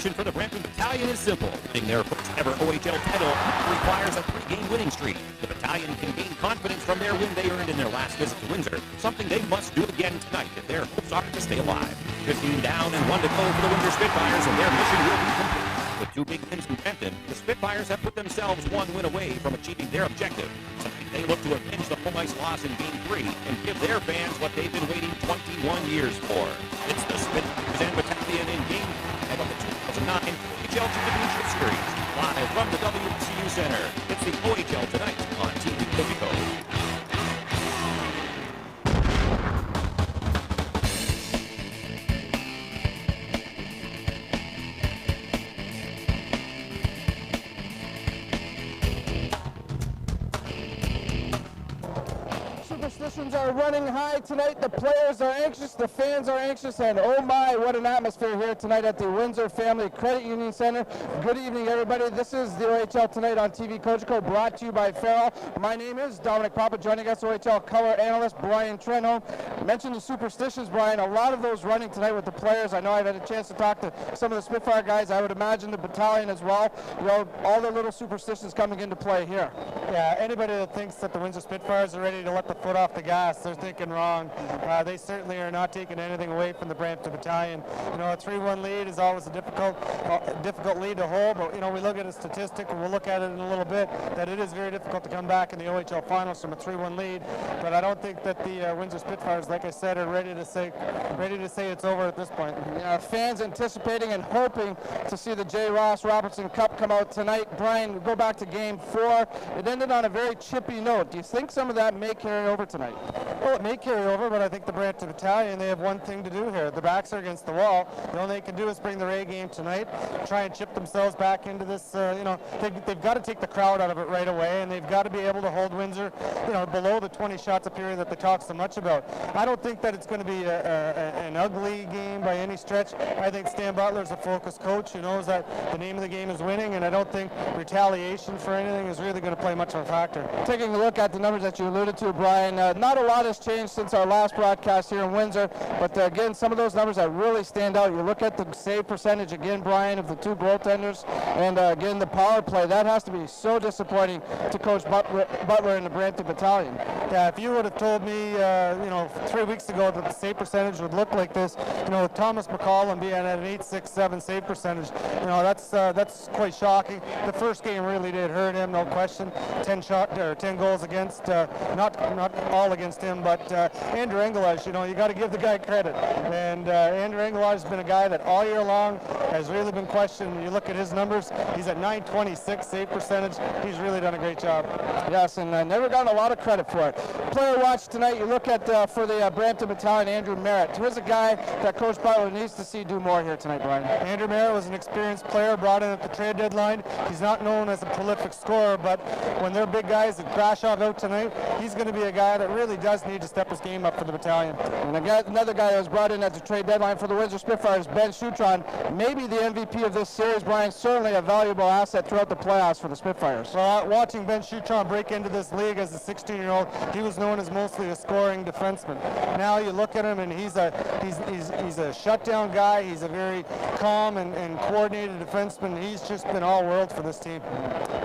motivation for the Brampton Battalion is simple. Winning their first ever OHL title requires a 3-game winning streak. The Battalion can gain confidence from their win they earned in their last visit to Windsor, something they must do again tonight if their hopes are to stay alive. 15 down and 1 to go for the Windsor Spitfires, and their mission will be complete. With 2 big wins in Brampton, the Spitfires have put themselves 1 win away from achieving their objective. Tonight they look to avenge the home ice loss in Game 3 and give their fans what they've been waiting 21 years for. It's the Spitfires and Battalion in Game 5 of the 2009 OHL Championship Series. Live from the WCU Center, it's the OHL Tonight on TV Cogeco. Superstitions are running high tonight. The players are anxious, the fans are anxious, and oh my, what an atmosphere here tonight at the Windsor Family Credit Union Center. Good evening, everybody. This is the OHL Tonight on TV Cogeco, brought to you by Farrell. My name is Domenic Papa. Joining us, OHL color analyst Brian Trenholm. Mentioned the superstitions, Brian. A lot of those running tonight with the players. I know I've had a chance to talk to some of the Spitfire guys. I would imagine the Battalion as well. You know, all the little superstitions coming into play here. Yeah, anybody that thinks that the Windsor Spitfires are ready to let the foot off the gas, they're thinking wrong. They certainly are not taking anything away from the Brampton Battalion. You know, a 3-1 lead is always a difficult lead to hold, but you know, we look at a statistic, and we'll look at it in a little bit, that it is very difficult to come back in the OHL finals from a 3-1 lead. But I don't think that the Windsor Spitfires, like I said, are ready to say it's over at this point. Yeah, fans anticipating and hoping to see the J. Ross Robertson Cup come out tonight. Brian, we go back to Game 4. It ended on a very chippy note. Do you think some of that may carry over tonight? Well, it may carry over, but I think the Brampton Battalion, they have one thing to do here. The backs are against the wall. The only thing they can do is bring their A game tonight, try and chip themselves back into this, you know, they've got to take the crowd out of it right away, and they've got to be able to hold Windsor, you know, below the 20 shots a period that they talk so much about. I don't think that it's going to be an ugly game by any stretch. I think Stan Butler's a focused coach who knows that the name of the game is winning, and I don't think retaliation for anything is really going to play much of a factor. Taking a look at the numbers that you alluded to, Brian, not a lot has changed since our last broadcast here in Windsor, but again, some of those numbers that really stand out. You look at the save percentage again, Brian, of the 2 goaltenders, and again, the power play. That has to be so disappointing to Coach Butler and the Brampton Battalion. Yeah, if you would have told me, you know, 3 weeks ago that the save percentage would look like this, you know, with Thomas McCollum being at an .867 save percentage, you know, that's quite shocking. The first game really did hurt him, no question. 10 goals against, not all against him, but Andrew Engelage, you know, you got to give the guy credit. And Andrew Engelage has been a guy that all year long has really been questioned. When you look at his numbers, he's at .926 save percentage. He's really done a great job. Yes, and never gotten a lot of credit for it. Player watch tonight, you look at for the Brampton Battalion, Andrew Merritt. Here's a guy that Coach Butler needs to see do more here tonight, Brian. Andrew Merritt was an experienced player brought in at the trade deadline. He's not known as a prolific scorer, but when they're big guys that Brashaw out tonight, he's going to be a guy that really does need to step his game up for the Battalion. And another guy that was brought in at the trade deadline for the Windsor Spitfires, Ben Schutron, maybe the MVP of this series, Brian. Certainly a valuable asset throughout the playoffs for the Spitfires. Well, watching Ben Schutron break into this league as a 16-year-old, he was known as mostly a scoring defenseman. Now you look at him, and he's a shutdown guy. He's a very calm and coordinated defenseman. He's just been all world for this team.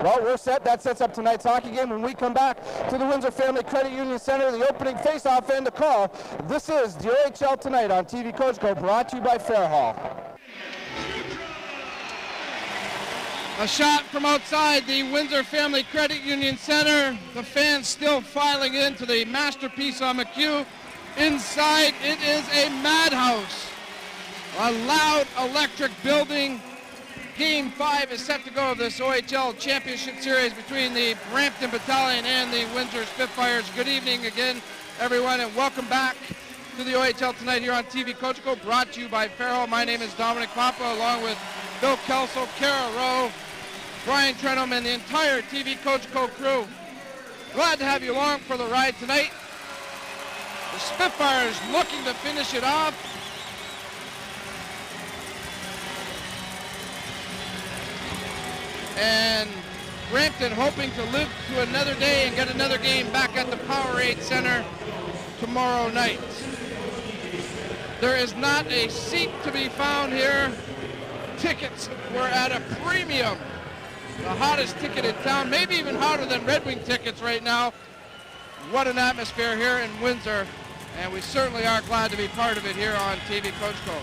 Well, we're set. That sets up tonight's hockey game. When we come back to the Windsor Family Credit Union Center, the opening face-off and the call. This is the OHL Tonight on TV Cogeco, brought to you by Fairhall. A shot from outside the Windsor Family Credit Union Center. The fans still filing into the masterpiece on McHugh. Inside, it is a madhouse. A loud electric building. Game 5 is set to go of this OHL Championship Series between the Brampton Battalion and the Windsor Spitfires. Good evening again, everyone, and welcome back to the OHL Tonight here on TV Cogeco, brought to you by Farrell. My name is Domenic Papa, along with Bill Kelso, Kara Rowe, Brian Trenholm, and the entire TV Cogeco crew. Glad to have you along for the ride tonight. The Spitfires looking to finish it off. And Brampton hoping to live to another day and get another game back at the Powerade Center tomorrow night. There is not a seat to be found here tickets were at a premium. The hottest ticket in town, maybe even hotter than Red Wing tickets right now. What an atmosphere here in Windsor, and we certainly are glad to be part of it here on TV Cogeco.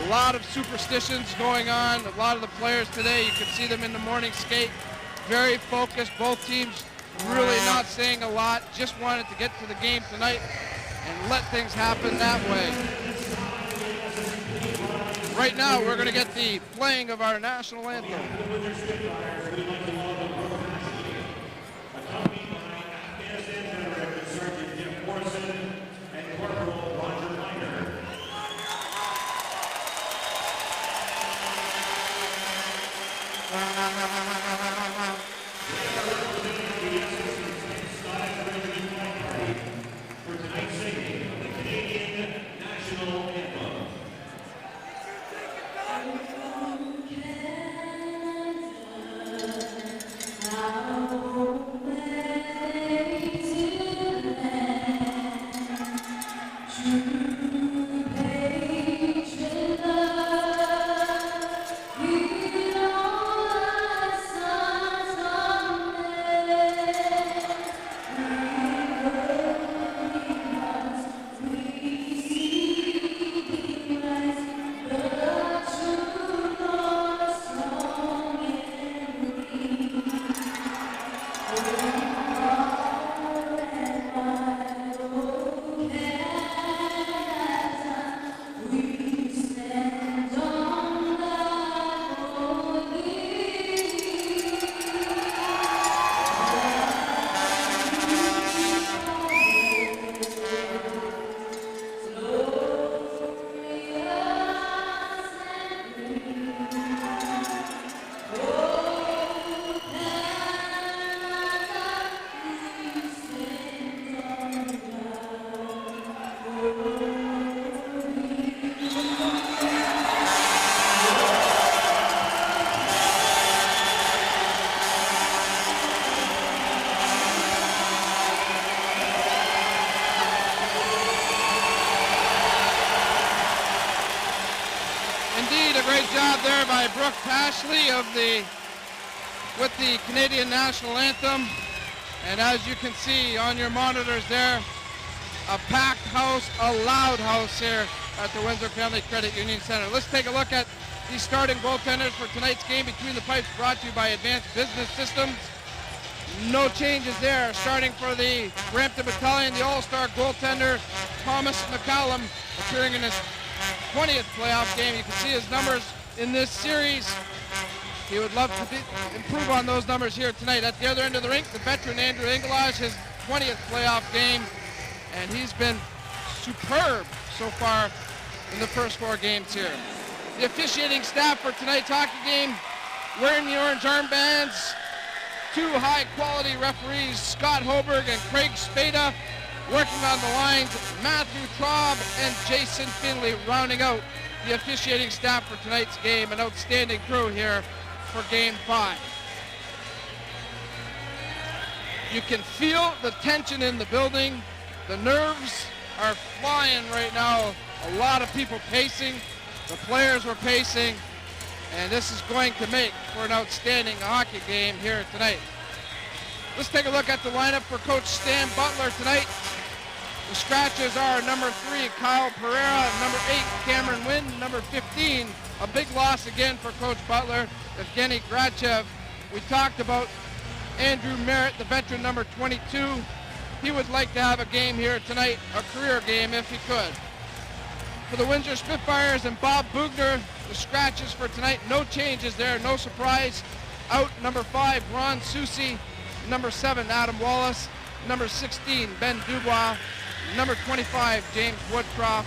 A lot of superstitions going on. A lot of the players today, you can see them in the morning skate, very focused. Both teams really not saying a lot, just wanted to get to the game tonight and let things happen that way. Right now, we're going to get the playing of our national anthem. With the Canadian National Anthem, and as you can see on your monitors there, a packed house, a loud house here at the Windsor Family Credit Union Center. Let's take a look at the starting goaltenders for tonight's game. Between the Pipes, brought to you by Advanced Business Systems. No changes there. Starting for the Brampton Battalion, the all-star goaltender Thomas McCallum, appearing in his 20th playoff game. You can see his numbers in this series. He would love to improve on those numbers here tonight. At the other end of the rink, the veteran Andrew Engelage, his 20th playoff game, and he's been superb so far in the first 4 games here. The officiating staff for tonight's hockey game, wearing the orange armbands, 2 high-quality referees, Scott Hoberg and Craig Spada, working on the lines, Matthew Traub and Jason Finley, rounding out the officiating staff for tonight's game. An outstanding crew here for Game 5. You can feel the tension in the building. The nerves are flying right now. A lot of people pacing. The players were pacing. And this is going to make for an outstanding hockey game here tonight. Let's take a look at the lineup for Coach Stan Butler tonight. The scratches are number 3, Kyle Pereira, number 8, Cameron Wynn, number 15, a big loss again for Coach Butler, Evgeny Grachev. We talked about Andrew Merritt, the veteran, number 22. He would like to have a game here tonight, a career game if he could. For the Windsor Spitfires and Bob Bugner, the scratches for tonight, no changes there, no surprise. Out number 5, Ron Susi, number 7, Adam Wallace, number 16, Ben Dubois, number 25, James Woodcroft,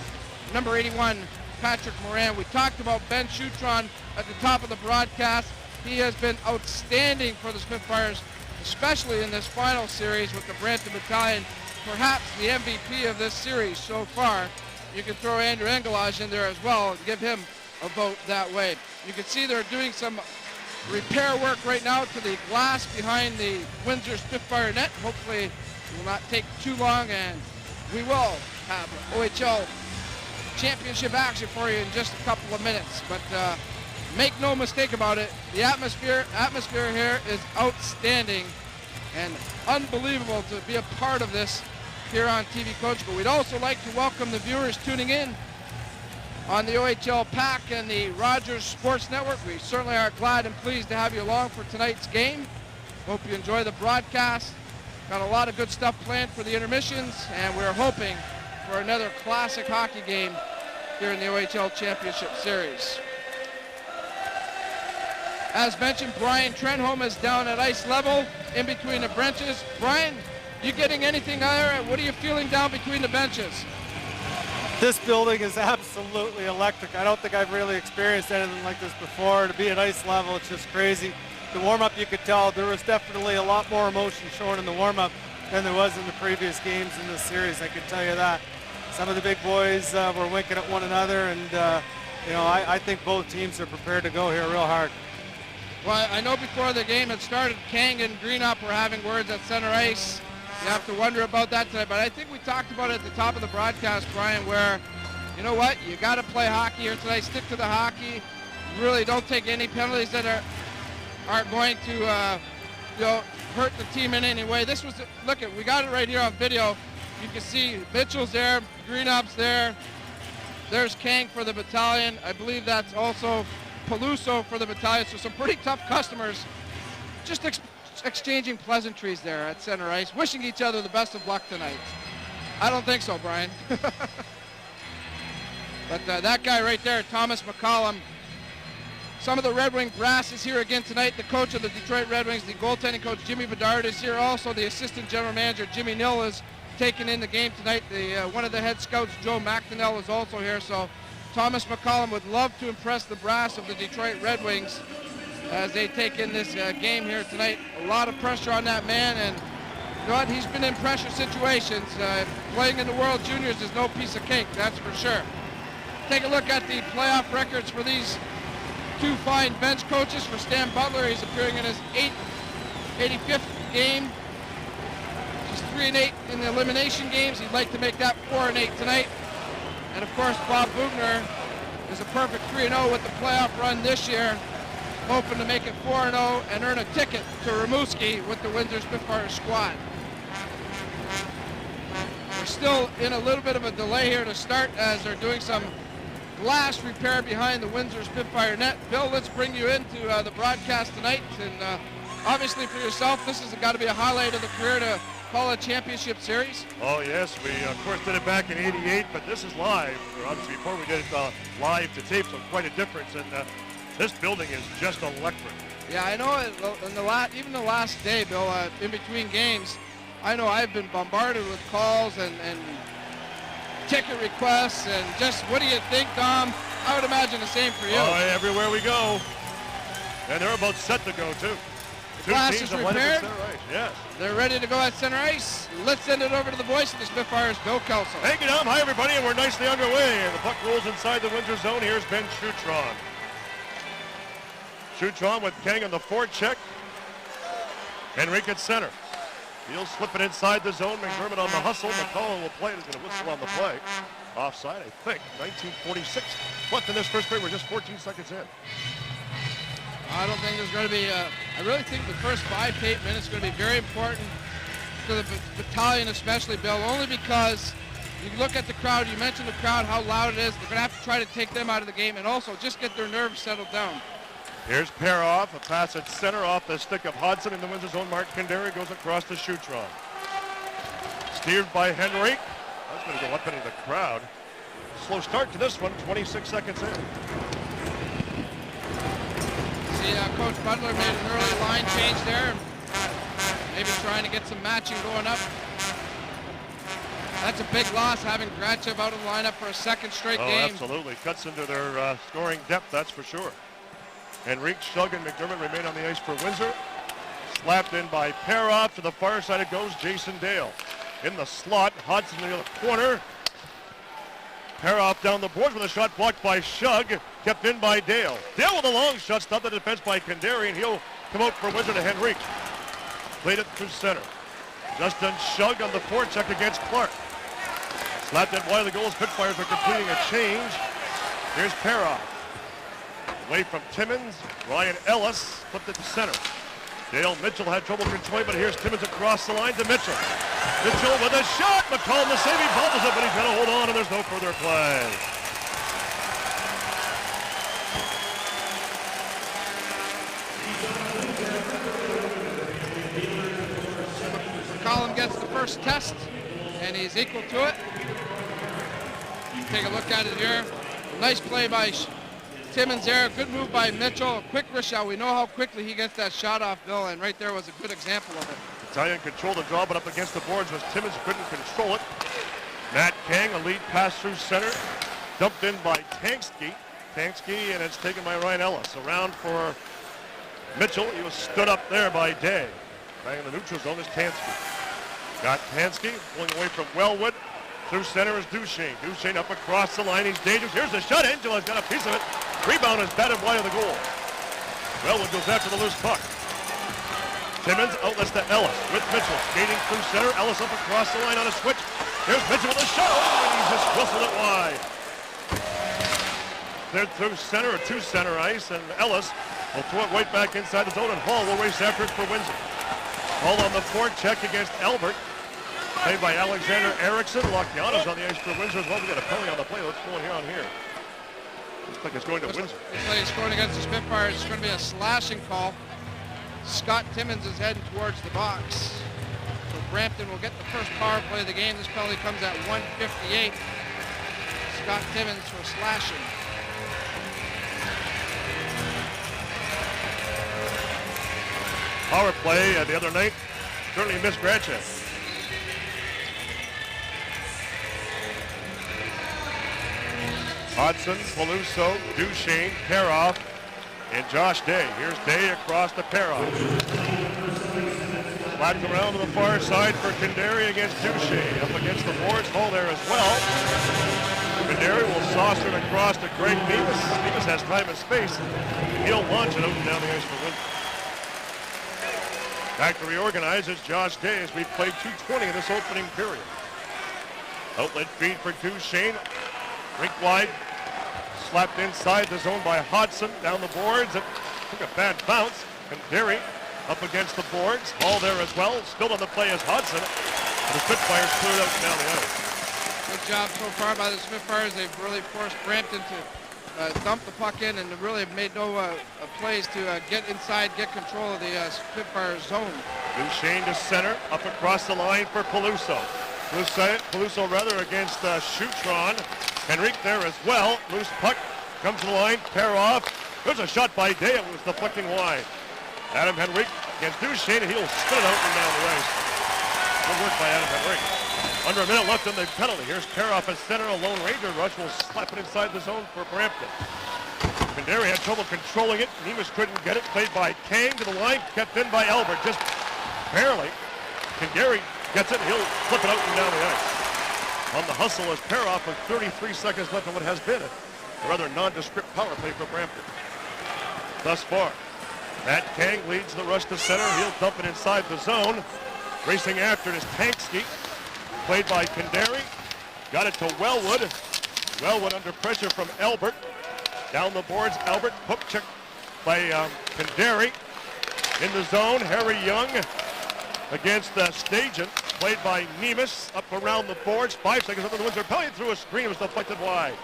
number 81, Patrick Moran. We talked about Ben Schutron at the top of the broadcast. He has been outstanding for the Spitfires, especially in this final series with the Brampton Battalion, perhaps the MVP of this series so far. You can throw Andrew Engelage in there as well and give him a vote that way. You can see they're doing some repair work right now to the glass behind the Windsor Spitfire net. Hopefully it will not take too long, and we will have OHL championship action for you in just a couple of minutes. But make no mistake about it, the atmosphere here is outstanding and unbelievable to be a part of this here on TV Cogeco. We'd also like to welcome the viewers tuning in on the OHL Pack and the Rogers Sports Network. We certainly are glad and pleased to have you along for tonight's game. Hope you enjoy the broadcast. Got a lot of good stuff planned for the intermissions, and we're hoping for another classic hockey game here in the OHL Championship Series. As mentioned, Brian Trenholm is down at ice level in between the benches. Brian, you getting anything there? What are you feeling down between the benches? This building is absolutely electric. I don't think I've really experienced anything like this before. To be at ice level, it's just crazy. The warm-up, you could tell there was definitely a lot more emotion shown in the warm-up than there was in the previous games in this series, I can tell you that. Some of the big boys were winking at one another, and I think both teams are prepared to go here real hard. Well, I know before the game had started, Kang and Greenup were having words at center ice. You have to wonder about that tonight, but I think we talked about it at the top of the broadcast, Brian, where, you know what, you got to play hockey here tonight. Stick to the hockey. Really don't take any penalties that aren't going to hurt the team in any way. This was, look at, we got it right here on video. You can see Mitchell's there, Greenup's there. There's Kang for the battalion. I believe that's also Peluso for the battalion. So some pretty tough customers. Just exchanging pleasantries there at center ice, wishing each other the best of luck tonight. I don't think so, Brian. But that guy right there, Thomas McCollum. Some of the Red Wing brass is here again tonight. The coach of the Detroit Red Wings, the goaltending coach, Jimmy Bedard, is here. Also, the assistant general manager, Jimmy Nill, is taking in the game tonight. One of the head scouts, Joe McDonnell, is also here. So Thomas McCollum would love to impress the brass of the Detroit Red Wings as they take in this game here tonight. A lot of pressure on that man, and you know what? He's been in pressure situations. Playing in the World Juniors is no piece of cake, that's for sure. Take a look at the playoff records for these two fine bench coaches. For Stan Butler, he's appearing in his 85th game. He's 3-8 in the elimination games. He'd like to make that 4-8 tonight. And of course, Bob Bugner is a perfect 3-0 with the playoff run this year, hoping to make it 4-0 and earn a ticket to Rimouski with the Windsor Spitfires squad. We're still in a little bit of a delay here to start as they're doing some glass repair behind the Windsor Spitfire net. Bill, let's bring you into the broadcast tonight. And obviously for yourself, this has got to be a highlight of the career to call a championship series. Oh yes, we of course did it back in '88, but this is live. Obviously before we did it live to tape, so quite a difference. And this building is just electric. Yeah, I know. In even the last day, Bill, in between games, I know I've been bombarded with calls and ticket requests and just, what do you think, Dom? I would imagine the same for you. Oh, everywhere we go. And they're about set to go, too. The glass is repaired. Yes. They're ready to go at center ice. Let's send it over to the voice of the Spitfires, Bill Kelso. Thank you, Dom. Hi, everybody, and we're nicely underway. And the puck rolls inside the Windsor zone. Here's Ben Schutron. Schutron with Kang on the forecheck. Henrique at center. He'll slip it inside the zone. McDermott on the hustle. McCollum will play it. He's going to whistle on the play. Offside, I think. 1946. Left in this first period. We're just 14 seconds in. I don't think there's going to be I really think the first 5 to 8 minutes is going to be very important to the battalion especially, Bill, only because you look at the crowd. You mentioned the crowd, how loud it is. They're going to have to try to take them out of the game and also just get their nerves settled down. Here's Peroff, a pass at center off the stick of Hodson in the Windsor zone. Mark Kandari goes across to Schutron. Steered by Henrique. That's going to go up into the crowd. Slow start to this one, 26 seconds in. See, Coach Butler made an early line change there. Maybe trying to get some matching going up. That's a big loss, having Grachev out of the lineup for a second straight game. Absolutely. Cuts into their scoring depth, that's for sure. Henrique, Shug, and McDermott remain on the ice for Windsor. Slapped in by Peroff. To the far side it goes, Jason Dale. In the slot, Hodson in the corner. Peroff down the boards with a shot blocked by Shug. Kept in by Dale. Dale with a long shot, stopped the defense by Kandari, and he'll come out for Windsor to Henrique. Played it through center. Justin Shug on the forecheck against Clark. Slapped in wide of the goal. Spitfires are completing a change. Here's Perroff. Away from Timmins. Ryan Ellis flipped it to center. Dale Mitchell had trouble controlling, but here's Timmins across the line to Mitchell. Mitchell with a shot. McCollum the save. He bobbles it, but he's going to hold on, and there's no further play. McCollum gets the first test, and he's equal to it. Take a look at it here. Nice play by Timmins there. Good move by Mitchell. A quick wrist shot. We know how quickly he gets that shot off, Bill, and right there was a good example of it. Battalion controlled the draw, but up against the boards was Timmins, couldn't control it. Matt Kang, a lead pass through center. Dumped in by Tankski, and it's taken by Ryan Ellis. Around for Mitchell. He was stood up there by Day. Right in the neutral zone is Tansky. Got Tansky pulling away from Wellwood. Through center is Duchesne. Duchesne up across the line. He's dangerous. Here's the shot. Angela's got a piece of it. Rebound is batted wide of the goal. Wellwood goes after the loose puck. Timmins outlets to Ellis with Mitchell. Skating through center. Ellis up across the line on a switch. Here's Mitchell with a shot. Oh, and he's just whistled it wide. They're through center or to center ice, and Ellis will throw it right back inside the zone, and Hall will race after it for Windsor. Hall on the forecheck against Albert. Played by Alexander Erickson. Locchiano's on the ice for Windsor as well. We got a penalty on the play. Let's go in here on here. Looks like it's going to Windsor. Looks like it's going against the Spitfires. It's going to be a slashing call. Scott Timmins is heading towards the box. So Brampton will get the first power play of the game. This penalty comes at 1:58. Scott Timmins for slashing. Power play the other night certainly missed Gratchen. Hodson, Peluso, Duchesne, Perroff, and Josh Day. Here's Day across to Perroff. Slapped around to the far side for Kandari against Duchesne. Up against the boards, Hall there as well. Kandari will saucer it across to Greg Nevis. Nevis has time and space. He'll launch it out and down the ice for Windsor. Back to reorganize is Josh Day as we played 2:20 in this opening period. Outlet feed for Duchesne. Rink wide. Slapped inside the zone by Hodson. Down the boards. It took a bad bounce. Kandari up against the boards. Hall there as well. Still on the play is Hodson. The Spitfires cleared out and down the ice. Good job so far by the Spitfires. They've really forced Brampton to dump the puck in and really made no plays to get inside, get control of the Spitfires zone. Duchesne to center. Up across the line for Peluso. Peluso rather against Schutron. Henrique there as well. Loose puck comes to the line. Perroff. There's a shot by Day. It was deflecting wide. Adam Henrique against Duchesne, and he'll spin it out and down the ice. Good work by Adam Henrique. Under a minute left on the penalty. Here's Perroff at center. A Lone Ranger rush will slap it inside the zone for Brampton. Kandari had trouble controlling it. Nemes couldn't get it. Played by Kang to the line. Kept in by Albert. Just barely. Kandari gets it. He'll flip it out and down the ice. On the hustle is Perroff with 33 seconds left on what has been a rather nondescript power play for Brampton. Thus far, Matt Kang leads the rush to center. He'll dump it inside the zone. Racing after it is Tankski. Played by Kandari. Got it to Wellwood. Wellwood under pressure from Albert. Down the boards, Albert. Hook check by Kandari. In the zone, Harry Young against Stajan. Played by Nemes. Up around the boards. 5 seconds up on the Windsor penalty. Through a screen. It was deflected wide.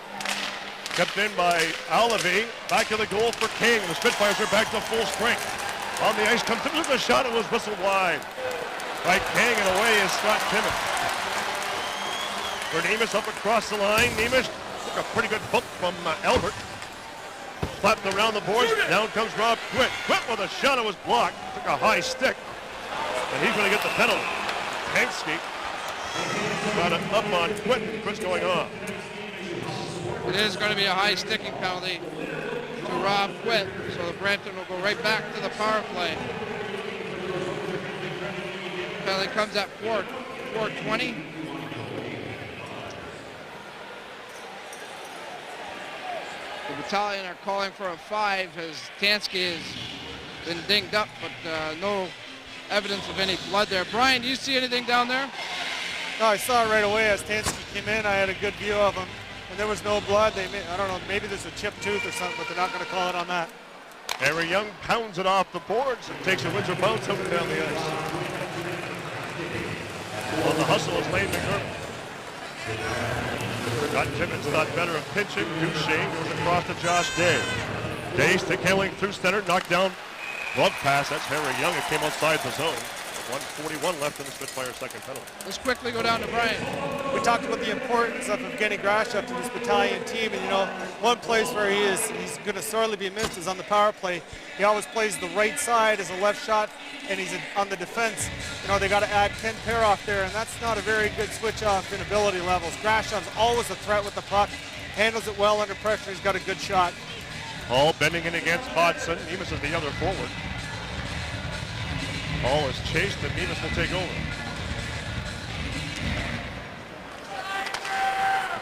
Kept in by Alavi. Back to the goal for King. The Spitfires are back to full strength. On the ice comes Timmins with a shot. It was whistled wide by King, and away is Scott Timmins. For Nemes up across the line. Nemes took a pretty good bump from Albert. Slapped around the boards. Down comes Rob Quitt. Quitt with a shot. It was blocked. Took a high stick. And he's going to get the penalty. Tankski got it up on Quitt. Quitt's going off. It is going to be a high sticking penalty to Rob Quitt. So the Brampton will go right back to the power play. Penalty comes at 4:20. The Battalion are calling for a 5 as Tansky has been dinged up, but no evidence of any blood there. Brian, do you see anything down there? No, I saw it right away as Tansky came in. I had a good view of him, and there was no blood. I don't know, maybe there's a chipped tooth or something, but they're not going to call it on that. Harry Young pounds it off the boards and takes a Windsor bounce up and down the ice. On the hustle is Lane McDermott. Scott Timmins thought better of pinching. Duchesne goes across to Josh Day. Day stick handling through center, knocked down. Glove pass, that's Harry Young. It came outside the zone. 1:41 left in the Spitfire second penalty. Let's quickly go down to Brian. We talked about the importance of Evgeny Grashov to this battalion team, and you know, one place where he's going to sorely be missed is on the power play. He always plays the right side as a left shot, and he's on the defense. You know, they got to add Ken Peroff there, and that's not a very good switch off in ability levels. Grashov's always a threat with the puck, handles it well under pressure. He's got a good shot. Hall bending in against Hodson. Nemus is the other forward. Hall is chased, and Nemus will take over.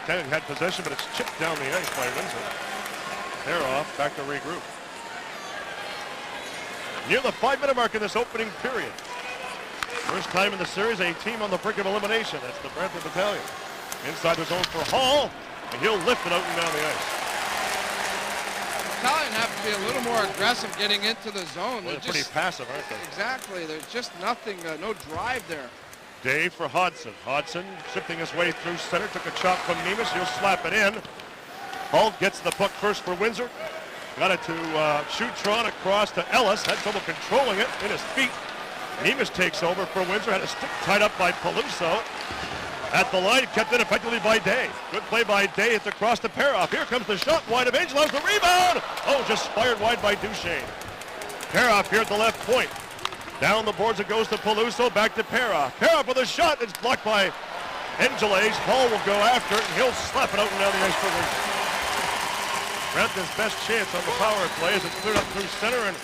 Battalion had possession, but it's chipped down the ice by Windsor. They're off, back to regroup. Near the 5-minute mark in this opening period. First time in the series, a team on the brink of elimination. That's the Brampton Battalion. Inside the zone for Hall, and he'll lift it out and down the ice. Battalion have to be a little more aggressive getting into the zone. They're pretty passive, aren't they? Exactly. There's just nothing, no drive there. Dave for Hodson. Hodson shifting his way through center. Took a chop from Nemus. He'll slap it in. Hall gets the puck first for Windsor. Got it to Shoutron across to Ellis. Had trouble controlling it in his feet. Nemus takes over for Windsor. Had a stick tied up by Peluso. At the line, kept in effectively by Day. Good play by Day. It's across to Peroff. Here comes the shot wide of Angelos. The rebound. Oh, just fired wide by Duchesne. Peroff here at the left point. Down the boards it goes to Peluso. Back to Peroff. Peroff with a shot. It's blocked by Angeles. Hall will go after it, and he'll slap it out and down the ice for Windsor. Brampton's best chance on the power play as it's cleared up through center and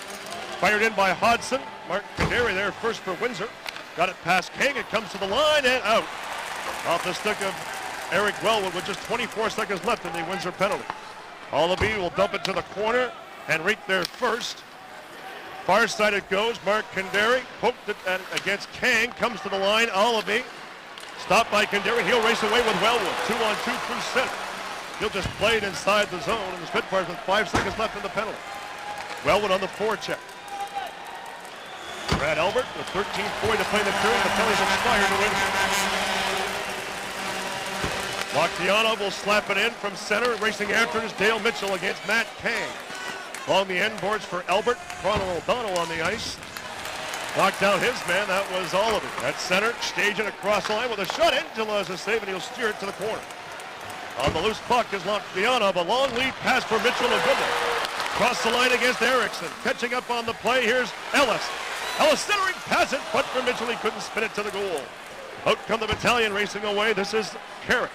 fired in by Hodson. Mark Kaderi there first for Windsor. Got it past King. It comes to the line and out. Off the stick of Eric Wellwood with just 24 seconds left in the Windsor penalty. Allaby will dump it to the corner. Henrique there first. Far side it goes. Mark Kanderi poked it against Kang. Comes to the line. Allaby stopped by Kanderi. He'll race away with Wellwood. 2-on-2 through center. He'll just play it inside the zone. And the Spitfires with 5 seconds left in the penalty. Wellwood on the forecheck. Brad Albert with 13:40 to play in the period. The penalty's expired to Windsor. Locktianov will slap it in from center. Racing after it is Dale Mitchell against Matt Kang. Along the end boards for Albert. Ronald O'Donnell on the ice. Knocked down his man. That was Oliver. At center, staging across the line with a shot. Angela has a save, and he'll steer it to the corner. On the loose puck is Locktianov. A long lead pass for Mitchell and good one. Cross the line against Erickson. Catching up on the play. Here's Ellis. Ellis centering, pass it, but for Mitchell, he couldn't spin it to the goal. Out come the Battalion racing away. This is Carrick.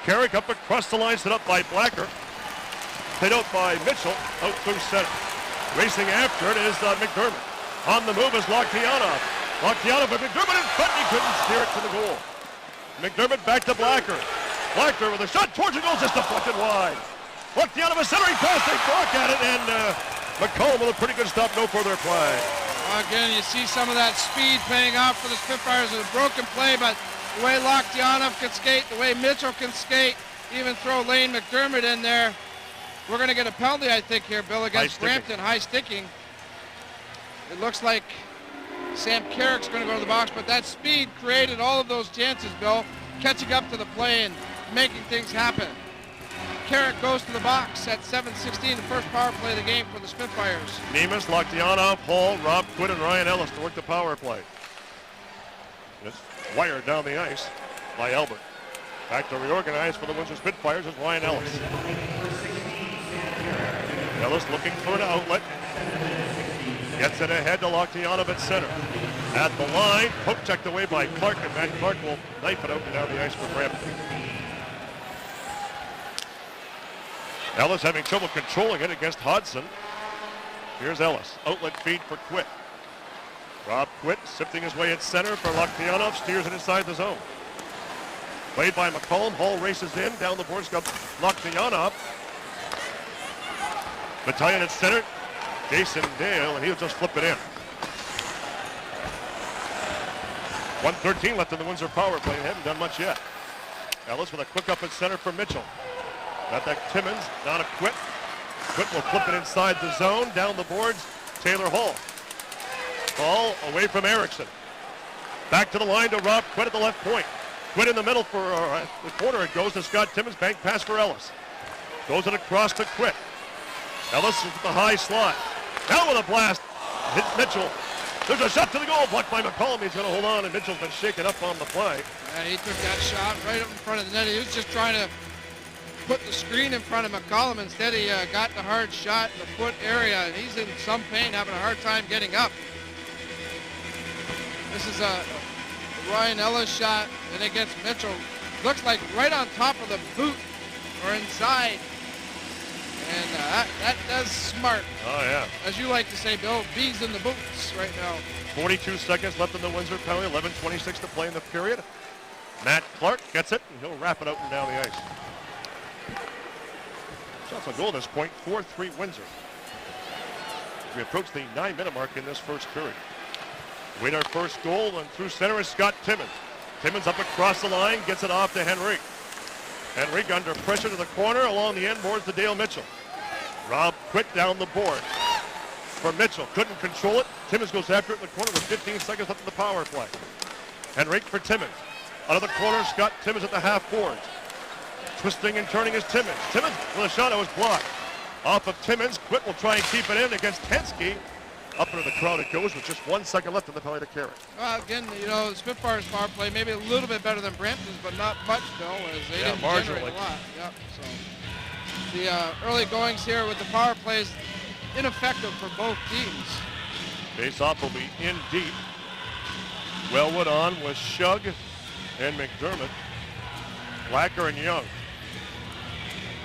Carrick up across the line, set up by Blacker. Played out by Mitchell, out through center. Racing after it is McDermott. On the move is Locktianov. Locktianov, but McDermott in front, he couldn't steer it to the goal. McDermott back to Blacker. Blacker with a shot towards the goal, just deflected wide. Locktianov a centering pass, they block at it, and McCollum with a pretty good stop, no further play. Again, you see some of that speed paying off for the Spitfires. It's a broken play, but the way Locktianov can skate, the way Mitchell can skate, even throw Lane McDermott in there. We're going to get a penalty, I think, here, Bill, against Brampton. High sticking. It looks like Sam Carrick's going to go to the box, but that speed created all of those chances, Bill, catching up to the play and making things happen. Carrick goes to the box at 7:16, the first power play of the game for the Spitfires. Nemus, Locktianov, Hall, Rob Quinn, and Ryan Ellis to work the power play. It's wired down the ice by Albert. Back to reorganize for the Windsor Spitfires is Ryan Ellis. Ellis looking for an outlet. Gets it ahead to Locktianov at center. At the line, poke checked away by Clark, and Matt Clark will knife it out and down the ice for Brampton. Ellis having trouble controlling it against Hodson. Here's Ellis. Outlet feed for Quitt. Rob Quitt sifting his way at center for Locktianov. Steers it inside the zone. Played by McCollum. Hall races in. Down the boards comes Locktianov. Battalion at center. Jason Dale, and he'll just flip it in. 1:13 left in the Windsor power play. They haven't done much yet. Ellis with a quick up at center for Mitchell. Got that Timmins, down to Quitt. Quitt will flip it inside the zone, down the boards, Taylor Hall. Ball away from Erickson. Back to the line to Rob Quitt at the left point. Quitt in the middle for the corner. It goes to Scott Timmins. Bank pass for Ellis. Goes it across to Quitt. Ellis with the high slot. Now with a blast. Hits Mitchell. There's a shot to the goal. Blocked by McCollum. He's going to hold on, and Mitchell's been shaken up on the play. Yeah, he took that shot right up in front of the net. He was just trying to put the screen in front of McCollum. Instead, he got the hard shot in the foot area, and he's in some pain, having a hard time getting up. This is a Ryan Ellis shot, and it gets Mitchell. Looks like right on top of the boot or inside. And that does smart. Oh, yeah. As you like to say, Bill, bees in the boots right now. 42 seconds left in the Windsor penalty. 11:26 to play in the period. Matt Clark gets it, and he'll wrap it out and down the ice. Shots on goal at this point, 4-3 Windsor. We approach the 9-minute mark in this first period. Wait our first goal, and through center is Scott Timmins. Timmins up across the line, gets it off to Henrique. Henrique under pressure to the corner, along the end boards to Dale Mitchell. Rob Quitt down the board for Mitchell. Couldn't control it. Timmins goes after it in the corner with 15 seconds left in the power play. Henrique for Timmins. Out of the corner, Scott Timmins at the half boards. Twisting and turning is Timmins. Timmins with a shot that was blocked. Off of Timmins, Quitt will try and keep it in against Tensky. Up into the crowd it goes with just 1 second left in the penalty to carry. Well, again, you know, the Spitfires power play maybe a little bit better than Brampton's, but not much, Bill, as they didn't generate a lot. Yep, so the early goings here with the power plays ineffective for both teams. Face-off will be in deep. Wellwood on with Shug and McDermott. Blacker and Young.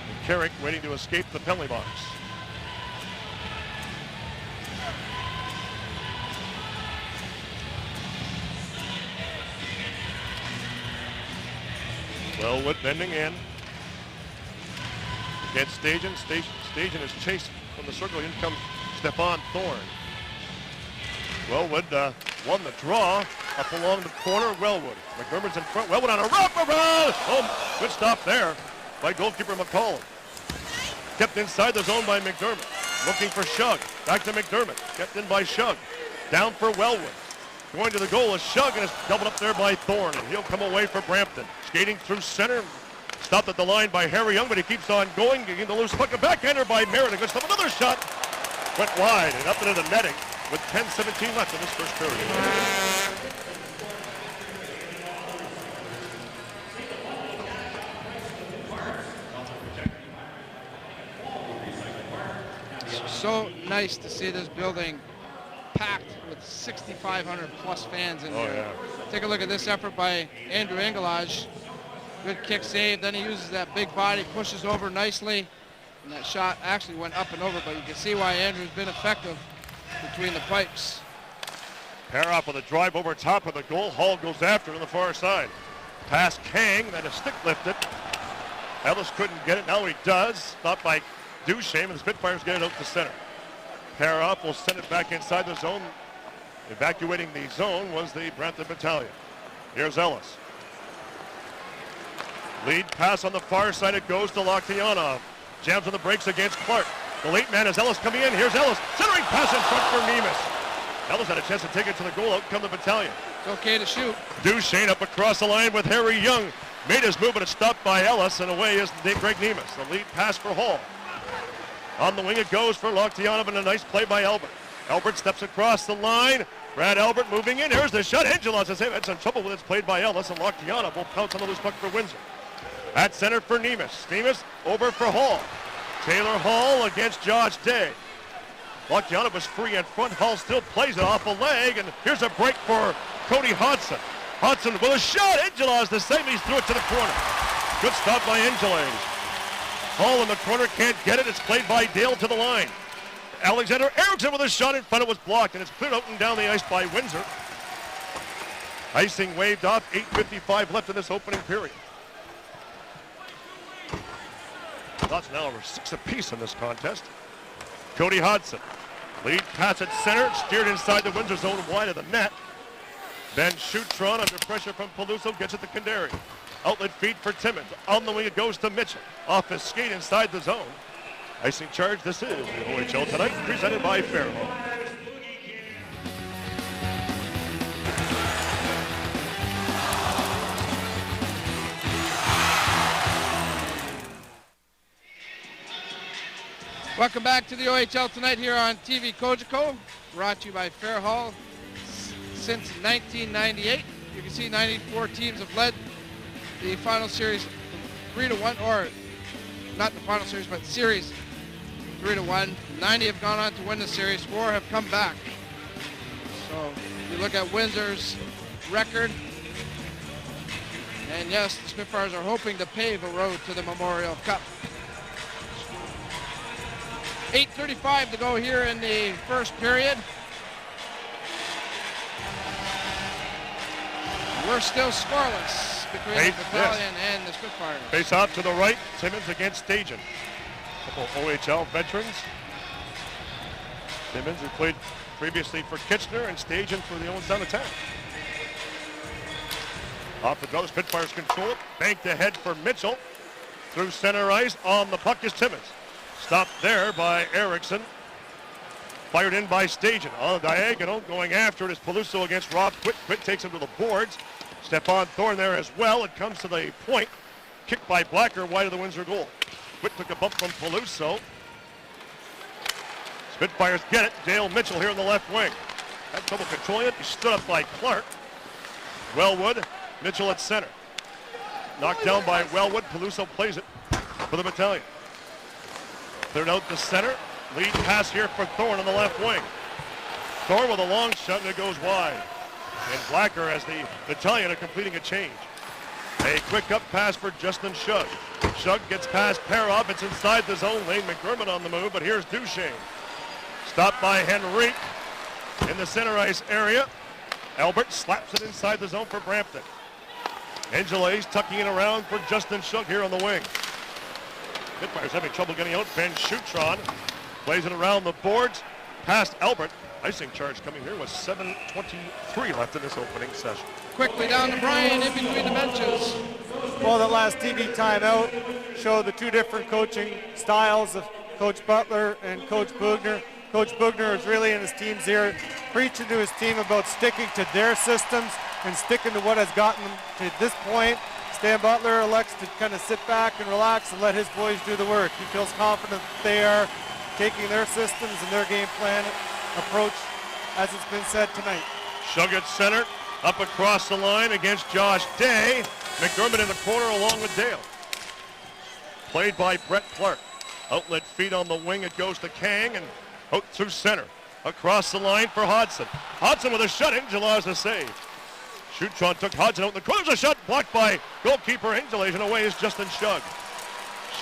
And Carrick waiting to escape the penalty box. Wellwood bending in. Against Stajan. Stajan is chased from the circle. In comes Stefan Thorne. Wellwood won the draw up along the corner. Wellwood. McDermott's in front. Wellwood on a wraparound. Oh, good stop there by goalkeeper McCollum. Kept inside the zone by McDermott. Looking for Shug. Back to McDermott. Kept in by Shug. Down for Wellwood. Going to the goal is Shug, and it's doubled up there by Thorne, and he'll come away for Brampton. Skating through center. Stopped at the line by Harry Young, but he keeps on going. Getting the loose puck. A backhander by Merritt. Good stuff. Another shot. Went wide and up into the netting with 10:17 left in this first period. So nice to see this building packed with 6,500 plus fans in there. Yeah. Take a look at this effort by Andrew Engelage. Good kick save. Then he uses that big body, pushes over nicely. And that shot actually went up and over, but you can see why Andrew's been effective between the pipes. Paroff with a drive over top of the goal. Hall goes after it on the far side. Pass Kang, then a stick lifted. Ellis couldn't get it. Now he does. Stopped by Duchesne, and the Spitfires get it out to center. Paroff will send it back inside the zone. Evacuating the zone was the Brampton Battalion. Here's Ellis. Lead pass on the far side. It goes to Loktionov. Jams on the brakes against Clark. The late man is Ellis coming in. Here's Ellis. Centering pass in front for Nemus. Ellis had a chance to take it to the goal. Out come the Battalion. It's okay to shoot. Duchesne up across the line with Harry Young. Made his move, but it's stopped by Ellis, and away is Greg Nemus. The lead pass for Hall. On the wing it goes for Loktionov, and a nice play by Albert. Albert steps across the line. Brad Albert moving in. Here's the shot. Angelos has had some trouble with it. It's played by Ellis, and Loktionov will pounce on the loose puck for Windsor. At center for Nemus. Nemus over for Hall. Taylor Hall against Josh Day. Loktionov was free in front. Hall still plays it off a leg, and here's a break for Cody Hodson. Hodson with a shot. Angelos the same. He's threw it to the corner. Good stop by Angelos. Hall in the corner can't get it. It's played by Dale to the line. Alexander Erickson with a shot in front. It was blocked, and it's cleared out and down the ice by Windsor. Icing waved off. 8:55 left in this opening period. Thoughts now over 6 apiece in this contest. Cody Hodson. Lead pass at center. Steered inside the Windsor zone wide of the net. Ben Schutron under pressure from Peluso gets it to Kandari. Outlet feed for Timmons. On the wing it goes to Mitchell. Off his skate inside the zone. Icing charge, this is the OHL Tonight, presented by Fairhall. Welcome back to the OHL Tonight here on TV Cogeco, brought to you by Fairhall since 1998. You can see 94 teams have led the final series 3-1, or not the final series, but series 3-1. 90 have gone on to win the series, 4 have come back. So you look at Windsor's record, and yes, the Spitfires are hoping to pave a road to the Memorial Cup. 8:35 to go here in the first period. We're still scoreless between the Battalion and the Spitfires. Face off to the right, Timmons against Stajan. Couple OHL veterans. Timmons, who played previously for Kitchener, and Stajan for the Owenstown Attack. Off the draw, the Spitfires control it. Banked ahead for Mitchell. Through center ice, on the puck is Timmons. Stopped there by Erickson. Fired in by Stajan. On the diagonal, going after it is Peluso against Rob Quitt. Quitt takes him to the boards. Stephon Thorne there as well. It comes to the point. Kicked by Blacker, wide of the Windsor goal. Quitt took a bump from Peluso. Spitfires get it. Dale Mitchell here in the left wing. Had trouble controlling it. He stood up by Clark. Wellwood, Mitchell at center. Knocked down by Wellwood. Peluso plays it for the Battalion. Cleared out the center. Lead pass here for Thorne on the left wing. Thorne with a long shot, and it goes wide. And Blacker, as the Battalion, are completing a change. A quick up pass for Justin Shug. Shug gets past Parov. It's inside the zone lane. McDermott on the move, but here's Duchesne. Stopped by Henrique in the center ice area. Albert slaps it inside the zone for Brampton. Angeles tucking it around for Justin Shug here on the wing. Spitfires having trouble getting out. Ben Schutron plays it around the boards. Past Albert. Icing charge coming here with 7:23 left in this opening session. Quickly down to Brian in between the benches. Well, that last TV timeout showed the two different coaching styles of Coach Butler and Coach Bugner. Coach Bugner is really in his team's ear, preaching to his team about sticking to their systems and sticking to what has gotten them to this point. Stan Butler elects to kind of sit back and relax and let his boys do the work. He feels confident that they are taking their systems and their game plan approach, as it's been said tonight. Shug at center, up across the line against Josh Day. McDermott in the corner along with Dale. Played by Brett Clark. Outlet feed on the wing, it goes to Kang, and out through center. Across the line for Hodson. Hodson with a shot, Angela has a save. Schutron took Hodson out in the corner. There's a shot blocked by goalkeeper Angeles, and away is Justin Shug.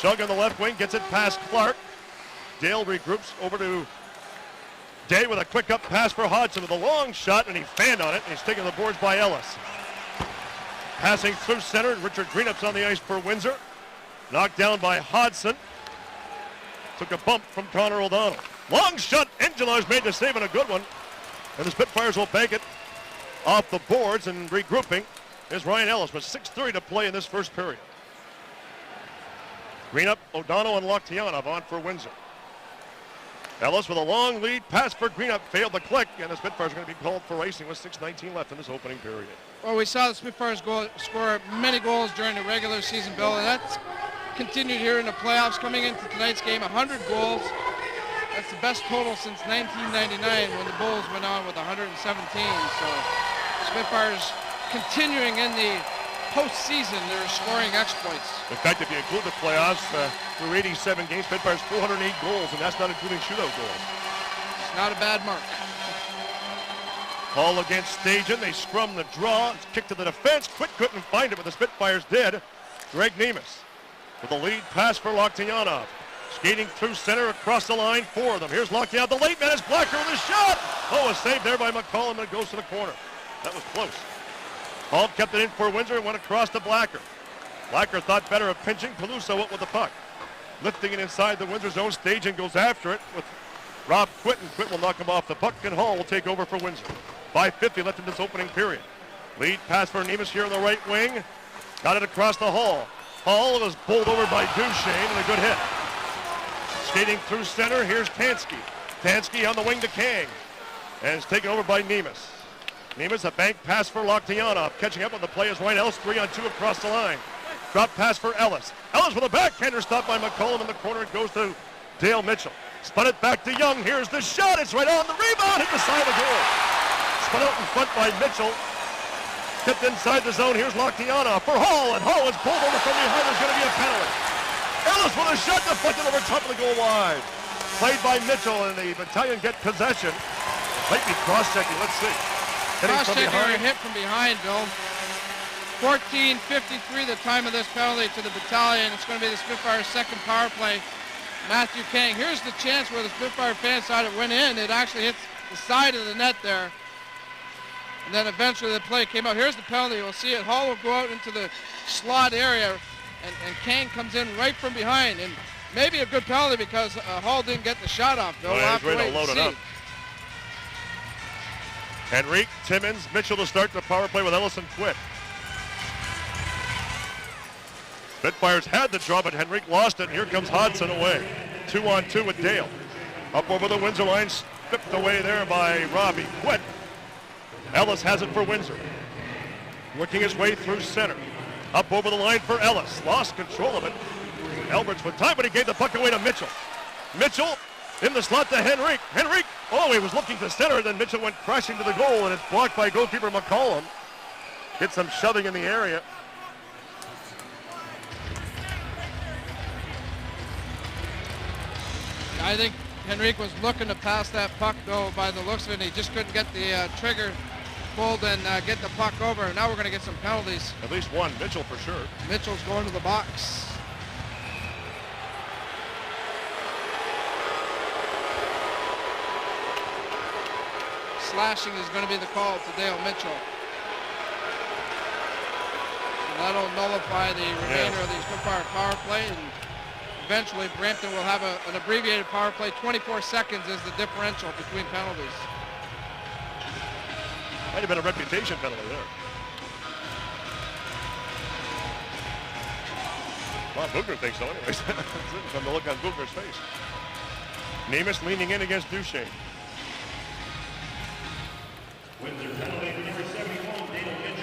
Shug on the left wing gets it past Clark. Dale regroups over to Day with a quick up pass for Hodson with a long shot, and he fanned on it, and he's taken the boards by Ellis. Passing through center, and Richard Greenup's on the ice for Windsor. Knocked down by Hodson. Took a bump from Connor O'Donnell. Long shot, Angela's made the save, and a good one. And the Spitfires will bank it off the boards, and regrouping is Ryan Ellis with 6:30 to play in this first period. Greenup, O'Donnell, and Lokhtianov on for Windsor. Ellis with a long lead pass for Greenup, failed the click, and the Spitfires are going to be called for icing with 6:19 left in this opening period. Well, we saw the Spitfires score many goals during the regular season, Bill, and that's continued here in the playoffs. Coming into tonight's game, 100 goals. That's the best total since 1999 when the Bulls went on with 117. So Spitfires continuing in the postseason their scoring exploits. In fact, if you include the playoffs, through 87 games, Spitfires 408 goals, and that's not including shootout goals. It's not a bad mark. Ball against Stajan. They scrum the draw. It's kicked to the defense. Quick couldn't find it, but the Spitfires did. Greg Nemus with the lead pass for Lokhtianov. Skating through center across the line, 4 of them. Here's Lokhtianov. The late man is Blacker with a shot. Oh, a save there by McCollum, and it goes to the corner. That was close. Hall kept it in for Windsor and went across to Blacker. Blacker thought better of pinching. Peluso up with the puck. Lifting it inside the Windsor zone. Stajan goes after it with Rob Quitt, and Quitt will knock him off the puck, and Hall will take over for Windsor. 5:50 left in this opening period. Lead pass for Nemus here on the right wing. Got it across the hall. Hall was bowled over by Duchesne and a good hit. Skating through center, here's Tansky. Tansky on the wing to Kang. And it's taken over by Nemus. Nemus, a bank pass for Lokhtianov. Catching up on the play is Ryan Ellis, 3-on-2 across the line. Drop pass for Ellis. Ellis with a backhander stopped by McCollum in the corner. It goes to Dale Mitchell. Spun it back to Young. Here's the shot. It's right on the rebound. Hit the side of the goal. Spun out in front by Mitchell. Tipped inside the zone. Here's Lokhtianov for Hall. And Hall is pulled over from behind. There's going to be a penalty. Ellis with a shot deflected over top of the goal wide. Played by Mitchell, and the Battalion get possession. Might be cross-checking. Let's see. Cross-checking or hit from behind, Bill. 14:53 the time of this penalty to the Battalion. It's going to be the Spitfires' second power play. Matthew Kang. Here's the chance where the Spitfire fans thought it went in. It actually hits the side of the net there. And then eventually the play came out. Here's the penalty. We'll see it. Hall will go out into the slot area, and Kang comes in right from behind. And maybe a good penalty because Hall didn't get the shot off. We'll have to wait and see. Henrique, Timmins, Mitchell to start the power play with Ellison Quit. Spitfires had the draw, but Henrique lost it. And here comes Hodson away. 2-on-2 with Dale. Up over the Windsor line, stripped away there by Robbie. Quit. Ellis has it for Windsor. Working his way through center. Up over the line for Ellis. Lost control of it. Alberts with time, but he gave the puck away to Mitchell. Mitchell in the slot to Henrique. Henrique, oh, he was looking to center, then Mitchell went crashing to the goal, and it's blocked by goalkeeper McCollum. Get some shoving in the area. I think Henrique was looking to pass that puck, though, by the looks of it. He just couldn't get the trigger pulled and get the puck over. Now we're going to get some penalties. At least one. Mitchell for sure. Mitchell's going to the box. Slashing is going to be the call to Dale Mitchell. And that'll nullify the remainder of the Spitfire power play, and eventually Brampton will have an abbreviated power play. 24 seconds is the differential between penalties. Might have been a reputation penalty there. Well, Bugner thinks so anyways. From the look on Bugner's face. Nemus leaning in against Duchesne.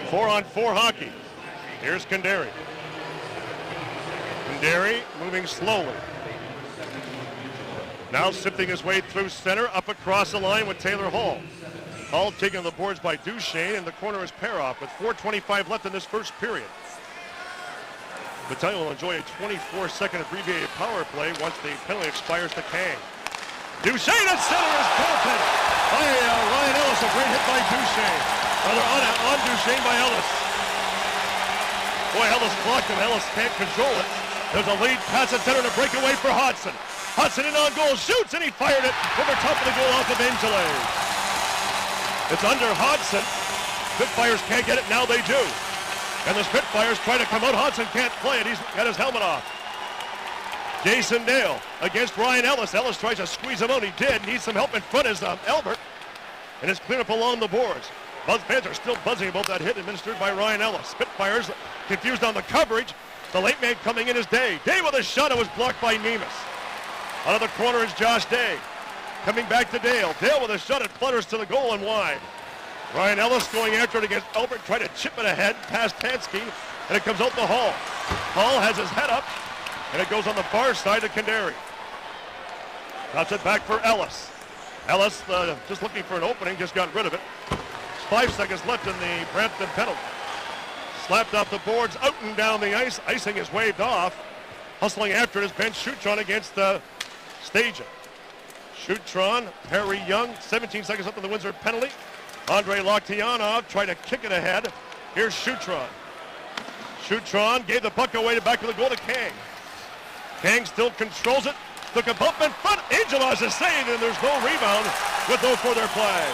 4-on-4 hockey. Here's Kandari. Kandari moving slowly. Now sifting his way through center, up across the line with Taylor Hall. Hall taken on the boards by Duchesne, and the corner is Paroff with 4:25 left in this first period. Battalion will enjoy a 24-second abbreviated power play once the penalty expires to Kang. Duchesne at center is bolted by Ryan Ellis. A great hit by Duchesne. Rather on Duchesne by Ellis. Boy, Ellis blocked him. Ellis can't control it. There's a lead pass at center and a breakaway for Hodson. Hodson in on goal, shoots, and he fired it over top of the goal off of Angele. It's under Hodson. Spitfires can't get it, now they do. And the Spitfires try to come out. Hodson can't play it, he's got his helmet off. Jason Dale against Ryan Ellis. Ellis tries to squeeze him out, he did. Needs some help in front is Albert. And it's cleared up along the boards. Buzz fans are still buzzing about that hit administered by Ryan Ellis. Spitfires confused on the coverage. The late man coming in is Day. Day with a shot, it was blocked by Nemus. Out of the corner is Josh Day. Coming back to Dale. Dale with a shot, it flutters to the goal and wide. Ryan Ellis going after it against Albert, trying to chip it ahead past Tansky, and it comes out to Hall. Hall has his head up, and it goes on the far side to Kandari. Drops it back for Ellis. Ellis just looking for an opening, just got rid of it. 5 seconds left in the Brampton penalty. Slapped off the boards, out and down the ice. Icing is waved off. Hustling after it is Ben Schutron against Stajan. Schutron, Perry Young, 17 seconds left in the Windsor penalty. Andre Lokhtianov tried to kick it ahead. Here's Schutron. Schutron gave the puck away back to the goal to Kang. Kang still controls it. Took a bump in front. Angelos is saved, and there's no rebound with no further play.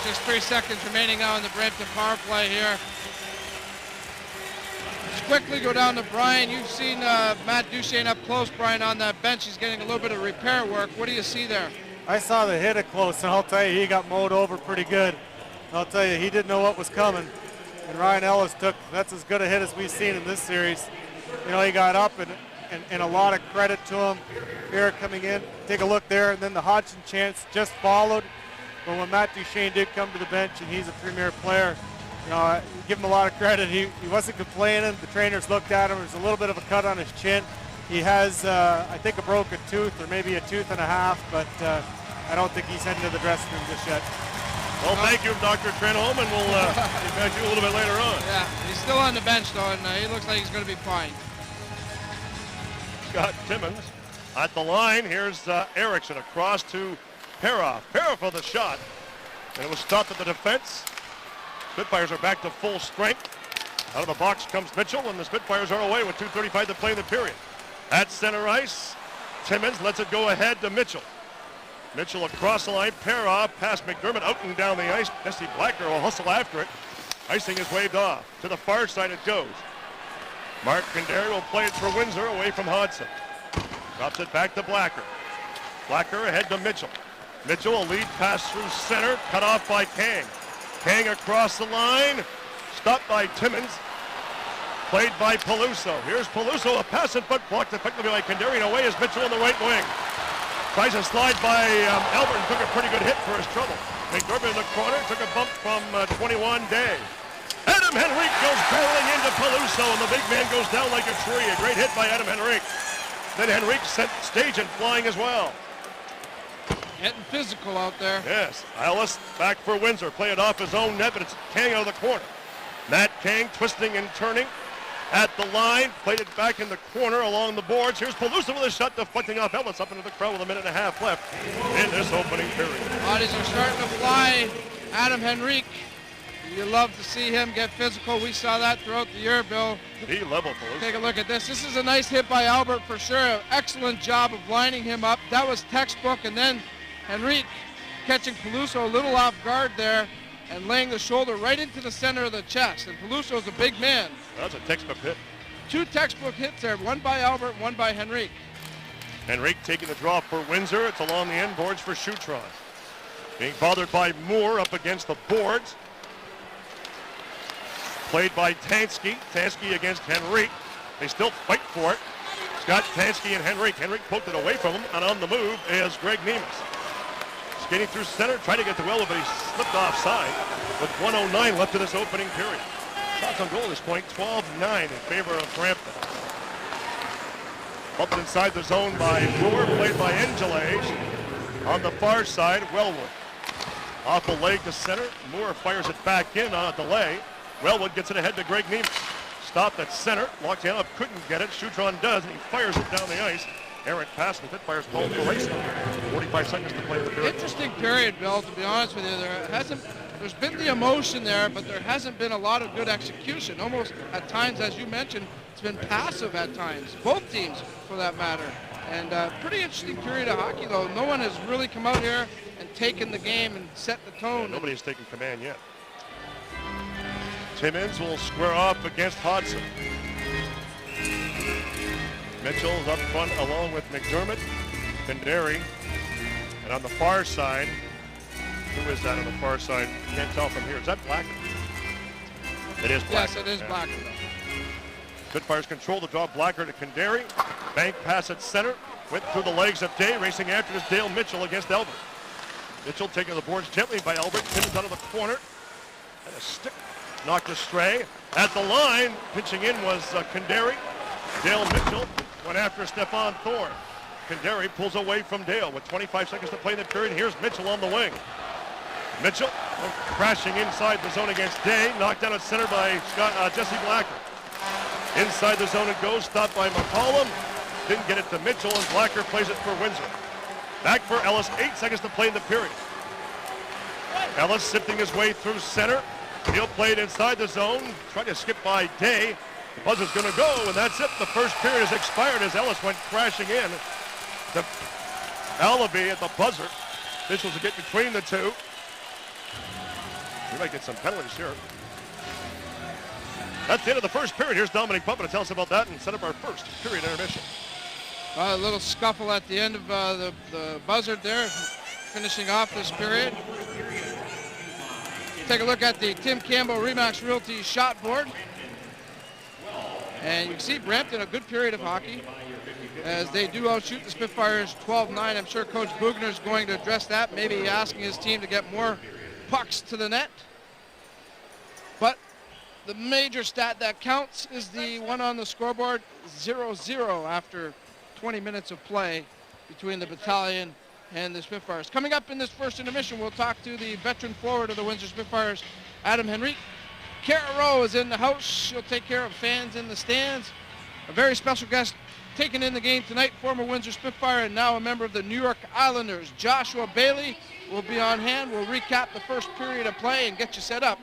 Just 3 seconds remaining now in the Brampton power play here. Let's quickly go down to Brian. You've seen Matt Duchesne up close, Brian, on that bench. He's getting a little bit of repair work. What do you see there? I saw the hit at close, and I'll tell you, he got mowed over pretty good. I'll tell you, he didn't know what was coming. And Ryan Ellis that's as good a hit as we've seen in this series. You know, he got up and a lot of credit to him. Eric coming in, take a look there, and then the Hodgson chance just followed. But when Matt Duchesne did come to the bench, and he's a premier player, you know, give him a lot of credit. He wasn't complaining. The trainers looked at him. There's a little bit of a cut on his chin. He has, I think, a broken tooth or maybe a tooth and a half, but I don't think he's heading to the dressing room just yet. Well, thank you, Dr. Trenholm, and we'll get back to you a little bit later on. Yeah, he's still on the bench, though, and he looks like he's going to be fine. Scott Timmins at the line. Here's Erickson across to Peroff. Peroff for the shot, and it was stopped at the defense. Spitfires are back to full strength. Out of the box comes Mitchell, and the Spitfires are away with 2:35 to play in the period. At center ice, Timmins lets it go ahead to Mitchell. Mitchell across the line, Peroff past McDermott, out and down the ice. Jesse Blacker will hustle after it. Icing is waved off. To the far side it goes. Mark Condary will play it for Windsor away from Hodgson. Drops it back to Blacker. Blacker ahead to Mitchell. Mitchell, a lead pass through center, cut off by Kang. Kang across the line, stopped by Timmins. Played by Peluso. Here's Peluso, a pass and foot blocked effectively by Condary, and away is Mitchell on the right wing. Tries a slide by Albert and took a pretty good hit for his trouble. McDermott in the corner, took a bump from 21 Day. Adam Henrique goes barreling into Peluso, and the big man goes down like a tree. A great hit by Adam Henrique. Then Henrique sent Stajan flying as well. Getting physical out there. Yes, Ellis back for Windsor. Play it off his own net, but it's Kang out of the corner. Matt Kang twisting and turning at the line. Played it back in the corner along the boards. Here's Peluso with a shot deflecting off Ellis up into the crowd with a minute and a half left in this opening period. Bodies are starting to fly. Adam Henrique, you love to see him get physical. We saw that throughout the year, Bill. The level, Peluso. Take a look at this. This is a nice hit by Albert for sure. Excellent job of lining him up. That was textbook, and then Henrique catching Peluso a little off guard there and laying the shoulder right into the center of the chest. And Peluso's a big man. That's a textbook hit. Two textbook hits there, one by Albert, one by Henrique. Henrique taking the draw for Windsor. It's along the end boards for Schutron. Being bothered by Moore up against the boards. Played by Tansky. Tansky against Henrique. They still fight for it. Scott Tansky and Henrique. Henrique poked it away from him, and on the move is Greg Nemes. Skating through center, trying to get to Welwood, but he slipped offside with 1:09 left in this opening period. Shots on goal at this point, 12-9 in favor of Brampton. Bumped inside the zone by Brewer, played by Angeles. On the far side, Welwood. Off the leg to center, Moore fires it back in on a delay. Welwood gets it ahead to Greg Nemes. Stopped at center, locked down, couldn't get it. Schutron does, and he fires it down the ice. Errant pass, and the Spitfires called for racing. 45 seconds to play in the period. Interesting period, Bill, to be honest with you. There's been the emotion there, but there hasn't been a lot of good execution. Almost at times, as you mentioned, it's been passive at times. Both teams, for that matter. And pretty interesting period of hockey, though. No one has really come out here and taken the game and set the tone. Nobody has taken command yet. Timmins will square off against Hodgson. Mitchell is up front along with McDermott, Condary, and on the far side, who is that on the far side? Can't tell from here. Is that Blacker? It is Blacker. Yes, it is Blacker. Spitfires control the draw. Blacker to Condary. Bank pass at center. Went through the legs of Day. Racing after is Dale Mitchell against Albert. Mitchell taking the boards gently by Albert. Timmins out of the corner. And a stick knocked astray. At the line, pitching in was Condary. Dale Mitchell went after Stefan Thorne. Condary pulls away from Dale with 25 seconds to play in the period. Here's Mitchell on the wing. Mitchell crashing inside the zone against Day. Knocked down at center by Jesse Blacker. Inside the zone it goes, stopped by McCollum. Didn't get it to Mitchell, and Blacker plays it for Windsor. Back for Ellis, 8 seconds to play in the period. Ellis sifting his way through center. He'll play it inside the zone, trying to skip by Day. The buzzer's going to go, and that's it. The first period has expired as Ellis went crashing in to Allaby at the buzzer. Officials will get between the two. We might get some penalties here. That's the end of the first period. Here's Domenic Papa to tell us about that and set up our first period intermission. A little scuffle at the end of the buzzer there, finishing off this period. take a look at the Tim Campbell Remax Realty shot board. And you can see Brampton, a good period of hockey, as they do outshoot the Spitfires 12-9. I'm sure Coach Bugner is going to address that, maybe asking his team to get more pucks to the net. But the major stat that counts is the one on the scoreboard, 0-0 after 20 minutes of play between the Battalion and the Spitfires. Coming up in this first intermission, we'll talk to the veteran forward of the Windsor Spitfires, Adam Henrique. Kara Rowe is in the house. She'll take care of fans in the stands. A very special guest taken in the game tonight, former Windsor Spitfire and now a member of the New York Islanders, Joshua Bailey, will be on hand. We'll recap the first period of play and get you set up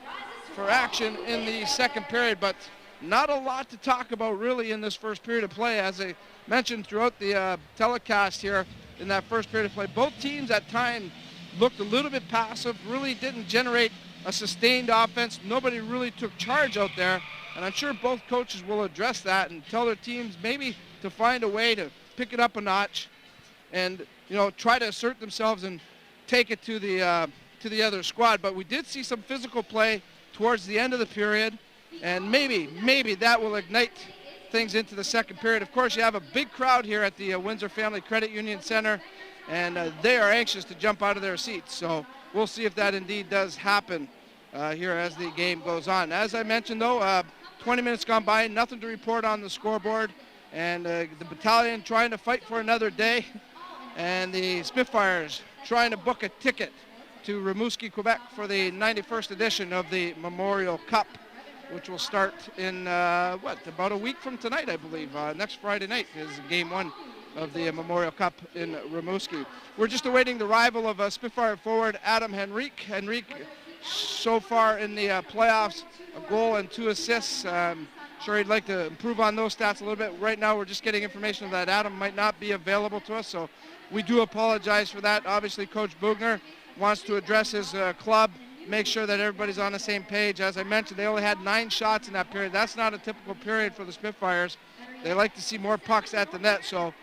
for action in the second period. But not a lot to talk about really in this first period of play. As I mentioned throughout the telecast here in that first period of play, both teams at times looked a little bit passive, really didn't generate a sustained offense. Nobody really took charge out there, and I'm sure both coaches will address that and tell their teams maybe to find a way to pick it up a notch and, you know, try to assert themselves and take it to the other squad. But we did see some physical play towards the end of the period, and maybe that will ignite things into the second period. Of course, you have a big crowd here at the Windsor Family Credit Union Center, and they are anxious to jump out of their seats. So we'll see if that indeed does happen here as the game goes on. As I mentioned, though, 20 minutes gone by, nothing to report on the scoreboard, and the Battalion trying to fight for another day, and the Spitfires trying to book a ticket to Rimouski, Quebec for the 91st edition of the Memorial Cup, which will start in, about a week from tonight, I believe. Next Friday night is game one of the Memorial Cup in Rimouski. We're just awaiting the arrival of Spitfire forward Adam Henrique. Henrique, so far in the playoffs, a goal and 2 assists. Sure he'd like to improve on those stats a little bit. Right now we're just getting information that Adam might not be available to us, so we do apologize for that. Obviously Coach Bugner wants to address his club, make sure that everybody's on the same page. As I mentioned, they only had 9 shots in that period. That's not a typical period for the Spitfires. They like to see more pucks at the net, so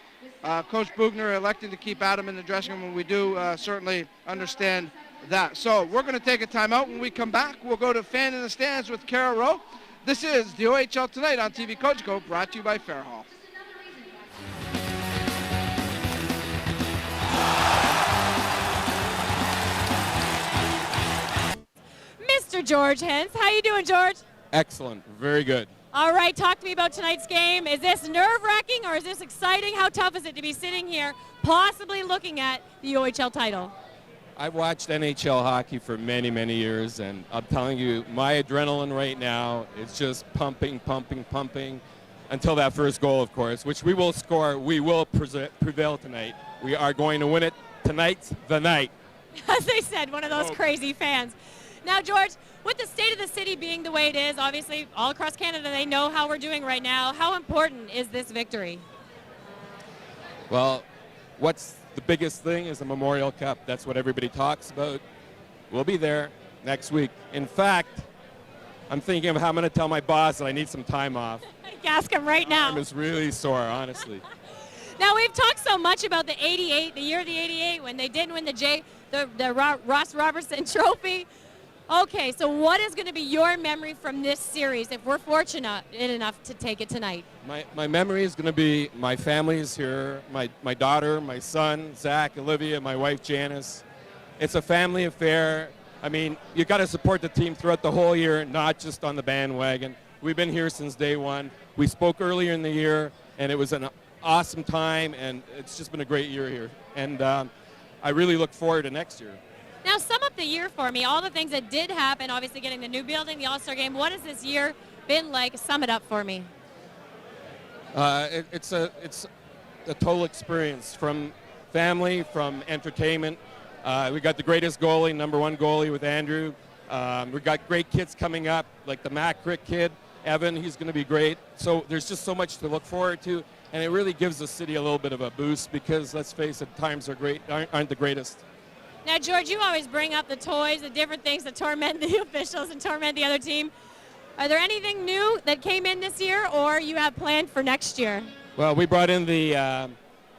Coach Bugner elected to keep Adam in the dressing room, and we do certainly understand that. So we're going to take a timeout. When we come back, we'll go to Fan in the Stands with Kara Rowe. This is the OHL Tonight on TV Cogeco, brought to you by Fairhall. Mr. George Hens. How you doing, George? Excellent. Very good. All right, talk to me about tonight's game. Is this nerve-wracking or is this exciting? How tough is it to be sitting here, possibly looking at the OHL title? I've watched NHL hockey for many, many years, and I'm telling you, my adrenaline right now is just pumping, pumping, pumping, until that first goal, of course, which we will score. We will prevail tonight. We are going to win it. Tonight's the night. As they said, one of those crazy fans. Now, George, with the state of the city being the way it is, obviously all across Canada, they know how we're doing right now. How important is this victory? Well, what's the biggest thing is the Memorial Cup. That's what everybody talks about. We'll be there next week. In fact, I'm thinking of how I'm going to tell my boss that I need some time off. Ask him right now. I'm just really sore, honestly. Now, we've talked so much about the 88, the year of the 88, when they didn't win the Ross Robertson Trophy. Okay, so what is going to be your memory from this series if we're fortunate enough to take it tonight? My memory is going to be my family is here, my daughter, my son, Zach, Olivia, my wife, Janice. It's a family affair. I mean, you got to support the team throughout the whole year, not just on the bandwagon. We've been here since day one. We spoke earlier in the year, and it was an awesome time, and it's just been a great year here. And I really look forward to next year. Now, sum up the year for me, all the things that did happen, obviously getting the new building, the All-Star Game. What has this year been like? Sum it up for me. It's a total experience, from family, from entertainment. We got the greatest goalie, #1 goalie with Andrew. We got great kids coming up, like the Matt Crick kid, Evan. He's going to be great. So there's just so much to look forward to, and it really gives the city a little bit of a boost because, let's face it, times aren't the greatest. Now, George, you always bring up the toys, the different things that torment the officials and torment the other team. Are there anything new that came in this year or you have planned for next year? Well, we brought in the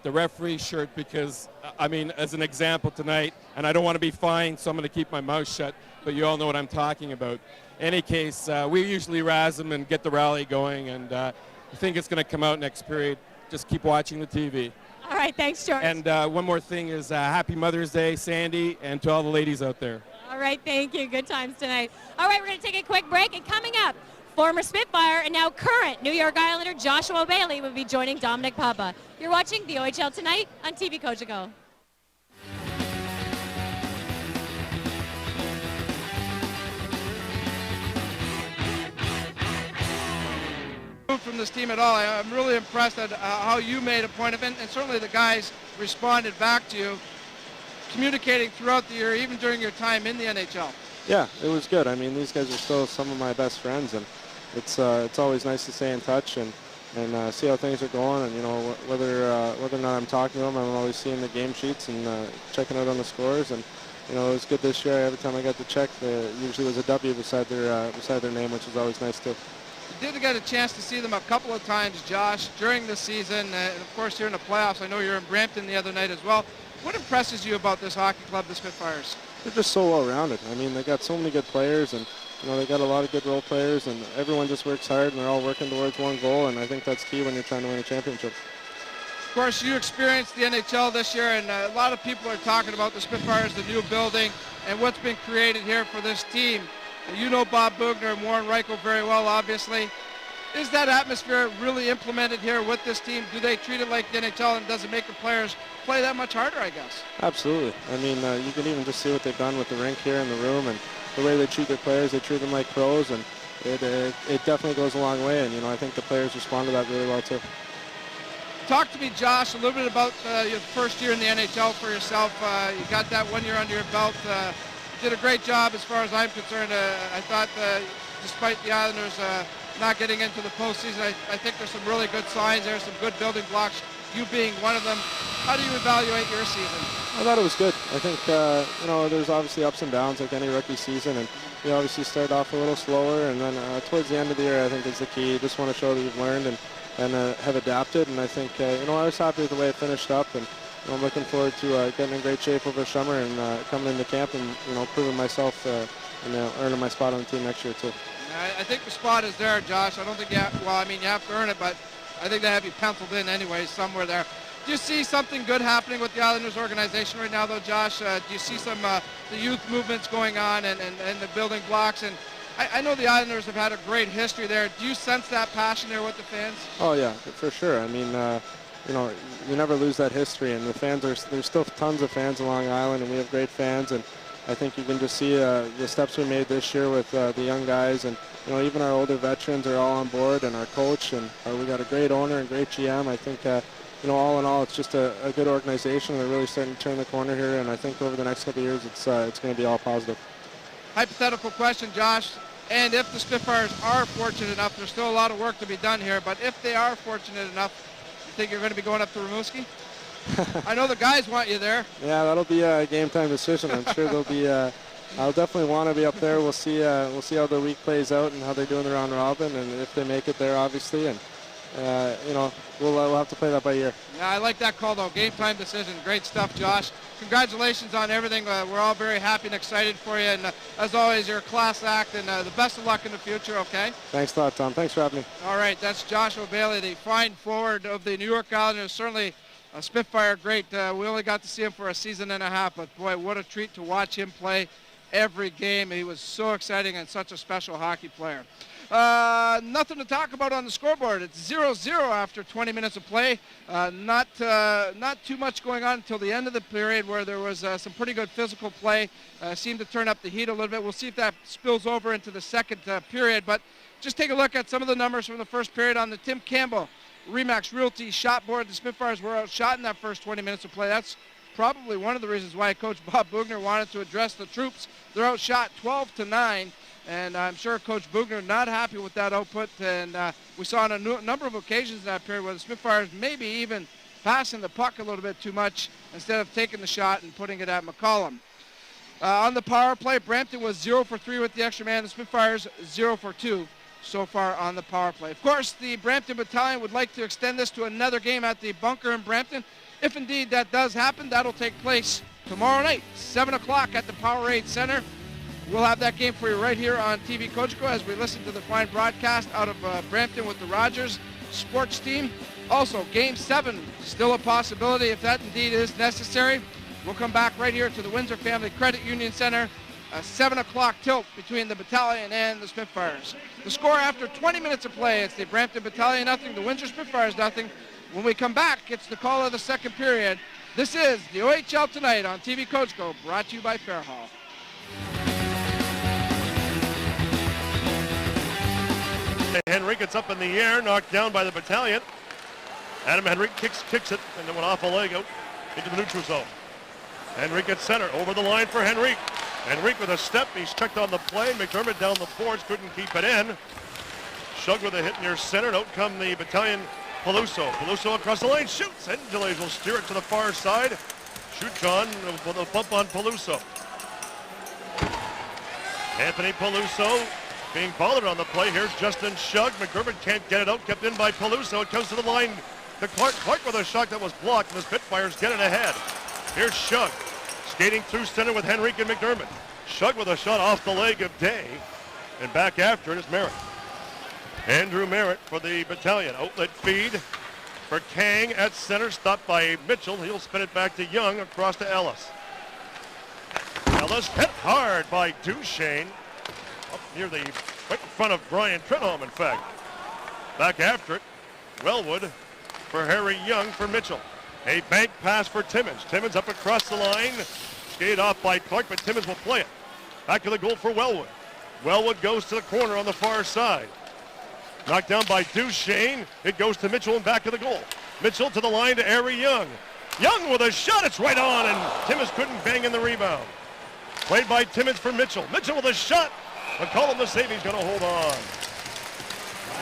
the referee shirt because, I mean, as an example tonight, and I don't want to be fined, so I'm going to keep my mouth shut, but you all know what I'm talking about. Any case, we usually razz them and get the rally going, and I think it's going to come out next period. Just keep watching the TV. All right, thanks, George. And one more thing is Happy Mother's Day, Sandy, and to all the ladies out there. All right, thank you. Good times tonight. All right, we're going to take a quick break, and coming up, former Spitfire and now current New York Islander Joshua Bailey will be joining Domenic Papa. You're watching the OHL Tonight on TV Cogeco. From this team at all. I'm really impressed at how you made a point of it, and certainly the guys responded back to you, communicating throughout the year, even during your time in the NHL. Yeah, it was good. I mean, these guys are still some of my best friends, and it's always nice to stay in touch and see how things are going. And you know, whether or not I'm talking to them, I'm always seeing the game sheets and checking out on the scores. And you know, it was good this year. Every time I got to check, there usually was a W beside their name, which is always nice too. You did get a chance to see them a couple of times, Josh, during the season, and of course here in the playoffs. I know you were in Brampton the other night as well. What impresses you about this hockey club, the Spitfires? They're just so well-rounded. I mean, they got so many good players, and you know, they got a lot of good role players, and everyone just works hard, and they're all working towards one goal, and I think that's key when you're trying to win a championship. Of course, you experienced the NHL this year, and a lot of people are talking about the Spitfires, the new building, and what's been created here for this team. You know Bob Bugner and Warren Reichel very well, obviously. Is that atmosphere really implemented here with this team? Do they treat it like the NHL, and does it make the players play that much harder, I guess? Absolutely. I mean, you can even just see what they've done with the rink here in the room, and the way they treat their players. They treat them like pros, and it definitely goes a long way, and you know, I think the players respond to that really well too. Talk to me, Josh, a little bit about your first year in the NHL for yourself. You got that 1 year under your belt. You did a great job as far as I'm concerned. I thought despite the Islanders not getting into the postseason, I think there's some really good signs there, some good building blocks, you being one of them. How do you evaluate your season? I thought it was good. I think, you know, there's obviously ups and downs like any rookie season, and we obviously started off a little slower, and then towards the end of the year, I think is the key. You just want to show that you've learned and have adapted, and I think, you know, I was happy with the way it finished up, and you know, I'm looking forward to getting in great shape over summer and coming into camp and, you know, proving myself and earning my spot on the team next year too. I think the spot is there, Josh. I don't think you have, well, I mean, you have to earn it, but I think they have you penciled in anyway, somewhere there. Do you see something good happening with the Islanders organization right now, though, Josh? Do you see some the youth movements going on and the building blocks? And I know the Islanders have had a great history there. Do you sense that passion there with the fans? Oh, yeah, for sure. I mean, you know, you never lose that history, and the fans there's still tons of fans along the island, and we have great fans, and I think you can just see the steps we made this year with the young guys, and you know, even our older veterans are all on board, and our coach, and we got a great owner and great GM. I think you know, all in all, it's just a good organization. They're really starting to turn the corner here, and I think over the next couple of years, it's going to be all positive. Hypothetical question, Josh. And if the Spitfires are fortunate enough, there's still a lot of work to be done here, but if they are fortunate enough, you think you're going to be going up to Rimouski? I know the guys want you there. Yeah, that'll be a game time decision. I'm sure they'll be. I'll definitely want to be up there. We'll see. We'll see how the week plays out and how they're doing the round robin, and if they make it there, obviously. And you know, we'll have to play that by ear. Yeah, I like that call though. Game time decision. Great stuff, Josh. Congratulations on everything. We're all very happy and excited for you. And as always, you're a class act, and the best of luck in the future. Okay. Thanks a lot, Tom. Thanks for having me. All right, that's Joshua Bailey, the fine forward of the New York Islanders. Certainly a Spitfire great. We only got to see him for a season and a half, but boy, what a treat to watch him play every game. He was so exciting and such a special hockey player. Nothing to talk about on the scoreboard. It's 0-0 after 20 minutes of play. Not too much going on until the end of the period, where there was some pretty good physical play. Seemed to turn up the heat a little bit. We'll see if that spills over into the second period. But just take a look at some of the numbers from the first period on the Tim Campbell Remax Realty shot board. The Spitfires were outshot in that first 20 minutes of play. That's probably one of the reasons why Coach Bob Bugner wanted to address the troops. They're outshot 12-9. And I'm sure Coach Bugner not happy with that output. And we saw on a number of occasions in that period where the Spitfires maybe even passing the puck a little bit too much instead of taking the shot and putting it at McCollum. On the power play, Brampton was 0 for 3 with the extra man. The Spitfires 0 for 2 so far on the power play. Of course, the Brampton Battalion would like to extend this to another game at the bunker in Brampton. If indeed that does happen, that'll take place tomorrow night, 7 o'clock at the Powerade Center. We'll have that game for you right here on TV Cogeco as we listen to the fine broadcast out of Brampton with the Rogers sports team. Also, Game 7, still a possibility if that indeed is necessary. We'll come back right here to the Windsor Family Credit Union Center. A 7 o'clock tilt between the Battalion and the Spitfires. The score after 20 minutes of play, it's the Brampton Battalion nothing, the Windsor Spitfires nothing. When we come back, it's the call of the second period. This is the OHL Tonight on TV Cogeco, brought to you by Fairhall. Henrique gets up in the air, knocked down by the Battalion. Adam Henrique kicks it, and then went off a leg out into the neutral zone. Henrique at center, over the line for Henrique. Henrique with a step, he's checked on the play. McDermott down the boards, couldn't keep it in. Shug with a hit near center, and out come the Battalion Peluso. Peluso across the line, shoots. Angeles will steer it to the far side. Shoot-John with a bump on Peluso. Anthony Peluso being bothered on the play. Here's Justin Shug. McDermott can't get it out, kept in by Peluso. It comes to the line to Clark. Clark with a shot that was blocked, and the Spitfires get it ahead. Here's Shug. Skating through center with Henrique and McDermott. Shug with a shot off the leg of Day. And back after it is Merritt. Andrew Merritt for the Battalion. Outlet feed for Kang at center. Stopped by Mitchell. He'll spin it back to Young across to Ellis. Ellis hit hard by Duchesne. Up near the right in front of Brian Trenholm, in fact. Back after it. Wellwood for Harry Young for Mitchell. A bank pass for Timmins. Timmins up across the line. Skated off by Clark, but Timmins will play it. Back to the goal for Wellwood. Wellwood goes to the corner on the far side. Knocked down by Duchesne. It goes to Mitchell and back to the goal. Mitchell to the line to Harry Young. Young with a shot. It's right on, and Timmins couldn't bang in the rebound. Played by Timmins for Mitchell. Mitchell with a shot. McCollum the save. He's going to hold on.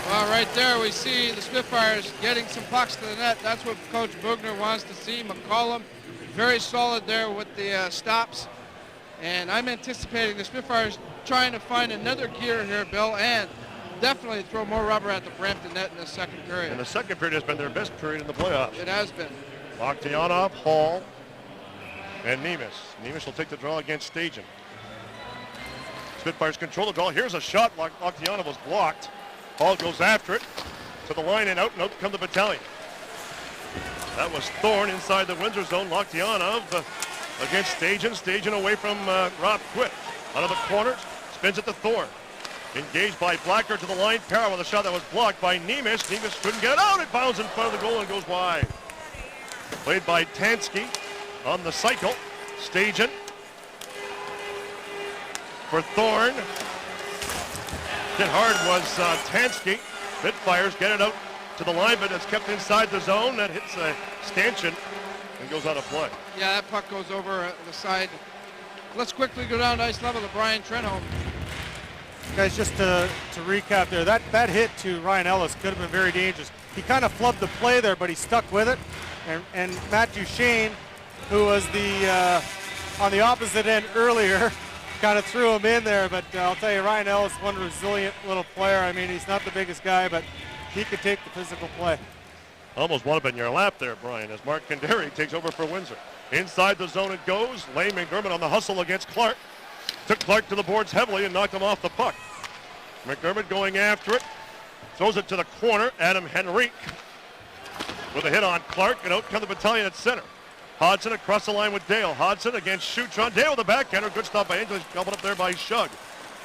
Well, right there we see the Spitfires getting some pucks to the net. That's what Coach Bugner wants to see. McCollum very solid there with the stops. And I'm anticipating the Spitfires trying to find another gear here, Bill, and definitely throw more rubber at the Brampton net in the second period. And the second period has been their best period in the playoffs. It has been. Loktionov, Hall, and Nemes. Nemes will take the draw against Stajan. Spitfires control the draw. Here's a shot. Loktionov was blocked. Hall goes after it to the line and out come the Battalion. That was Thorne inside the Windsor zone. Loktionov against Stajan. Stajan away from Rob Quitt. Out of the corner, spins it to Thorne. Engaged by Blacker to the line. Parra with a shot that was blocked by Nemes. Nemes couldn't get it out. It bounds in front of the goal and goes wide. Played by Tansky on the cycle. Stajan for Thorne. Hit hard was Tansky. Spitfires get it out to the line, but it's kept inside the zone. That hits a stanchion and goes out of play. Yeah, that puck goes over the side. Let's quickly go down to ice level to Brian Trenholm. Guys, just to recap there, that hit to Ryan Ellis could have been very dangerous. He kind of flubbed the play there, but he stuck with it. And Matt Duchesne, who was on the opposite end earlier, kind of threw him in there, but I'll tell you, Ryan Ellis, one resilient little player. I mean, he's not the biggest guy, but he could take the physical play. Almost one up in your lap there, Brian, as Mark Kandari takes over for Windsor. Inside the zone it goes. Lane McDermott on the hustle against Clark. Took Clark to the boards heavily and knocked him off the puck. McDermott going after it. Throws it to the corner. Adam Henrique with a hit on Clark, and out come the Battalion at center. Hodson across the line with Dale. Hodson against Shootron. Dale with the backhander. Good stop by English. Gobbled up there by Shug.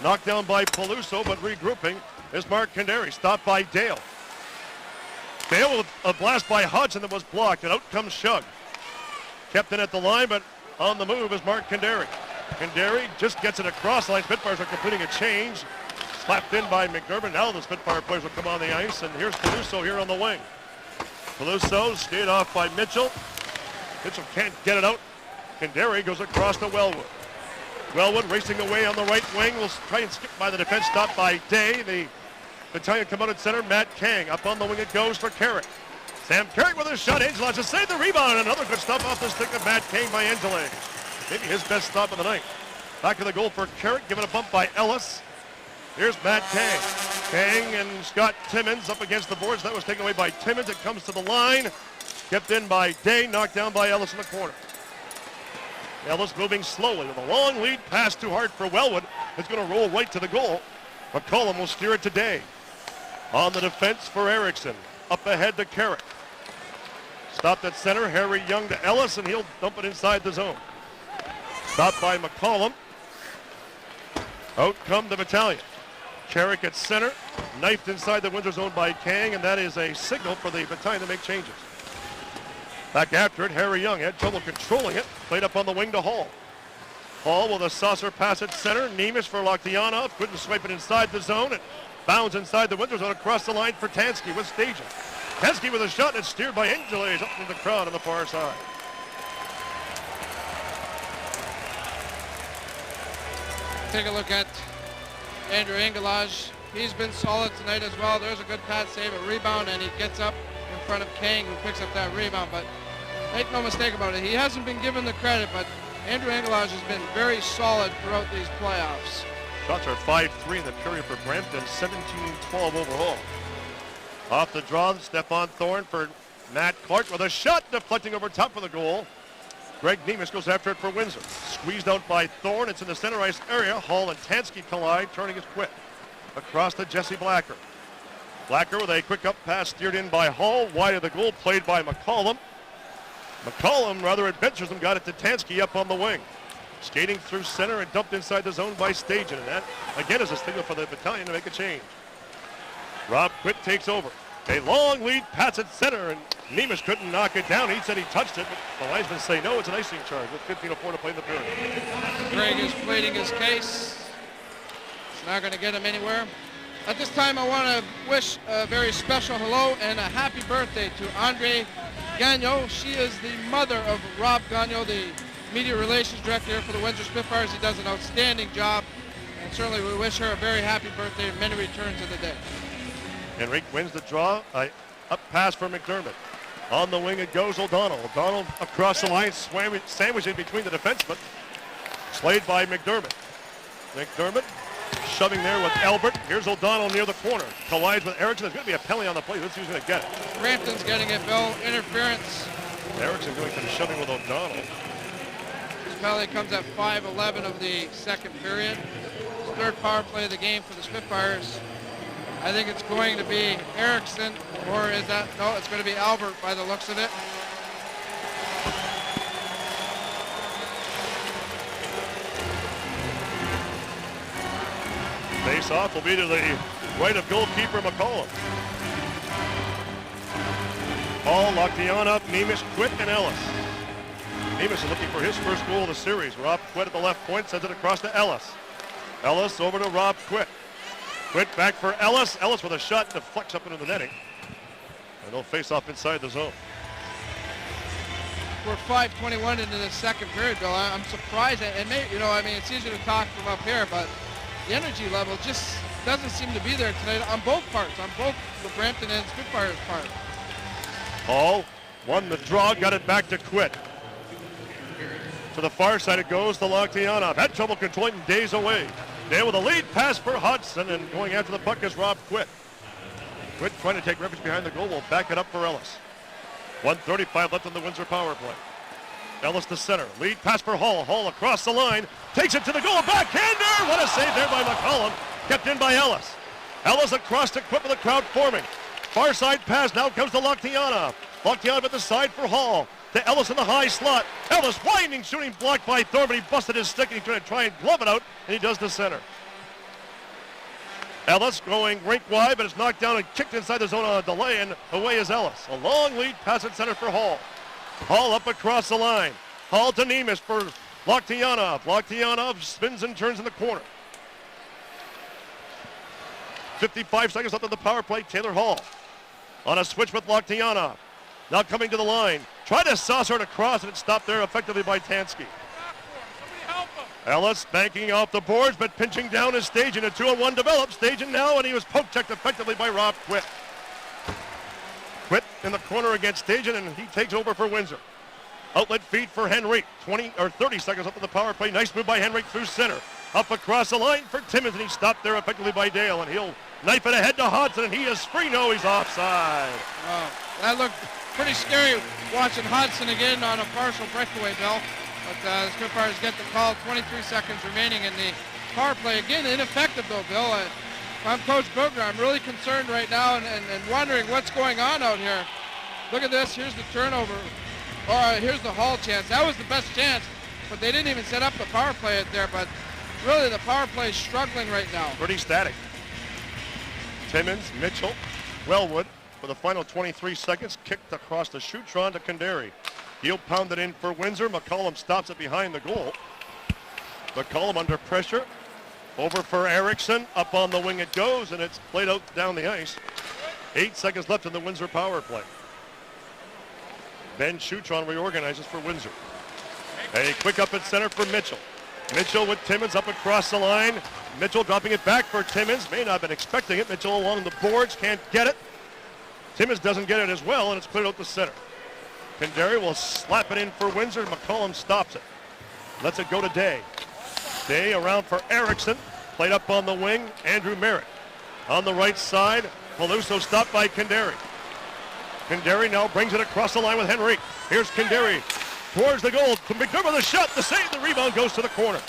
Knocked down by Peluso, but regrouping is Mark Kandari. Stopped by Dale. Dale with a blast by Hodson that was blocked, and out comes Shug. Kept in at the line, but on the move is Mark Kandari. Kandari just gets it across the line. Spitfires are completing a change. Slapped in by McDermott. Now the Spitfire players will come on the ice, and here's Peluso here on the wing. Peluso skated off by Mitchell. Mitchell can't get it out. Kandari goes across to Wellwood. Wellwood racing away on the right wing. Will try and skip by the defense. Stopped by Day. The Battalion come out at center. Matt Kang up on the wing. It goes for Carrick. Sam Carrick with a shot. Angeles to save the rebound, and another good stop off the stick of Matt Kang by Angeles. Maybe his best stop of the night. Back to the goal for Carrick. Given a bump by Ellis. Here's Matt Kang. Kang and Scott Timmins up against the boards. That was taken away by Timmins. It comes to the line. Kept in by Day, knocked down by Ellis in the corner. Ellis moving slowly with a long lead pass too hard for Wellwood. It's going to roll right to the goal. McCollum will steer it to Day. On the defense for Erickson. Up ahead to Carrick. Stopped at center, Harry Young to Ellis, and he'll dump it inside the zone. Stopped by McCollum. Out come the Battalion. Carrick at center, knifed inside the Windsor zone by Kang, and that is a signal for the Battalion to make changes. Back after it, Harry Young had trouble controlling it. Played up on the wing to Hall. Hall with a saucer pass at center. Neemish for Lochtianov. Couldn't swipe it inside the zone. It bounds inside the Windsor zone across the line for Tansky with staging. Tansky with a shot, and it's steered by Angeles up into the crowd on the far side. Take a look at Andrew Engelage. He's been solid tonight as well. There's a good pad save, a rebound, and he gets up in front of Kang, who picks up that rebound. But make no mistake about it, he hasn't been given the credit, but Andrew Engelage has been very solid throughout these playoffs. Shots are 5-3 in the period for Brampton, 17-12 overall. Off the draw, Stefan Thorne for Matt Clark with a shot deflecting over top of the goal. Greg Neemish goes after it for Windsor. Squeezed out by Thorne. It's in the center ice area. Hall and Tansky collide, turning his quit. Across to Jesse Blacker. Blacker with a quick up pass steered in by Hall. Wide of the goal, played by McCollum. McCollum rather adventuresome, got it to Tansky up on the wing. Skating through center and dumped inside the zone by Stajan. And that, again, is a signal for the Battalion to make a change. Rob Quitt takes over. A long lead pass at center, and Neemish couldn't knock it down. He said he touched it, but the linesmen say no, it's an icing charge with 15:04 to play in the period. Greg is pleading his case. It's not going to get him anywhere. At this time, I want to wish a very special hello and a happy birthday to Andre Gagnon. She is the mother of Rob Gagnon, the media relations director here for the Windsor Spitfires. He does an outstanding job, and certainly we wish her a very happy birthday and many returns of the day. Henrique wins the draw. Up pass for McDermott. On the wing it goes O'Donnell. O'Donnell across the line, sandwiched in between the defensemen. Slayed by McDermott. McDermott shoving there with Albert. Here's O'Donnell near the corner. Collides with Erickson. There's going to be a penalty on the play. Let's see who's going to get it. Brampton's getting it, Bill. Interference. Erickson doing some shoving with O'Donnell. This penalty comes at 5:11 of the second period. Third power play of the game for the Spitfires. I think it's going to be Erickson, or is that, no, it's going to be Albert by the looks of it. Face-off will be to the right of goalkeeper McCollum. Hall, Lochtianov, Neemish, Quitt, and Ellis. Neemish is looking for his first goal of the series. Rob Quitt at the left point, sends it across to Ellis. Ellis over to Rob Quitt. Quitt back for Ellis. Ellis with a shot deflects up into the netting. And they'll face off inside the zone. We're 5:21 into the second period, Bill. I'm surprised, and maybe, it's easy to talk from up here, but the energy level just doesn't seem to be there tonight on both parts, on both the Brampton and Spitfires part. Hall won the draw, got it back to Quitt. To the far side it goes to Lochtianov. Had trouble controlling, Days away. There with a lead pass for Hudson, and going after the puck is Rob Quitt. Quitt trying to take refuge behind the goal. Will back it up for Ellis. 1:35 left on the Windsor power play. Ellis to center. Lead pass for Hall. Hall across the line. Takes it to the goal. Backhander! What a save there by McCollum. Kept in by Ellis. Ellis across to Quitt with the crowd forming. Far side pass now comes to Lochtianov. Lochtianov at the side for Hall. To Ellis in the high slot. Ellis winding, shooting, blocked by Thorne, but he busted his stick and he's going to try and glove it out, and he does the center. Ellis going rink wide, but it's knocked down and kicked inside the zone on a delay, and away is Ellis. A long lead pass at center for Hall. Hall up across the line. Hall to Neemish for Lochtianov. Lochtianov spins and turns in the corner. 55 seconds left on the power play. Taylor Hall on a switch with Lochtianov. Now coming to the line. Tried to saucer it across, and it's stopped there effectively by Tansky. Ellis banking off the boards, but pinching down is Stajan. A 2-on-1 develops. Stajan now, and he was poke checked effectively by Rob Quitt. Quitt in the corner against Stajan, and he takes over for Windsor. Outlet feed for Henrique. 30 seconds up on the power play. Nice move by Henrique through center. Up across the line for Timmons, and he's stopped there effectively by Dale, and he'll knife it ahead to Hodson, and he is free. No, he's offside. Wow. That looked pretty scary watching Hudson again on a partial breakaway, Bill. But the Spitfires get the call, 23 seconds remaining in the power play. Again, ineffective though, Bill. If I'm Coach Bugner, I'm really concerned right now and wondering what's going on out here. Look at this, here's the turnover. Or here's the Hall chance. That was the best chance, but they didn't even set up the power play there. But really, the power play is struggling right now. Pretty static. Timmins, Mitchell, Wellwood for the final 23 seconds. Kicked across the shootron to Kandari. He'll pound it in for Windsor. McCollum stops it behind the goal. McCollum under pressure. Over for Erickson. Up on the wing it goes, and it's played out down the ice. 8 seconds left in the Windsor power play. Ben Shootron reorganizes for Windsor. A quick up at center for Mitchell. Mitchell with Timmins up across the line. Mitchell dropping it back for Timmins. May not have been expecting it. Mitchell along the boards, can't get it. Timmins doesn't get it as well, and it's cleared out the center. Kandari will slap it in for Windsor. McCollum stops it. Lets it go to Day. Day around for Erickson. Played up on the wing. Andrew Merritt. On the right side, Peluso stopped by Kandari. Kandari now brings it across the line with Henrique. Here's Kandari towards the goal. McDermott the shot, the save, the rebound goes to the corner.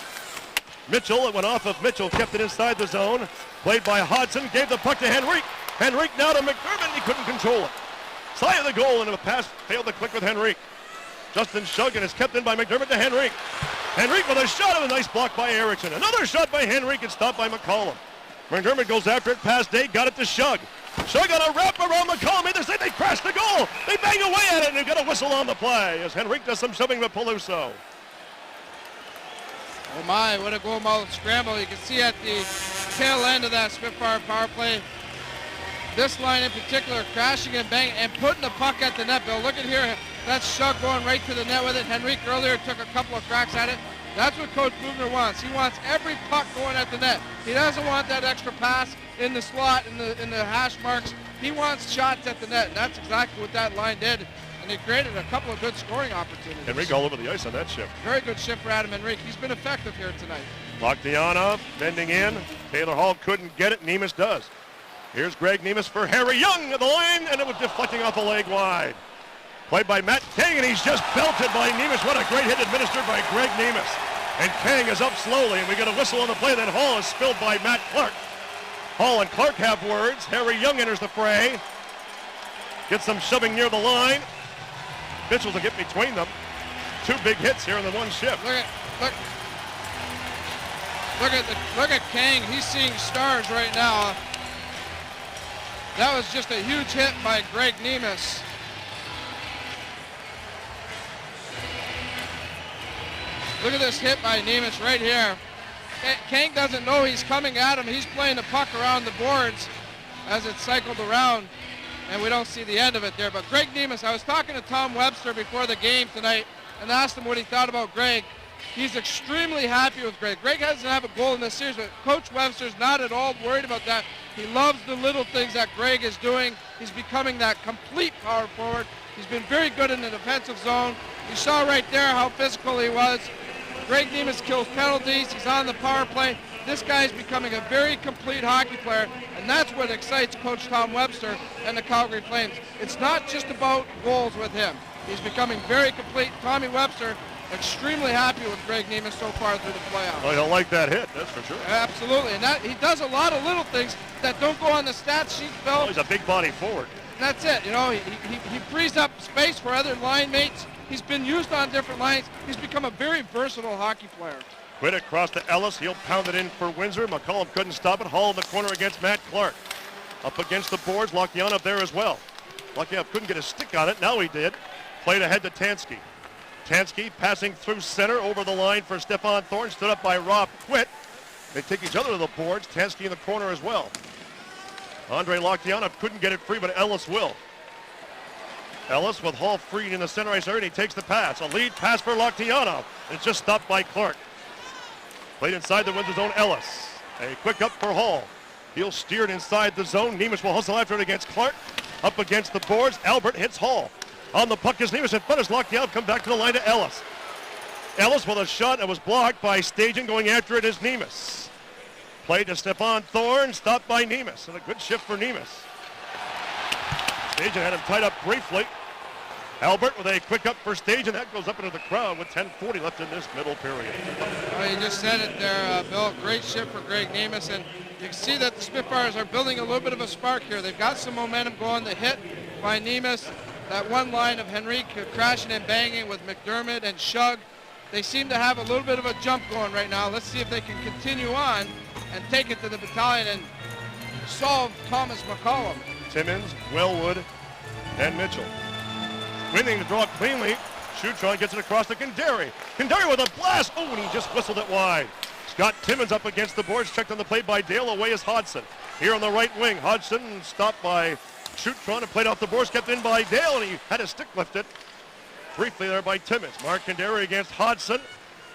Mitchell, it went off of Mitchell, kept it inside the zone. Played by Hodson, gave the puck to Henrique. Henrique now to McDermott, he couldn't control it. Side of the goal, and a pass failed to click with Henrique. Justin Shuggan is kept in by McDermott to Henrique. Henrique with a shot, of a nice block by Erickson. Another shot by Henrique and stopped by McCollum. McDermott goes after it, past Day, got it to Shug. Shug on a wrap around McCollum. Either side, they crash the goal. They bang away at it, and they've got a whistle on the play as Henrique does some shoving with Peluso. Oh my, what a goal mouth scramble. You can see at the tail end of that Spitfire power play, this line in particular crashing and banging and putting the puck at the net, Bill. Look at here, that's Shug going right to the net with it. Henrique earlier took a couple of cracks at it. That's what Coach Bugner wants. He wants every puck going at the net. He doesn't want that extra pass in the slot, in the hash marks. He wants shots at the net, and that's exactly what that line did. And they created a couple of good scoring opportunities. Henrique all over the ice on that shift. Very good shift for Adam Henrique. He's been effective here tonight. Lockdiana bending in. Taylor Hall couldn't get it. Nemus does. Here's Greg Nemus for Harry Young at the line, and it was deflecting off the leg wide. Played by Matt King, and he's just belted by Nemus. What a great hit administered by Greg Nemus. And Kang is up slowly, and we get a whistle on the play. Then Hall is spilled by Matt Clark. Hall and Clark have words. Harry Young enters the fray. Gets some shoving near the line. Mitchell to get between them. Two big hits here in the one shift. Look at Kang. He's seeing stars right now. That was just a huge hit by Greg Nemus. Look at this hit by Nemus right here. Kang doesn't know he's coming at him. He's playing the puck around the boards as it cycled around, and we don't see the end of it there. But Greg Nemus, I was talking to Tom Webster before the game tonight and asked him what he thought about Greg. He's extremely happy with Greg. Greg doesn't have a goal in this series, but Coach Webster's not at all worried about that. He loves the little things that Greg is doing. He's becoming that complete power forward. He's been very good in the defensive zone. You saw right there how physical he was. Greg Nemus kills penalties. He's on the power play. This guy's becoming a very complete hockey player, and that's what excites Coach Tom Webster and the Calgary Flames. It's not just about goals with him. He's becoming very complete. Tommy Webster, extremely happy with Greg Nemus so far through the playoffs. Well, he'll like that hit, that's for sure. Absolutely, and he does a lot of little things that don't go on the stat sheet, Bill. Oh, he's a big body forward. And that's it, you know, he frees up space for other line mates. He's been used on different lines. He's become a very versatile hockey player. Quit across to Ellis. He'll pound it in for Windsor. McCollum couldn't stop it. Hall in the corner against Matt Clark. Up against the boards. Lockyan up there as well. Lockyan couldn't get a stick on it. Now he did. Played ahead to Tansky. Tansky passing through center over the line for Stefan Thorne. Stood up by Rob Quit. They take each other to the boards. Tansky in the corner as well. Andre Lockyan couldn't get it free, but Ellis will. Ellis with Hall freed in the center ice area, and he takes the pass. A lead pass for Locktiano. It's just stopped by Clark. Played inside the Windsor zone, Ellis. A quick up for Hall. He'll steer it inside the zone. Nemus will hustle after it against Clark. Up against the boards, Albert hits Hall. On the puck is Nemus in front as Locktiano come back to the line to Ellis. Ellis with a shot that was blocked by Stajan. Going after it is Nemus. Played to Stefan Thorne, stopped by Nemus. And a good shift for Nemus. Stajan had him tied up briefly. Albert with a quick up for stage, and that goes up into the crowd with 10:40 left in this middle period. Well, you just said it there, Bill. Great shift for Greg Nemes, and you can see that the Spitfires are building a little bit of a spark here. They've got some momentum going. The hit by Nemes, that one line of Henrique crashing and banging with McDermott and Shug. They seem to have a little bit of a jump going right now. Let's see if they can continue on and take it to the battalion and solve Thomas McCollum. Timmins, Wellwood, and Mitchell. Winning to draw cleanly. Shutron gets it across to Kandari. Kandari with a blast. Oh, and he just whistled it wide. Scott Timmins up against the boards. Checked on the play by Dale. Away is Hodgson. Here on the right wing, Hodgson stopped by Shutron and played off the boards. Kept in by Dale, and he had his stick lifted. Briefly there by Timmins. Mark Kandari against Hodgson.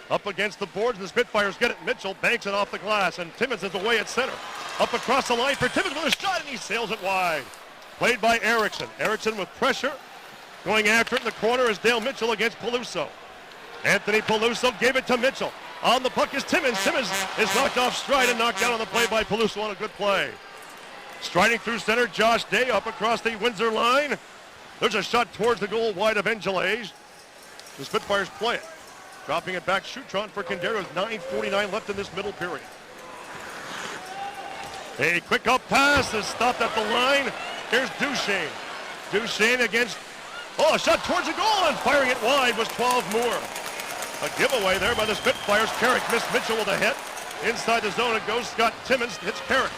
Up against the boards, and the Spitfires get it. Mitchell banks it off the glass, and Timmins is away at center. Up across the line for Timmins with a shot, and he sails it wide. Played by Erickson. Erickson with pressure. Going after it in the corner is Dale Mitchell against Peluso. Anthony Peluso gave it to Mitchell. On the puck is Timmins. Timmins is knocked off stride and knocked down on the play by Peluso on a good play. Striding through center, Josh Day up across the Windsor line. There's a shot towards the goal wide of Angeles. The Spitfires play it. Dropping it back, Shutron for Kandari with 9:49 left in this middle period. A quick up pass is stopped at the line. Here's Duchesne. Duchesne against, a shot towards the goal, and firing it wide was 12 Moore. A giveaway there by the Spitfires. Carrick missed Mitchell with a hit. Inside the zone it goes. Scott Timmins hits Carrick.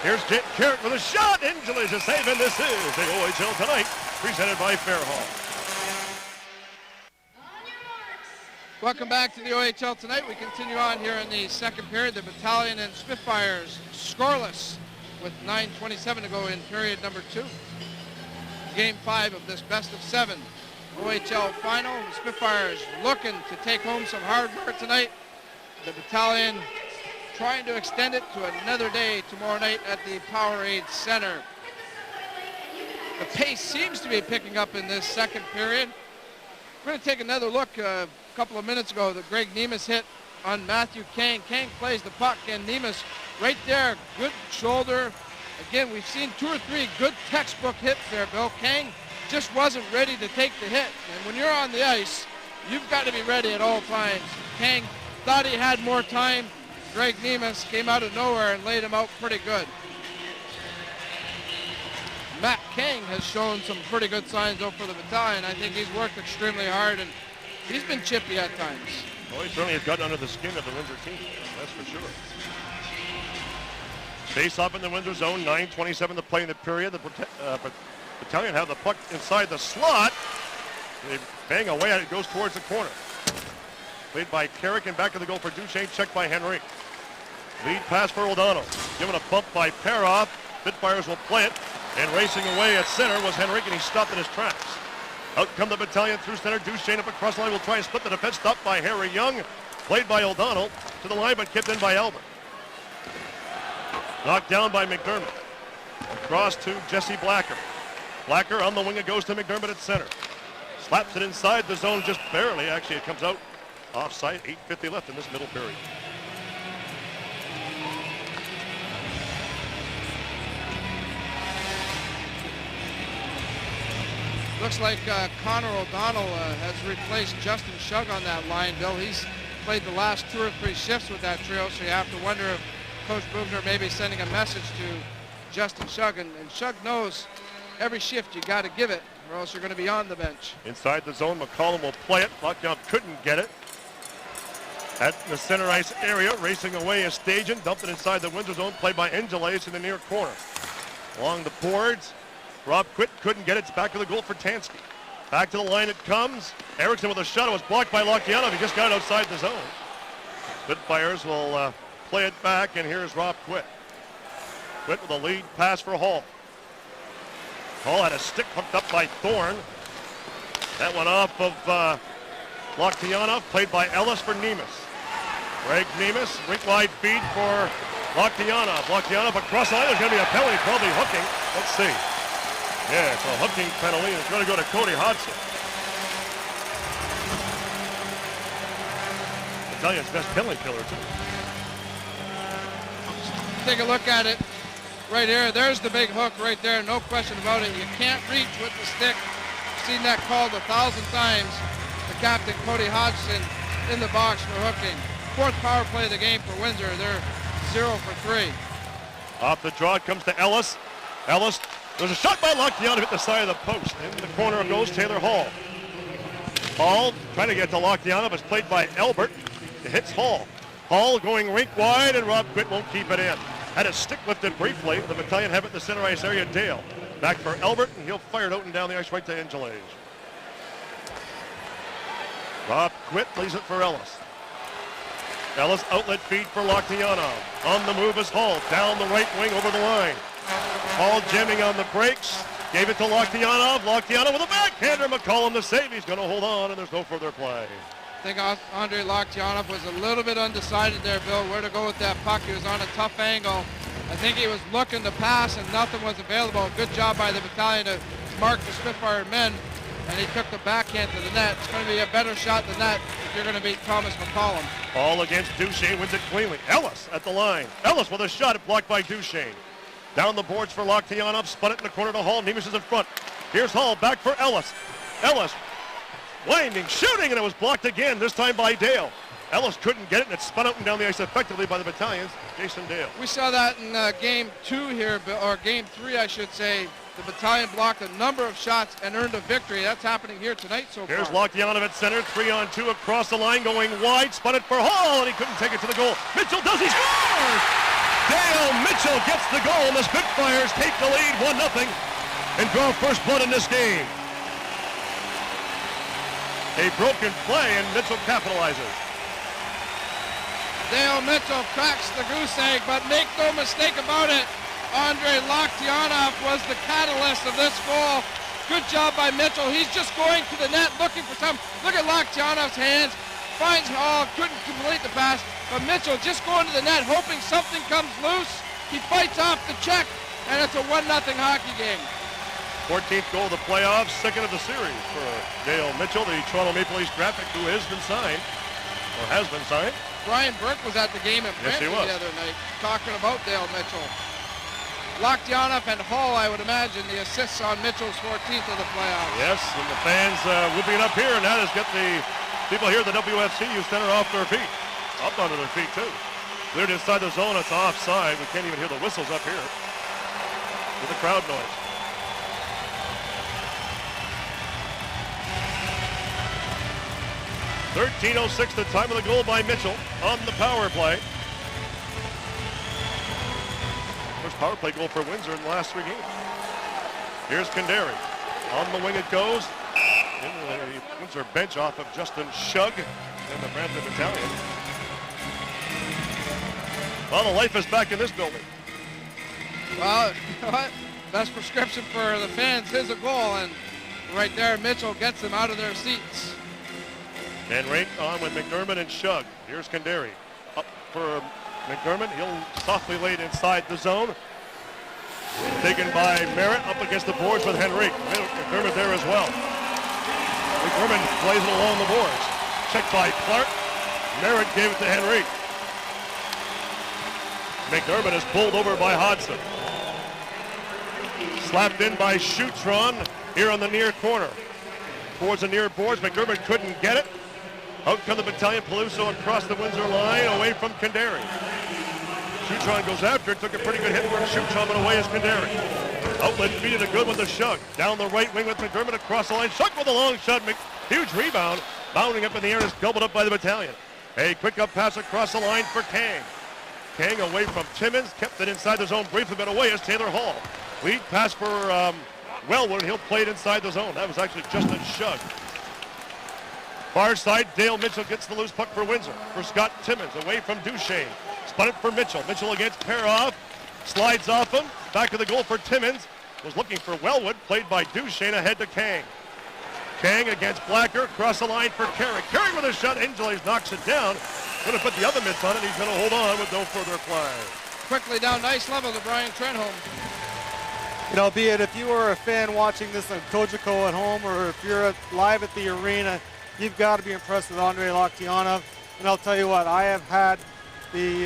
Here's Carrick with a shot. Angeles is saved, and this is the OHL Tonight, presented by Fairhall. Welcome back to the OHL Tonight. We continue on here in the second period. The Battalion and Spitfires scoreless with 9:27 to go in period number 2. Game 5 of this best of 7 OHL final. The Spitfires looking to take home some hard work tonight. The Battalion trying to extend it to another day tomorrow night at the Powerade Center. The pace seems to be picking up in this second period. We're going to take another look. A couple of minutes ago, the Greg Nemes hit on Matthew Kang. Kang plays the puck, and Nemes right there, good shoulder. Again, we've seen 2 or 3 good textbook hits there, Bill. Kang just wasn't ready to take the hit. And when you're on the ice, you've got to be ready at all times. Kang thought he had more time. Greg Nemes came out of nowhere and laid him out pretty good. Matt Kang has shown some pretty good signs though for the Battalion. I think he's worked extremely hard, and he's been chippy at times. Well, he certainly has gotten under the skin of the Windsor team, that's for sure. Face off in the Windsor zone, 9:27 to play in the period. The Battalion have the puck inside the slot. They bang away at it, goes towards the corner. Played by Carrick, and back to the goal for Duchesne, checked by Henry. Lead pass for O'Donnell. Given a bump by Peroff. Spitfires will play it. And racing away at center was Henrique, and he stopped in his tracks. Out come the Battalion through center. Duchesne up across the line will try and split the defense. Stopped by Harry Young. Played by O'Donnell to the line, but kept in by Albert. Knocked down by McDermott. Across to Jesse Blacker. Blacker on the wing. It goes to McDermott at center. Slaps it inside the zone just barely. Actually, it comes out offside. 8:50 left in this middle period. Looks like Connor O'Donnell has replaced Justin Shug on that line, Bill. He's played the last 2 or 3 shifts with that trio, so you have to wonder if Coach Bugner may be sending a message to Justin Shug. And Shug knows every shift you got to give it, or else you're going to be on the bench. Inside the zone, McCollum will play it. Lockdown couldn't get it. At the center ice area, racing away is Stajan. Dumped it inside the Windsor zone, played by Angeles in the near corner. Along the boards, Rob Quitt couldn't get it. It's back to the goal for Tansky. Back to the line it comes. Erickson with a shot. It was blocked by Lokianov. He just got it outside the zone. Spitfires will play it back, and here's Rob Quitt. Quitt with a lead pass for Hall. Hall had a stick hooked up by Thorne. That went off of Lokianov, played by Ellis for Nemes. Greg Nemes, rink wide feed for Lokianov. Lokianov across the line. There's going to be a penalty, probably hooking. Let's see. Yeah, it's a hooking penalty. It's going to go to Cody Hodgson. Battalion's best penalty killer, too. Take a look at it right here. There's the big hook right there. No question about it. You can't reach with the stick. seen that called 1,000 times. The captain, Cody Hodgson, in the box for hooking. Fourth power play of the game for Windsor. They're 0 for 3. Off the draw, it comes to Ellis. Ellis, there's a shot by Lockdown, hit the side of the post. In the corner goes Taylor Hall. Hall trying to get to Lockdown, it's played by Albert. It hits Hall. Hall going rink wide, and Rob Quitt won't keep it in. Had his stick lifted briefly. The Battalion have it in the center ice area. Dale back for Albert, and he'll fire it out and down the ice right to Angeles. Rob Quitt leaves it for Ellis. Ellis outlet feed for Lockdown. On the move is Hall. Down the right wing over the line. Hall jamming on the brakes. Gave it to Lockdown. Lockdown with a backhander. McCollum the save. He's going to hold on, and there's no further play. I think Andre Lockdown was a little bit undecided there, Bill, where to go with that puck. He was on a tough angle. I think he was looking to pass, and nothing was available. Good job by the Battalion to mark the Spitfire men, and he took the backhand to the net. It's going to be a better shot than that if you're going to beat Thomas McCollum. Ball against Duchesne, wins it cleanly. Ellis at the line. Ellis with a shot, blocked by Duchesne. Down the boards for Lockdown, spun it in the corner to Hall. Nemes is in front. Here's Hall, back for Ellis. Ellis winding, shooting, and it was blocked again, this time by Dale. Ellis couldn't get it, and it spun out and down the ice effectively by the Battalion's Jason Dale. We saw that in game 2 here, or game 3, I should say. The Battalion blocked a number of shots and earned a victory. That's happening here tonight so far. Here's Lockdown at center, 3-on-2 across the line, going wide, spun it for Hall, and he couldn't take it to the goal. Mitchell does, he scores! Dale Mitchell gets the goal, and the Spitfires take the lead 1-0 and draw first blood in this game. A broken play, and Mitchell capitalizes. Dale Mitchell cracks the goose egg, but make no mistake about it, Andre Lockdown was the catalyst of this goal. Good job by Mitchell. He's just going to the net looking for something. Look at Lockdown's hands. Finds Hall, couldn't complete the pass, but Mitchell just going to the net, hoping something comes loose. He fights off the check, and it's a 1-0 hockey game. 14th goal of the playoffs, second of the series for Dale Mitchell, the Toronto Maple Leafs graphic, who has been signed, or has been signed. Brian Burke was at the game in Brampton the other night, talking about Dale Mitchell. Lockdown and Hall, I would imagine, the assists on Mitchell's 14th of the playoffs. Yes, and the fans whooping up here, and that has got the people here at the WFCU Center off their feet. Up onto their feet, too. Cleared inside the zone, it's offside. We can't even hear the whistles up here with the crowd noise. 13:06 the time of the goal by Mitchell on the power play. First power play goal for Windsor in the last 3 games. Here's Kandari. On the wing it goes. Into the Windsor bench off of Justin Shug and the Brampton Battalion. Well, the life is back in this building. Well, you know what? Best prescription for the fans is a goal, and right there, Mitchell gets them out of their seats. And right on with McDermott and Shug. Here's Kandari. Up for McDermott. He'll softly lay it inside the zone. Taken by Merritt up against the boards with Henrique. McDermott there as well. McDermott plays it along the boards. Checked by Clark. Merritt gave it to Henrique. McDermott is pulled over by Hodgson. Slapped in by Schutron here on the near corner. Towards the near boards, McDermott couldn't get it. Out come the Battalion, Peluso across the Windsor line, away from Kandari. Schutron goes after it, took a pretty good hit for Schutron, but away is Kandari. Outlet feed it a good one to Shug. Down the right wing with McDermott across the line. Shug with a long shot, huge rebound. Bounding up in the air is gobbled up by the Battalion. A quick up pass across the line for Kang. Kang away from Timmins, kept it inside the zone briefly, but away is Taylor Hall. Lead pass for Wellwood, and he'll play it inside the zone. That was actually Justin Shug. Far side, Dale Mitchell gets the loose puck for Windsor. For Scott Timmins, away from Duchesne. Spun it for Mitchell. Mitchell against Peroff. Slides off him. Back to the goal for Timmins. Was looking for Wellwood. Played by Duchesne ahead to Kang. Kang against Blacker. Across the line for Carrick. Carrick with a shot. Angeles knocks it down. Going to put the other mitts on it. He's going to hold on with no further play. Quickly down, nice level to Brian Trenholm. You know, be it if you were a fan watching this on Cogeco at home or if you're live at the arena, you've got to be impressed with Andre Lockdown. And I'll tell you what, I have had the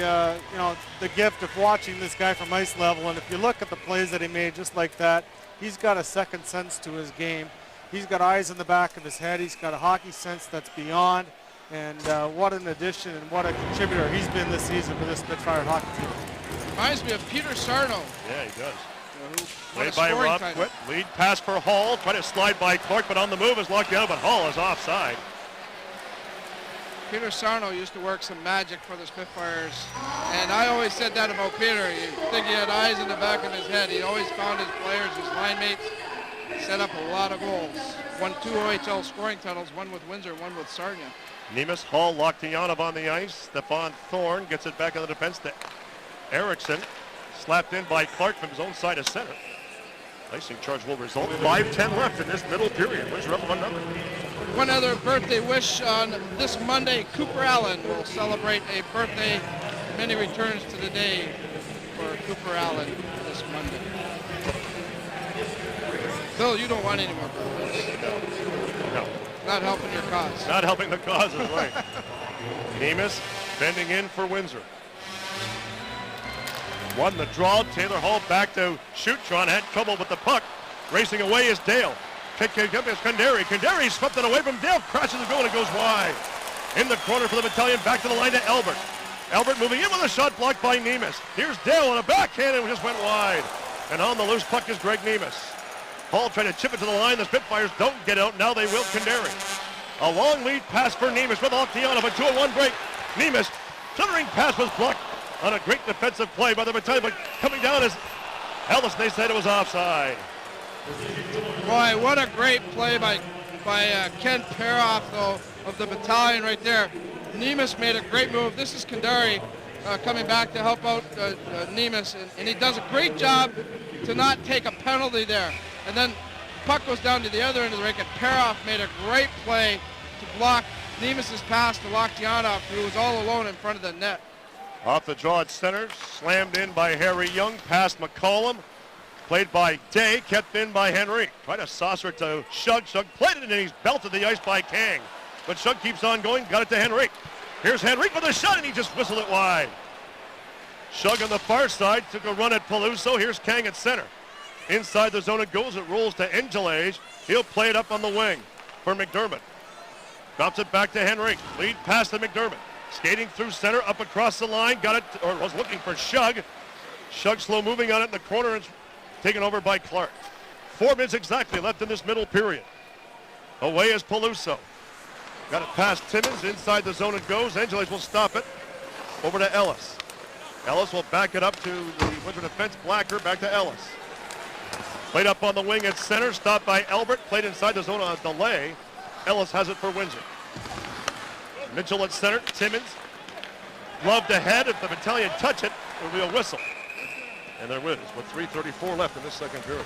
the gift of watching this guy from ice level. And if you look at the plays that he made just like that, he's got a second sense to his game. he's got eyes in the back of his head. He's got a hockey sense that's beyond. And what an addition and what a contributor he's been this season for this Spitfire hockey team. Reminds me of Peter Sarno. Yeah, he does. Who won a Played by scoring Rob title. Quit. Lead pass for Hall. Try to slide by Clark, but on the move is locked down, but Hall is offside. Peter Sarno used to work some magic for the Spitfires, and I always said that about Peter. You think he had eyes in the back of his head. He always found his players, his line mates, set up a lot of goals. Won 2 OHL scoring titles, one with Windsor, one with Sarnia. Nemus, Hall, Locktianov on the ice. Stefan Thorne gets it back on the defense to Erickson. Slapped in by Clark from his own side of center. Icing charge will result. 5:10 left in this middle period. Windsor up 1-0. One other birthday wish on this Monday. Cooper Allen will celebrate a birthday. Many returns to the day for Cooper Allen this Monday. Phil, you don't want any more birthdays. No. Not helping your cause. Not helping the cause, is right. Nemus bending in for Windsor. Won the draw. Taylor Hall back to Shootron. Had trouble with the puck. Racing away is Dale. Kick up is Kandari. Kandari swept it away from Dale. Crashes the goal and it goes wide. In the corner for the Battalion. Back to the line to Albert. Albert moving in with a shot blocked by Nemus. Here's Dale on a backhand and it just went wide. And on the loose puck is Greg Nemus. Hall trying to chip it to the line. The Spitfires don't get out. Now they will. Kandari. A long lead pass for Nemus with Octianov. A 2-on-1 break. Nemus. Fluttering pass was blocked on a great defensive play by the Battalion. But coming down is Ellis. They said it was offside. Boy, what a great play by Ken Peroff, though, of the Battalion right there. Nemus made a great move. This is Kandari coming back to help out Nemus, and he does a great job to not take a penalty there. And then puck goes down to the other end of the rink, and Peroff made a great play to block Nemus's pass to Locktianov, who was all alone in front of the net. Off the draw at center, slammed in by Harry Young, past McCollum. Played by Day, kept in by Henry. Tried to saucer it to Shug. Shug played it and he's belted the ice by Kang. But Shug keeps on going, got it to Henry. Here's Henry for the shot and he just whistled it wide. Shug on the far side took a run at Peluso. Here's Kang at center. Inside the zone it goes, it rolls to Angeles. He'll play it up on the wing for McDermott. Drops it back to Henry. Lead pass to McDermott. Skating through center, up across the line, got it, or was looking for Shug. Shug slow moving on it in the corner and taken over by Clark. 4 minutes exactly left in this middle period. Away is Peluso. Got it past Timmins. Inside the zone it goes. Angeles will stop it. Over to Ellis. Ellis will back it up to the Windsor defense. Blacker back to Ellis. Played up on the wing at center. Stopped by Albert. Played inside the zone on a delay. Ellis has it for Windsor. Mitchell at center. Timmins. Gloved ahead. If the Battalion touch it, it'll be a whistle. And there is, with 3:34 left in this second period.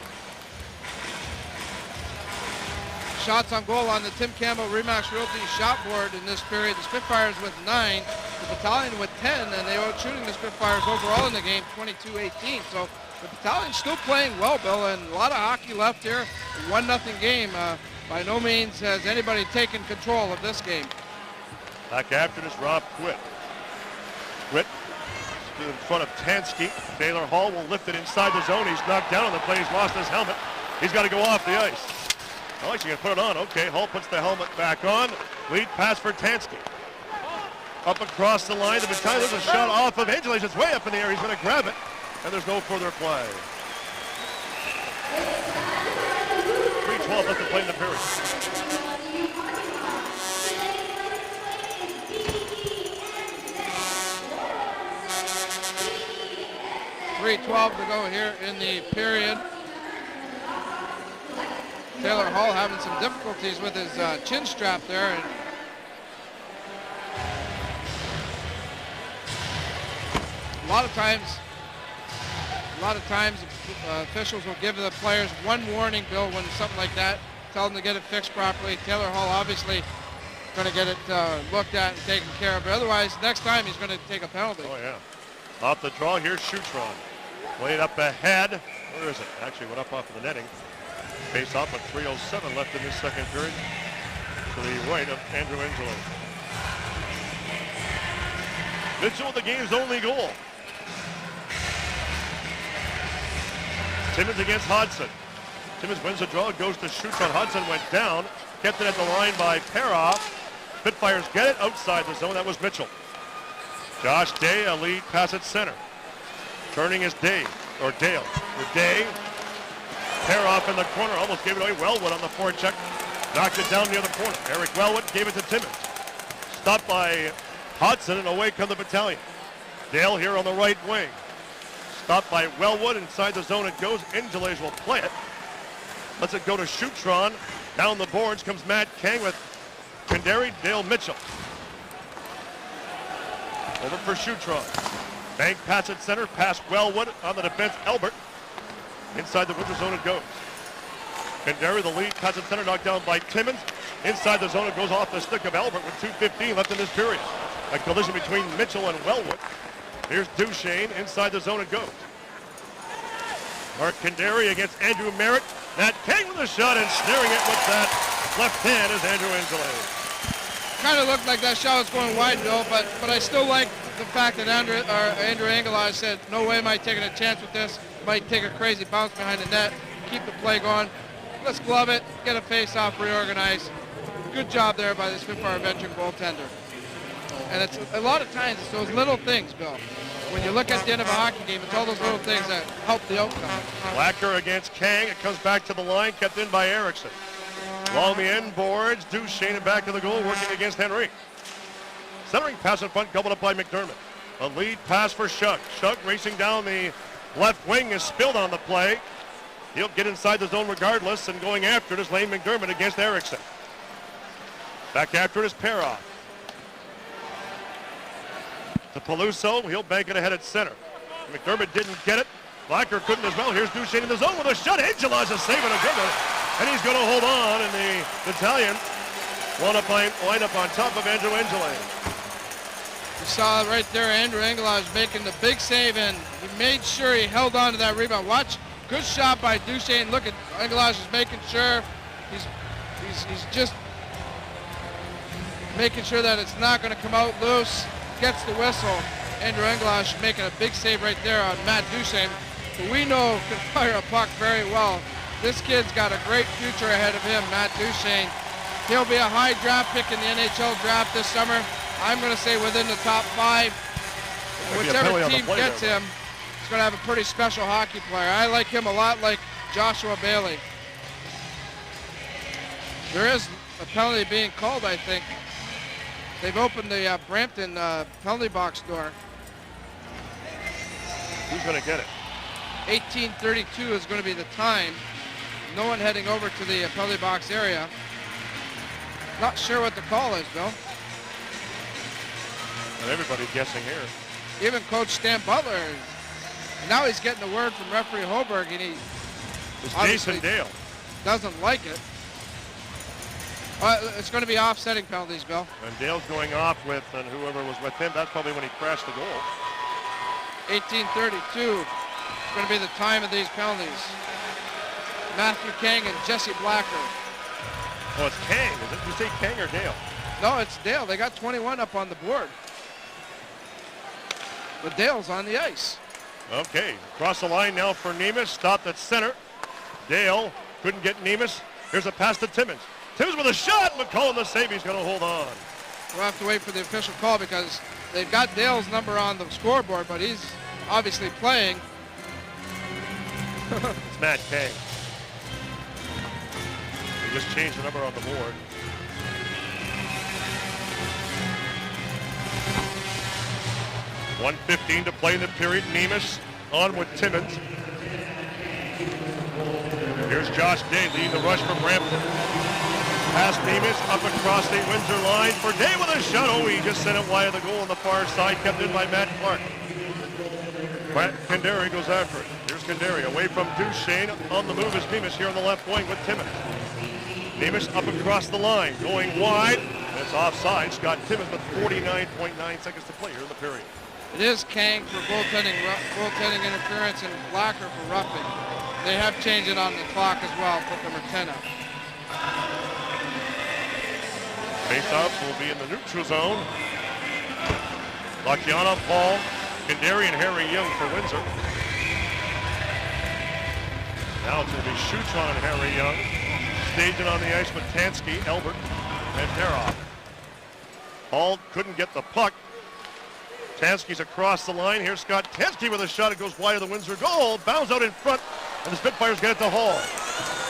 Shots on goal on the Tim Campbell Remax Realty shot board in this period. The Spitfires with 9, the Battalion with 10, and they were shooting the Spitfires overall in the game 22-18. So the Battalion's still playing well, Bill, and a lot of hockey left here. 1-0 game. By no means has anybody taken control of this game. Back after this, Rob Quit. Quit in front of Tansky. Taylor Hall will lift it inside the zone. He's knocked down on the play. He's lost his helmet. He's got to go off the ice. Oh, he's going to put it on. Okay, Hall puts the helmet back on. Lead pass for Tansky. Up across the line. The Battalion, there's a shot off of Angeles. It's way up in the air. He's going to grab it. And there's no further play. 3:12 left to play in the period. 3:12 to go here in the period. Taylor Hall having some difficulties with his chin strap there. And a lot of times officials will give the players one warning, Bill, when something like that, tell them to get it fixed properly. Taylor Hall obviously going to get it looked at and taken care of. But otherwise, next time he's going to take a penalty. Oh, yeah. Off the draw, here's Shootron. Played up ahead. Where is it? Actually went up off of the netting. Face off with 3:07 left in this second period. To the right of Andrew Angelo. Mitchell with the game's only goal. Timmins against Hodson. Timmins wins the draw, goes to Schutron. Hudson went down, kept it at the line by Peroff. Spitfires get it outside the zone. That was Mitchell. Josh Day, a lead pass at center. Turning is Dale. With Day. Peroff in the corner, almost gave it away. Wellwood on the forecheck. Knocked it down near the corner. Eric Wellwood gave it to Timmins. Stopped by Hudson, and away come the Battalion. Dale here on the right wing. Stopped by Wellwood. Inside the zone it goes. Angeles will play it. Lets it go to Schutron. Down the boards comes Matt Kang with Kandari, Dale Mitchell. Over for Schutron. Bank pass at center. Pass Wellwood on the defense. Albert. Inside the Windsor zone it goes. Kandari, the lead pass at center, knocked down by Timmins. Inside the zone it goes off the stick of Albert with 2:15 left in this period. A collision between Mitchell and Wellwood. Here's Duchesne. Inside the zone it goes. Mark Kandari against Andrew Merritt. Matt Kang with a shot and snaring it with that left hand is Andrew Angeles. Kind of looked like that shot was going wide, Bill, but I still like the fact that Andrew Angeles said, no way am I taking a chance with this. Might take a crazy bounce behind the net, keep the play going. Let's glove it, get a face-off, reorganize. Good job there by the Spitfire veteran goaltender. And it's a lot of times it's those little things, Bill. When you look at the end of a hockey game, it's all those little things that help the outcome. Blacker against Kang. It comes back to the line, kept in by Erickson. Along the end boards, Duchesne and back to the goal, working against Henry. Centering pass in front, gobbled up by McDermott. A lead pass for Shug. Shug racing down the left wing is spilled on the play. He'll get inside the zone regardless, and going after it is Lane McDermott against Erickson. Back after it is Peroff. To Peluso, he'll bank it ahead at center. McDermott didn't get it. Blacker couldn't as well. Here's Duchesne in the zone with a shot. Angelos is saving a good one. And he's going to hold on, and the Battalion line up on top of Andrew Angeles. You saw right there Andrew Angelos making the big save, and he made sure he held on to that rebound. Watch, good shot by Duchesne. Look at Angelos is making sure he's just making sure that it's not going to come out loose. Gets the whistle. Andrew Angelos making a big save right there on Matt Duchesne, who we know can fire a puck very well. This kid's got a great future ahead of him, Matt Duchesne. He'll be a high draft pick in the NHL draft this summer. I'm going to say within the top 5. Whichever team gets him is going to have a pretty special hockey player. I like him a lot, like Joshua Bailey. There is a penalty being called, I think. They've opened the Brampton penalty box door. Who's going to get it? 18:32 is going to be the time. No one heading over to the penalty box area. Not sure what the call is, Bill. And everybody's guessing here. Even Coach Stan Butler. And now he's getting the word from referee Hoberg, and he Jason Dale doesn't like it. It's going to be offsetting penalties, Bill. And Dale's going off with, and whoever was with him, that's probably when he crashed the goal. 18:32 is going to be the time of these penalties. Matthew Kang and Jesse Blacker. Oh, it's Kang. Did you say Kang or Dale? No, it's Dale. They got 21 up on the board. But Dale's on the ice. Okay, across the line now for Nemes. Stopped at center. Dale couldn't get Nemes. Here's a pass to Timmins. Timmins with a shot. McCollum the save. He's going to hold on. We'll have to wait for the official call because they've got Dale's number on the scoreboard, but he's obviously playing. It's Matt Kang. They just changed the number on the board. .115 to play in the period. Nemes on with Timmins. Here's Josh Day leading the rush for Brampton. Past Nemes, up across the Windsor line for Day with a shot. Oh, he just sent it wide of the goal on the far side, kept in by Matt Clark. Kandari goes after it. Here's Kandari away from Duchesne. On the move is Nemes here on the left wing with Timmins. Nemes up across the line, going wide. It's offside. Scott Timmins with 49.9 seconds to play here in the period. It is Kang for goaltending interference and Blacker for roughing. They have changed it on the clock as well, put number 10 up. Face-offs will be in the neutral zone. Lakiana, Paul, Kandari, and Harry Young for Windsor. Now it's going to be Schutron and Harry Young. Staging on the ice with Tansky, Elbert, and Peroff. Hall couldn't get the puck. Tansky's across the line. Here's Scott Tansky with a shot. It goes wide of the Windsor goal. Bounds out in front, and the Spitfires get it to Hall.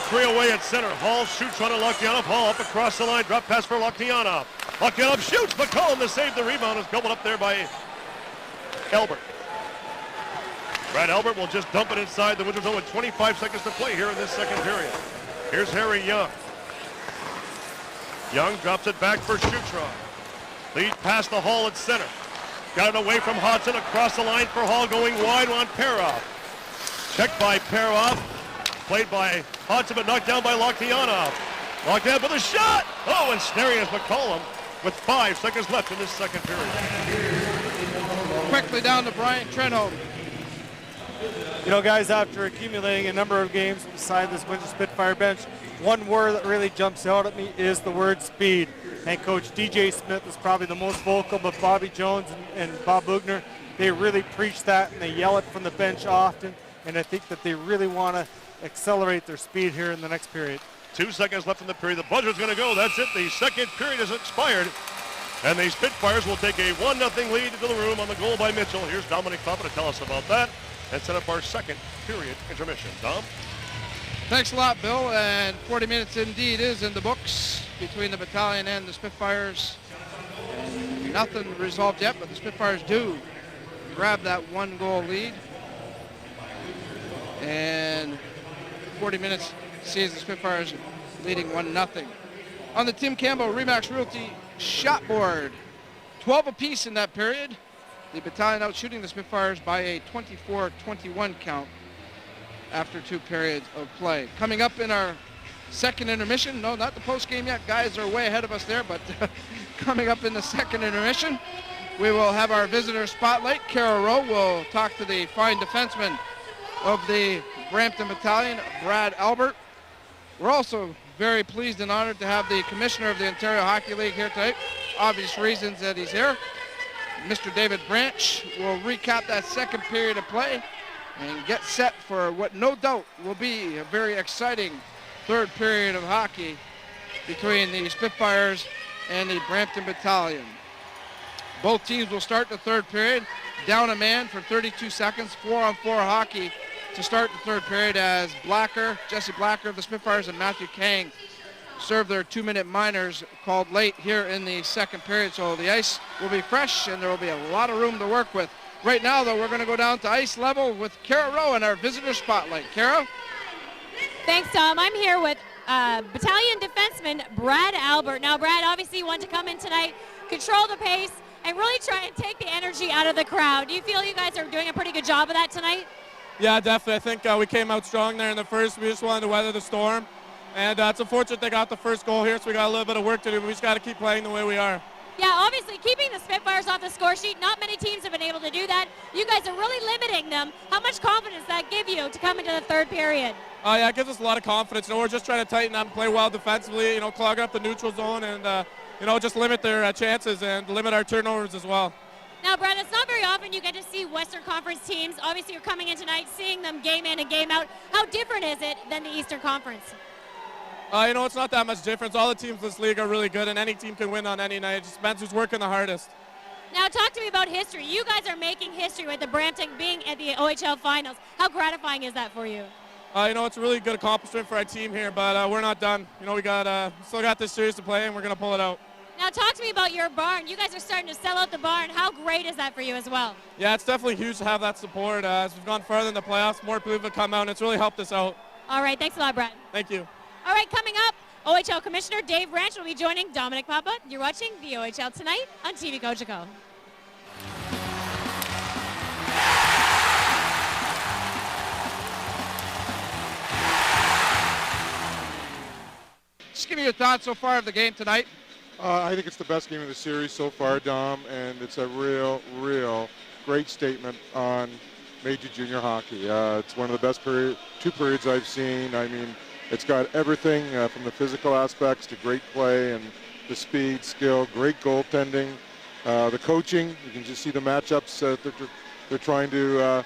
3 away at center. Hall shoots on to Lokyanov. Hall up across the line. Drop pass for Lokyanov. Lokyanov shoots. McCollum to save the rebound. Is gobbled up there by Elbert. Brad Elbert will just dump it inside the Windsor zone with 25 seconds to play here in this second period. Here's Harry Young. Young drops it back for Schutron. Lead past the Hall at center. Got it away from Hodson, across the line for Hall, going wide on Peroff. Checked by Peroff, played by Hodson, but knocked down by Lokyanov. Lokyanov with a shot! Oh, and snaring is McCollum with 5 seconds left in this second period. Quickly down to Brian Trenholm. You know, guys, after accumulating a number of games beside this Windsor Spitfire bench, one word that really jumps out at me is the word speed. And Coach DJ Smith is probably the most vocal, but Bobby Jones and Bob Bugner, they really preach that, and they yell it from the bench often. And I think that they really want to accelerate their speed here in the next period. 2 seconds left in the period. The buzzer's going to go. That's it. The second period has expired. And the Spitfires will take a 1-0 lead into the room on the goal by Mitchell. Here's Domenic Papa to tell us about that and set up our second period intermission. Dom? Thanks a lot, Bill. And 40 minutes indeed is in the books between the battalion and the Spitfires. Nothing resolved yet, but the Spitfires do grab that 1-goal lead. And 40 minutes sees the Spitfires leading 1-0. On the Tim Campbell Remax Realty shot board, 12 apiece in that period. The battalion out shooting the Spitfires by a 24-21 count after 2 periods of play. Coming up in our second intermission, no, not the post game yet. Guys are way ahead of us there, but coming up in the second intermission, we will have our visitor spotlight. Kara Rowe will talk to the fine defenseman of the Brampton Battalion, Brad Albert. We're also very pleased and honored to have the commissioner of the Ontario Hockey League here tonight. Obvious reasons that he's here. Mr. David Branch will recap that second period of play and get set for what no doubt will be a very exciting third period of hockey between the Spitfires and the Brampton Battalion. Both teams will start the third period down a man for 32 seconds, 4-on-4 hockey to start the third period as Jesse Blacker of the Spitfires and Matthew Kang serve their 2-minute minors called late here in the second period. So the ice will be fresh and there will be a lot of room to work with. Right now, though, we're going to go down to ice level with Kara Rowe and our visitor spotlight. Kara? Thanks, Tom. I'm here with battalion defenseman Brad Albert. Now, Brad, obviously you want to come in tonight, control the pace, and really try and take the energy out of the crowd. Do you feel you guys are doing a pretty good job of that tonight? Yeah, definitely. I think we came out strong there in the first. We just wanted to weather the storm. And it's unfortunate they got the first goal here, so we got a little bit of work to do, but we just got to keep playing the way we are. Yeah, obviously keeping the Spitfires off the score sheet, not many teams have been able to do that. You guys are really limiting them. How much confidence does that give you to come into the third period? Yeah, it gives us a lot of confidence. We're just trying to tighten up and play well defensively, clog up the neutral zone and, just limit their chances and limit our turnovers as well. Now, Brad, it's not very often you get to see Western Conference teams. Obviously, you're coming in tonight, seeing them game in and game out. How different is it than the Eastern Conference? It's not that much difference. All the teams in this league are really good, and any team can win on any night. It just depends who's working the hardest. Now, talk to me about history. You guys are making history with the Brampton being at the OHL Finals. How gratifying is that for you? It's a really good accomplishment for our team here, but we're not done. We still got this series to play, and we're going to pull it out. Now, talk to me about your barn. You guys are starting to sell out the barn. How great is that for you as well? Yeah, it's definitely huge to have that support. As we've gone farther in the playoffs, more people have come out, and it's really helped us out. All right, thanks a lot, Brad. Thank you. All right, coming up, OHL Commissioner Dave Branch will be joining Domenic Papa. You're watching the OHL Tonight on TV Cogeco. Just give me your thoughts so far of the game tonight. I think it's the best game of the series so far, Dom, and it's a real great statement on major junior hockey. It's one of the best two periods I've seen. I mean, it's got everything from the physical aspects to great play and the speed, skill, great goaltending. The coaching, you can just see the matchups that they're trying to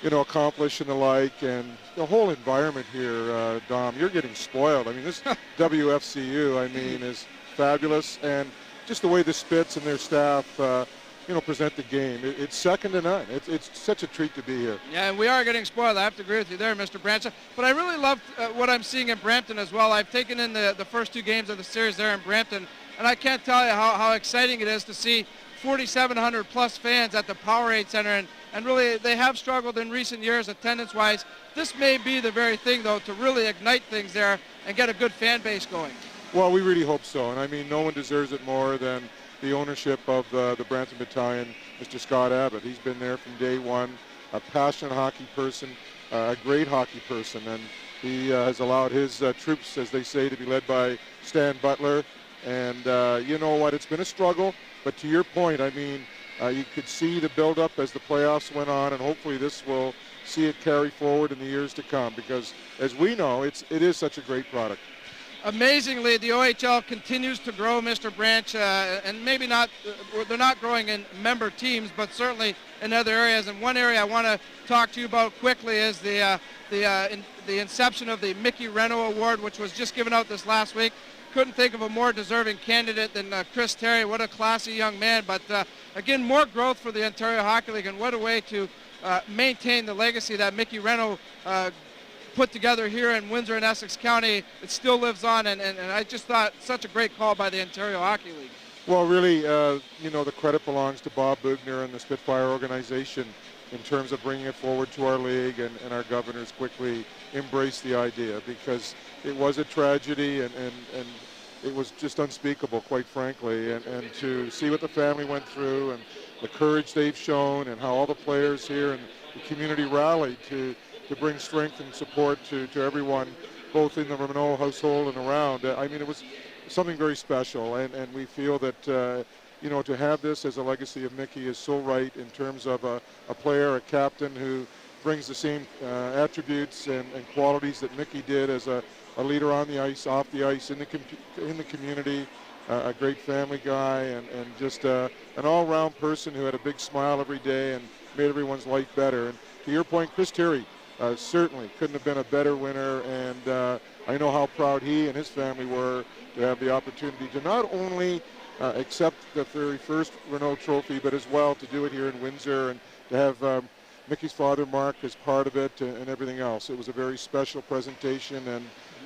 accomplish and the like, and the whole environment here, Dom, you're getting spoiled. I mean, this WFCU, I mean, is fabulous, and just the way the Spits and their staff, present the game. It's second to none. It's such a treat to be here. Yeah, and we are getting spoiled. I have to agree with you there, Mr. Branch. But I really love what I'm seeing in Brampton as well. I've taken in the first 2 games of the series there in Brampton, and I can't tell you how exciting it is to see 4,700 plus fans at the Powerade Center, and really they have struggled in recent years attendance-wise. This may be the very thing, though, to really ignite things there and get a good fan base going. Well, we really hope so, and I mean, no one deserves it more than the ownership of the Brampton Battalion, Mr. Scott Abbott. He's been there from day one, a passionate hockey person, a great hockey person, and he has allowed his troops, as they say, to be led by Stan Butler. And you know what, it's been a struggle, but to your point, I mean, you could see the build-up as the playoffs went on, and hopefully this will see it carry forward in the years to come, because as we know, it is such a great product. Amazingly, the OHL continues to grow, Mr. Branch, and maybe not, they're not growing in member teams, but certainly in other areas. And one area I want to talk to you about quickly is the inception of the Mickey Reno Award, which was just given out this last week. Couldn't think of a more deserving candidate than Chris Terry. What a classy young man. But again, more growth for the Ontario Hockey League, and what a way to maintain the legacy that Mickey Reno put together here in Windsor and Essex County. It still lives on, and I just thought such a great call by the Ontario Hockey League. Well, really, the credit belongs to Bob Bugner and the Spitfire organization in terms of bringing it forward to our league, and our governors quickly embraced the idea, because it was a tragedy, and it was just unspeakable, quite frankly, and to see what the family went through and the courage they've shown, and how all the players here and the community rallied to bring strength and support to everyone, both in the Renault household and around. I mean, it was something very special, and we feel that, to have this as a legacy of Mickey is so right in terms of a player, a captain who brings the same attributes and qualities that Mickey did as a leader on the ice, off the ice, in the community, a great family guy, and just an all-round person who had a big smile every day and made everyone's life better. And to your point, Chris Terry, certainly couldn't have been a better winner, and I know how proud he and his family were to have the opportunity to not only accept the very first Renault trophy, but as well to do it here in Windsor, and to have Mickey's father, Mark, as part of it, and everything else. It was a very special presentation, and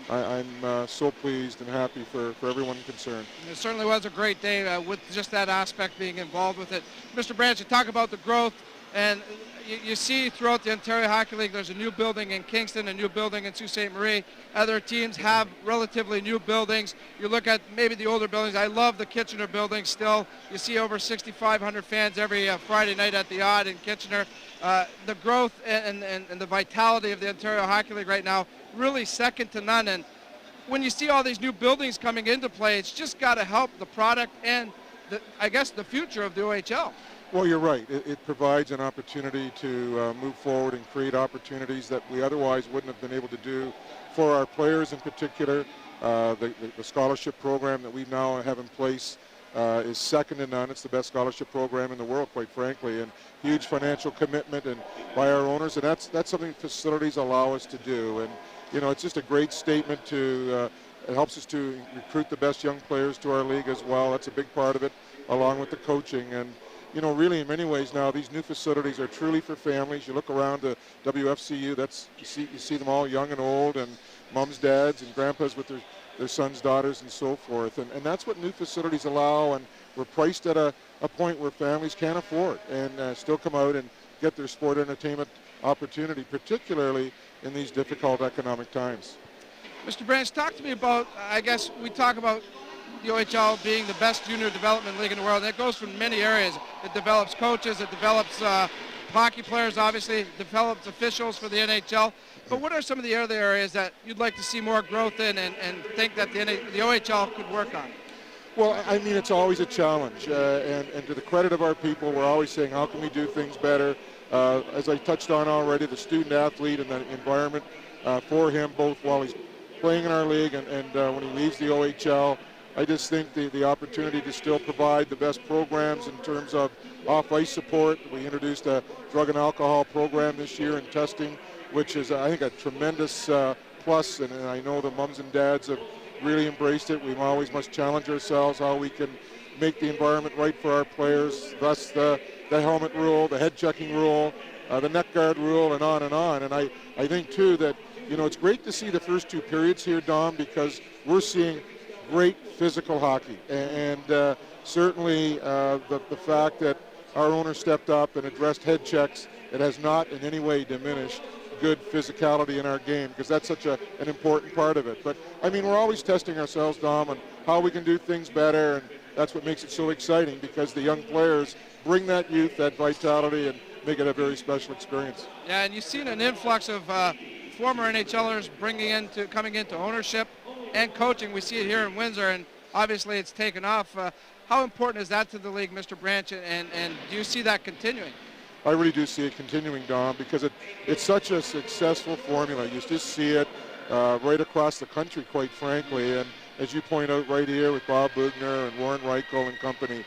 I'm so pleased and happy for everyone concerned. It certainly was a great day with just that aspect being involved with it. Mr. Branch, you talk about the growth, and you see throughout the Ontario Hockey League, there's a new building in Kingston, a new building in Sault Ste. Marie. Other teams have relatively new buildings. You look at maybe the older buildings. I love the Kitchener building still. You see over 6,500 fans every Friday night at the Odd in Kitchener. The growth and the vitality of the Ontario Hockey League right now, really second to none. And when you see all these new buildings coming into play, it's just got to help the product and, I guess, the future of the OHL. Well, you're right. It provides an opportunity to move forward and create opportunities that we otherwise wouldn't have been able to do for our players in particular. The scholarship program that we now have in place is second to none. It's the best scholarship program in the world, quite frankly, and huge financial commitment and by our owners, and that's something facilities allow us to do. And it's just a great statement to. It helps us to recruit the best young players to our league as well. That's a big part of it, along with the coaching. And really, in many ways now, these new facilities are truly for families. You look around the WFCU, you see them all young and old, and moms, dads, and grandpas with their sons, daughters, and so forth. And that's what new facilities allow, and we're priced at a point where families can't afford and still come out and get their sport entertainment opportunity, particularly in these difficult economic times. Mr. Branch, talk to me about, I guess we talk about the OHL being the best junior development league in the world. That goes from many areas. It develops coaches, it develops hockey players, obviously, it develops officials for the NHL. But what are some of the other areas that you'd like to see more growth in and think that the OHL could work on? Well, I mean, it's always a challenge. And to the credit of our people, we're always saying, how can we do things better? As I touched on already, the student athlete and the environment for him, both while he's playing in our league and when he leaves the OHL, I just think the opportunity to still provide the best programs in terms of off-ice support. We introduced a drug and alcohol program this year in testing, which is, I think, a tremendous plus, and I know the mums and dads have really embraced it. We always must challenge ourselves how we can make the environment right for our players, thus the helmet rule, the head checking rule, the neck guard rule, and on and on. And I think, too, that, you know, it's great to see the first two periods here, Dom, because we're seeing great physical hockey. And certainly the fact that our owner stepped up and addressed head checks, it has not in any way diminished good physicality in our game, because that's such an important part of it. But, I mean, we're always testing ourselves, Dom, on how we can do things better, and that's what makes it so exciting, because the young players bring that youth, that vitality, and make it a very special experience. Yeah, and you've seen an influx of former NHLers coming into ownership and coaching. We see it here in Windsor, and obviously it's taken off. How important is that to the league, Mr. Branch, and do you see that continuing? I really do see it continuing, Dom, because it's such a successful formula. You just see it right across the country, quite frankly. And as you point out right here with Bob Bugner and Warren Reichel and company,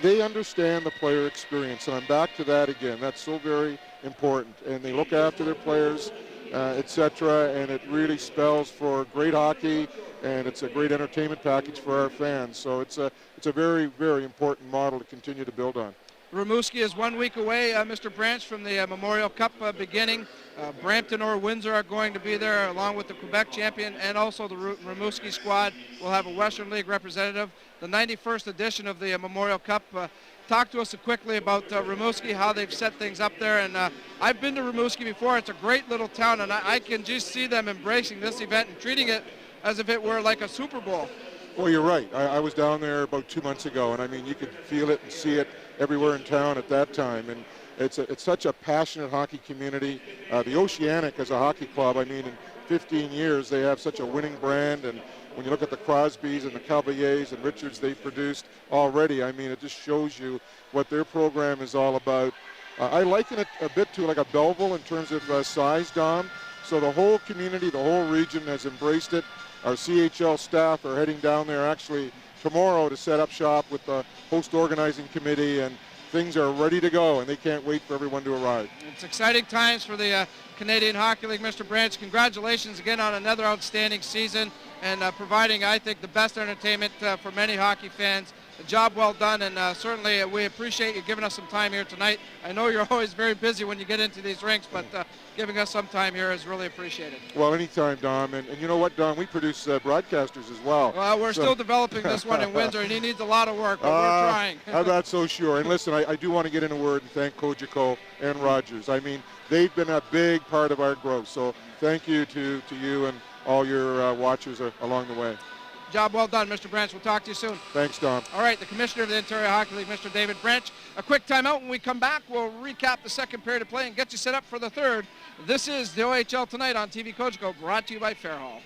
they understand the player experience. And I'm back to that again. That's so very important. And they look after their players, etc. And it really spells for great hockey, and it's a great entertainment package for our fans. So it's a very, very important model to continue to build on. Rimouski is 1 week away, Mr. Branch, from the Memorial Cup beginning. Brampton or Windsor are going to be there, along with the Quebec champion, and also the Rimouski squad will have a Western League representative. The 91st edition of the Memorial Cup. Talk to us quickly about Rimouski, how they've set things up there. And I've been to Rimouski before. It's a great little town, and I can just see them embracing this event and treating it as if it were like a Super Bowl. Well, you're right. I was down there about 2 months ago, and I mean, you could feel it and see it everywhere in town at that time. And it's such a passionate hockey community. The Oceanic as a hockey club, I mean, in 15 years, they have such a winning brand. And when you look at the Crosbys and the Cavaliers and Richards they've produced already, I mean, it just shows you what their program is all about. I liken it a bit to like a Belleville in terms of size, Dom. So the whole community, the whole region has embraced it. Our CHL staff are heading down there actually tomorrow to set up shop with the host organizing committee, and things are ready to go, and they can't wait for everyone to arrive. It's exciting times for the Canadian Hockey League. Mr. Branch, congratulations again on another outstanding season and providing, I think, the best entertainment for many hockey fans. A job well done, and certainly we appreciate you giving us some time here tonight. I know you're always very busy when you get into these rinks, but giving us some time here is really appreciated. Well, anytime, Dom. And you know what, Dom? We produce broadcasters as well. Well, we're still developing this one in Windsor, and he needs a lot of work, but we're trying. I'm not so sure. And listen, I do want to get in a word and thank Cogeco and Rogers. I mean, they've been a big part of our growth. So thank you to you and all your watchers along the way. Job well done, Mr. Branch. We'll talk to you soon. Thanks, Dom. All right, the Commissioner of the Ontario Hockey League, Mr. David Branch. A quick timeout. When we come back, we'll recap the second period of play and get you set up for the third. This is the OHL Tonight on TV Cogeco, brought to you by Fairhall.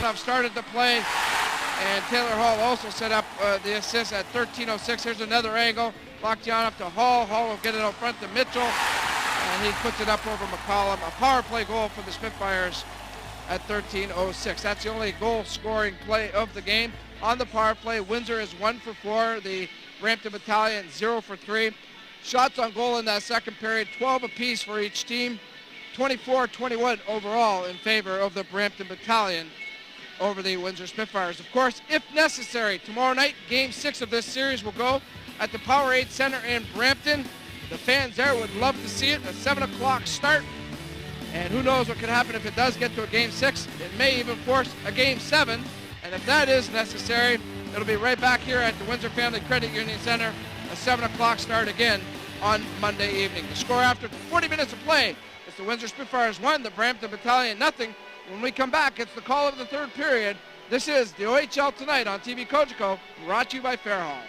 I've started the play, and Taylor Hall also set up the assist at 13:06. Here's another angle. Locked down up to Hall. Hall will get it out front to Mitchell. And he puts it up over McCollum. A power play goal for the Spitfires at 13:06. That's the only goal-scoring play of the game. On the power play, Windsor is 1 for 4. The Brampton Battalion 0 for 3. Shots on goal in that second period, 12 apiece for each team. 24-21 overall in favor of the Brampton Battalion over the Windsor Spitfires. Of course, if necessary, tomorrow night, Game 6 of this series will go at the Powerade Center in Brampton. The fans there would love to see it, a 7 o'clock start. And who knows what could happen if it does get to a Game 6. It may even force a Game 7. And if that is necessary, it'll be right back here at the Windsor Family Credit Union Center, a 7 o'clock start again on Monday evening. The score after 40 minutes of play is the Windsor Spitfires 1, the Brampton Battalion nothing. When we come back, it's the call of the third period. This is the OHL Tonight on TV Cogeco, brought to you by Fairhall.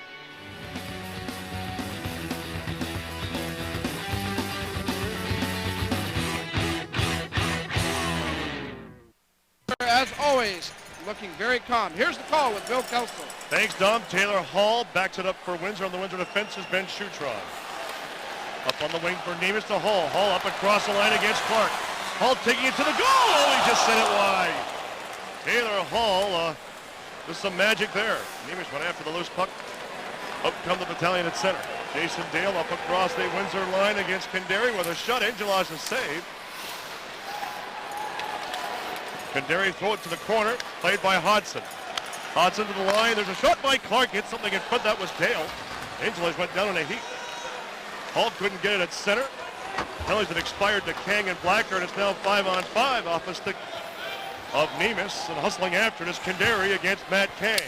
As always, looking very calm. Here's the call with Bill Kelso. Thanks, Dom. Taylor Hall backs it up for Windsor. On the Windsor defense is Ben Schutron. Up on the wing for Nemus to Hall. Hall up across the line against Clark. Hall taking it to the goal. Oh, he just sent it wide. Taylor Hall, there's some magic there. Nemeth went after the loose puck. Up come the battalion at center. Jason Dale up across the Windsor line against Kandari with a shot. Angelos is saved. Kandari throw it to the corner, played by Hodson. Hodson to the line. There's a shot by Clark. Hit something in front. That was Dale. Angelos went down in a heap. Hall couldn't get it at center. Penalties have expired to Kang and Blacker, and it's now 5-on-5 off a stick of Nemeth, and hustling after it is Kandari against Matt Kang.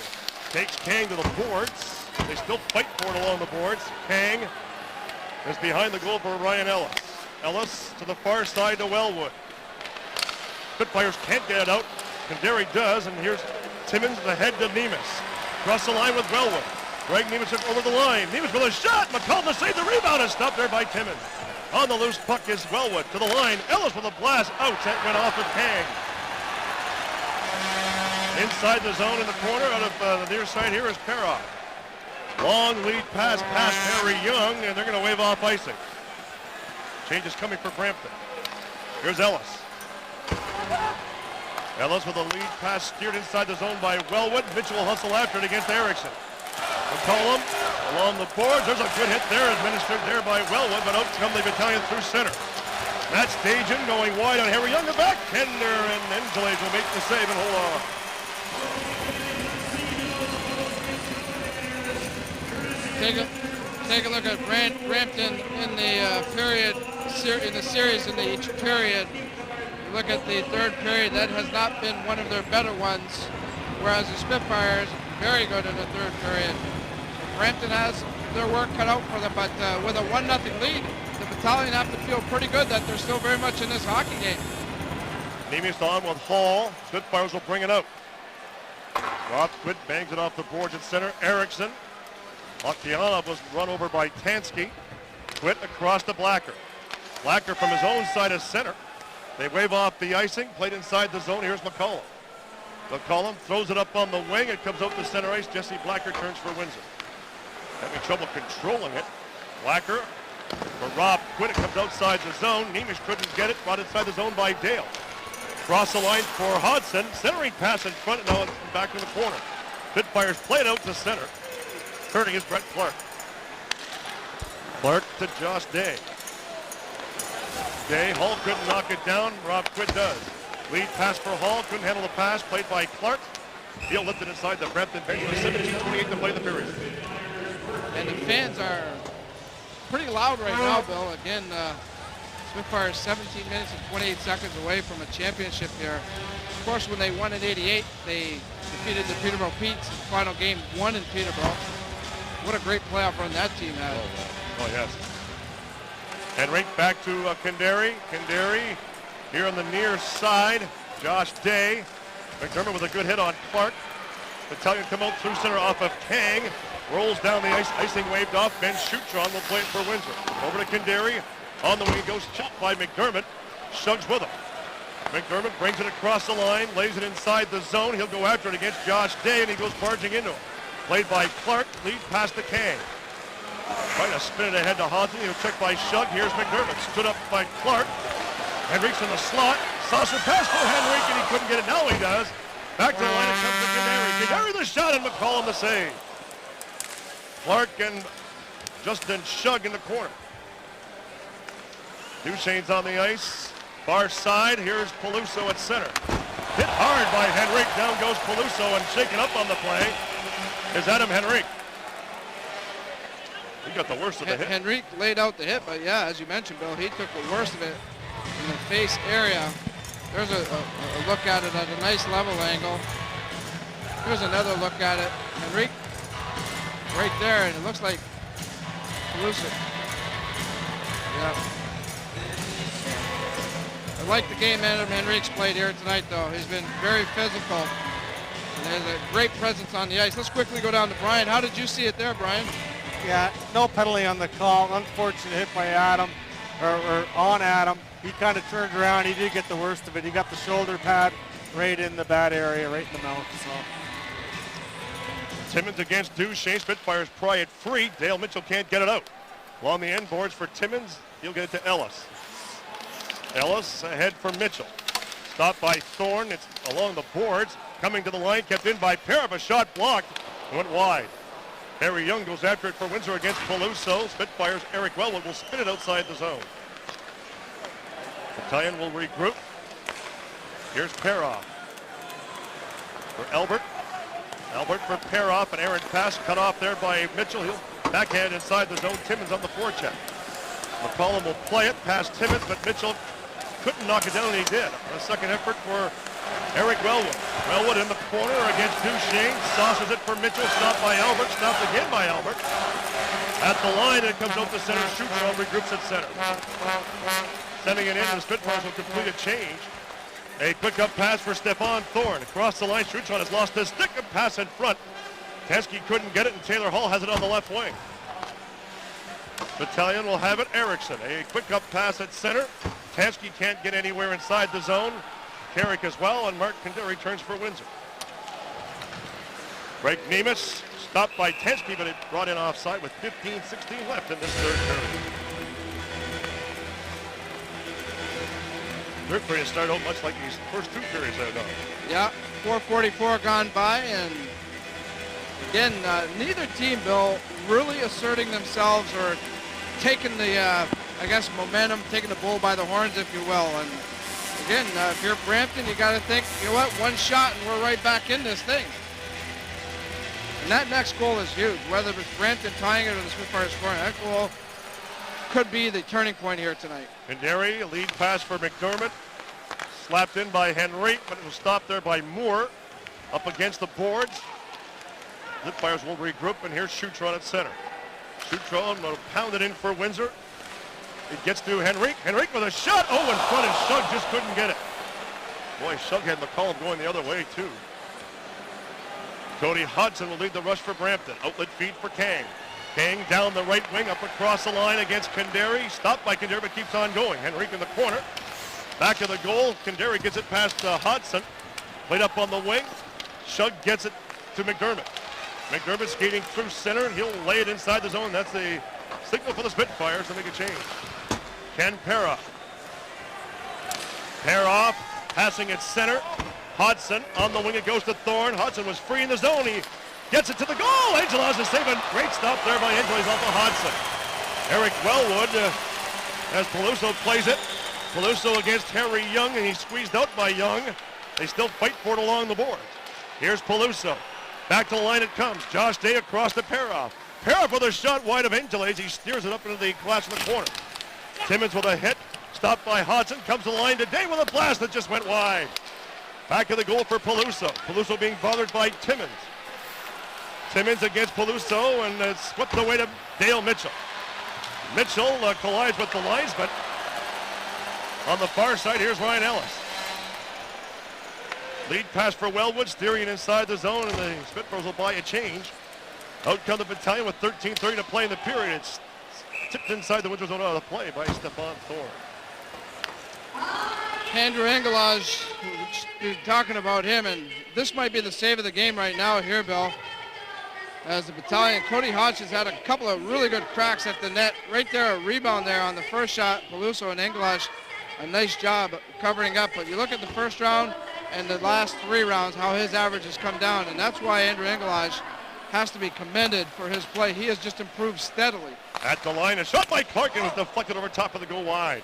Takes Kang to the boards. They still fight for it along the boards. Kang is behind the goal for Ryan Ellis. Ellis to the far side to Wellwood. Spitfires can't get it out. Kandari does, and here's Timmins ahead to Nemeth. Cross the line with Wellwood. Greg Nemeth over the line. Nemeth with a shot. McCall to save the rebound and stopped there by Timmins. On the loose puck is Wellwood to the line. Ellis with a blast out. That went off of Kang. Inside the zone in the corner, out of the near side here is Perroff. Long lead pass past Harry Young, and they're going to wave off icing. Change is coming for Brampton. Here's Ellis. Ellis with a lead pass steered inside the zone by Wellwood. Mitchell will hustle after it against Erickson. McCollum along the boards. There's a good hit there, administered there by Wellwood, but out come the battalion through center. Matt Stajan going wide on Harry Young. The backhender, and Angeles will make the save and hold on. Take a look at Brampton in the series in each period. Look at the third period. That has not been one of their better ones, whereas the Spitfires very good in the third period. Brampton has their work cut out for them, but with a 1-0 lead, the battalion have to feel pretty good that they're still very much in this hockey game. Nemeth on with Hall. Spitfires will bring it out. Rothquist bangs it off the boards at center. Erickson. Okeanov was run over by Tansky. Quit across to Blacker. Blacker from his own side of center. They wave off the icing. Played inside the zone. Here's McCollum. McCollum throws it up on the wing. It comes out to center ice. Jesse Blacker turns for Windsor. Having trouble controlling it. Blacker for Rob Quinn. It comes outside the zone. Nemeth couldn't get it. Brought inside the zone by Dale. Cross the line for Hodson. Centering pass in front. And now it's back in the corner. Spitfires play it out to center. Turning is Brett Clark. Clark to Josh Day. Day. Hall couldn't knock it down. Rob Quinn does. Lead pass for Hall. Couldn't handle the pass. Played by Clark. He'll lift it inside the Brampton bench with 17:28 to play the period. And the fans are pretty loud right now, Bill. Again, Spitfires 17 minutes and 28 seconds away from a championship here. Of course, when they won in '88, they defeated the Peterborough Petes in the final game, won in Peterborough. What a great playoff run that team had. Oh yes. Henrik back to Kandari. Kandari here on the near side. Josh Day. McDermott with a good hit on Clark. Battalion come out through center off of Kang. Rolls down the ice. Icing waved off. Ben Schutron will play it for Windsor. Over to Kandari. On the wing goes chopped by McDermott. Suggs with him. McDermott brings it across the line. Lays it inside the zone. He'll go after it against Josh Day, and he goes barging into him. Played by Clark. Lead past to Kang. Trying to spin it ahead to Hodson. He'll check by Shug. Here's McDermott. Stood up by Clark. Henrik's in the slot. Saucer pass for Henrik, and he couldn't get it. Now he does. Back to the line. It comes to Kandari. Kandari the shot, and McCollum the save. Clark and Justin Shug in the corner. Duchesne's on the ice. Far side. Here's Peluso at center. Hit hard by Henrik. Down goes Peluso, and shaken up on the play is Adam Henrik. He got the worst of the hit. Henrik laid out the hit, but yeah, as you mentioned, Bill, he took the worst of it in the face area. There's a look at it at a nice level angle. Here's another look at it. Henrik right there, and it looks like Peluso. Yeah. I like the game Adam Henrik's played here tonight, though. He's been very physical. And there's a great presence on the ice. Let's quickly go down to Brian. How did you see it there, Brian? Yeah, no penalty on the call. Unfortunate hit by Adam, or on Adam. He kind of turned around. He did get the worst of it. He got the shoulder pad right in the bad area, right in the mouth. So. Timmins against Duchesne. Spitfires pry it free. Dale Mitchell can't get it out. Along the end boards for Timmins. He'll get it to Ellis. Ellis ahead for Mitchell. Stopped by Thorne. It's along the boards. Coming to the line, kept in by Parab. A shot blocked. Went wide. Harry Young goes after it for Windsor against Peluso. Spitfires, Eric Wellwood will spin it outside the zone. Battalion will regroup. Here's Paroff for Albert. Albert for Paroff, an errant pass cut off there by Mitchell. He'll backhand inside the zone. Timmins on the forecheck. McCollum will play it past Timmins, but Mitchell couldn't knock it down, and he did. A second effort for Eric Wellwood. Wellwood in the corner against Duchesne. Sauces it for Mitchell. Stopped by Albert. Stopped again by Albert. At the line, it comes out to center. Shutro regroups at center. Sending it in, the Spitfires will complete a change. A quick up pass for Stefan Thorne. Across the line, Shutron has lost his stick. A pass in front. Tensky couldn't get it, and Taylor Hall has it on the left wing. Battalion will have it. Erickson. A quick up pass at center. Tensky can't get anywhere inside the zone. Carrick as well, and Mark Kinder returns for Windsor. Greg Nemes stopped by Tensky, but it brought in offside with 15-16 left in this third period. Third period started out much like these first two periods have done. Yeah, 4:44 gone by, and again, neither team, Bill, really asserting themselves or taking the, I guess, momentum, taking the bull by the horns, if you will. And again, if you're Brampton, you got to think, you know what, one shot and we're right back in this thing. And that next goal is huge. Whether it's Brampton tying it or the Spitfires scoring, that goal could be the turning point here tonight. Kandari, a lead pass for McDermott. Slapped in by Henry, but it was stopped there by Moore. Up against the boards. Spitfires will regroup, and here's Shutron at center. Shutron will pound it in for Windsor. It gets to Henrique. Henrique with a shot. Oh, in front, and Shug just couldn't get it. Boy, Shug had McCollum going the other way, too. Cody Hodgson will lead the rush for Brampton. Outlet feed for Kang. Kang down the right wing, up across the line against Kandari. Stopped by Kandari, but keeps on going. Henrique in the corner. Back to the goal. Kandari gets it past Hodgson. Played up on the wing. Shug gets it to McDermott. McDermott skating through center, and he'll lay it inside the zone. That's the signal for the Spitfires to make a change. Ken Paroff. Paroff passing at center. Hodgson on the wing. It goes to Thorne. Hodgson was free in the zone. He gets it to the goal. Angelos is saving. Great stop there by Angelos off of Hodgson. Eric Wellwood as Peluso plays it. Peluso against Harry Young, and he's squeezed out by Young. They still fight for it along the boards. Here's Peluso. Back to the line it comes. Josh Day across to Paroff. Paroff with a shot wide of Angeles. He steers it up into the glass in the corner. Timmins with a hit. Stopped by Hodgson. Comes to the line today with a blast that just went wide. Back of the goal for Peluso. Peluso being bothered by Timmins. Timmins against Peluso, and it's swept away to Dale Mitchell. Mitchell collides with the linesman. On the far side, here's Ryan Ellis. Lead pass for Wellwood, steering it inside the zone, and the Spitfires will buy a change. Out come the Battalion with 13:30 to play in the period. It's tipped inside the Windsor zone out of the play by Stefan Thorne. Andrew Engelage, we're talking about him, and this might be the save of the game right now here, Bill. As the Battalion, Cody Hodges had a couple of really good cracks at the net. Right there, a rebound there on the first shot. Peluso and Engelage, a nice job covering up. But you look at the first round and the last three rounds, how his average has come down, and that's why Andrew Engelage has to be commended for his play. He has just improved steadily. At the line, a shot by Clark, and was deflected over top of the goal wide.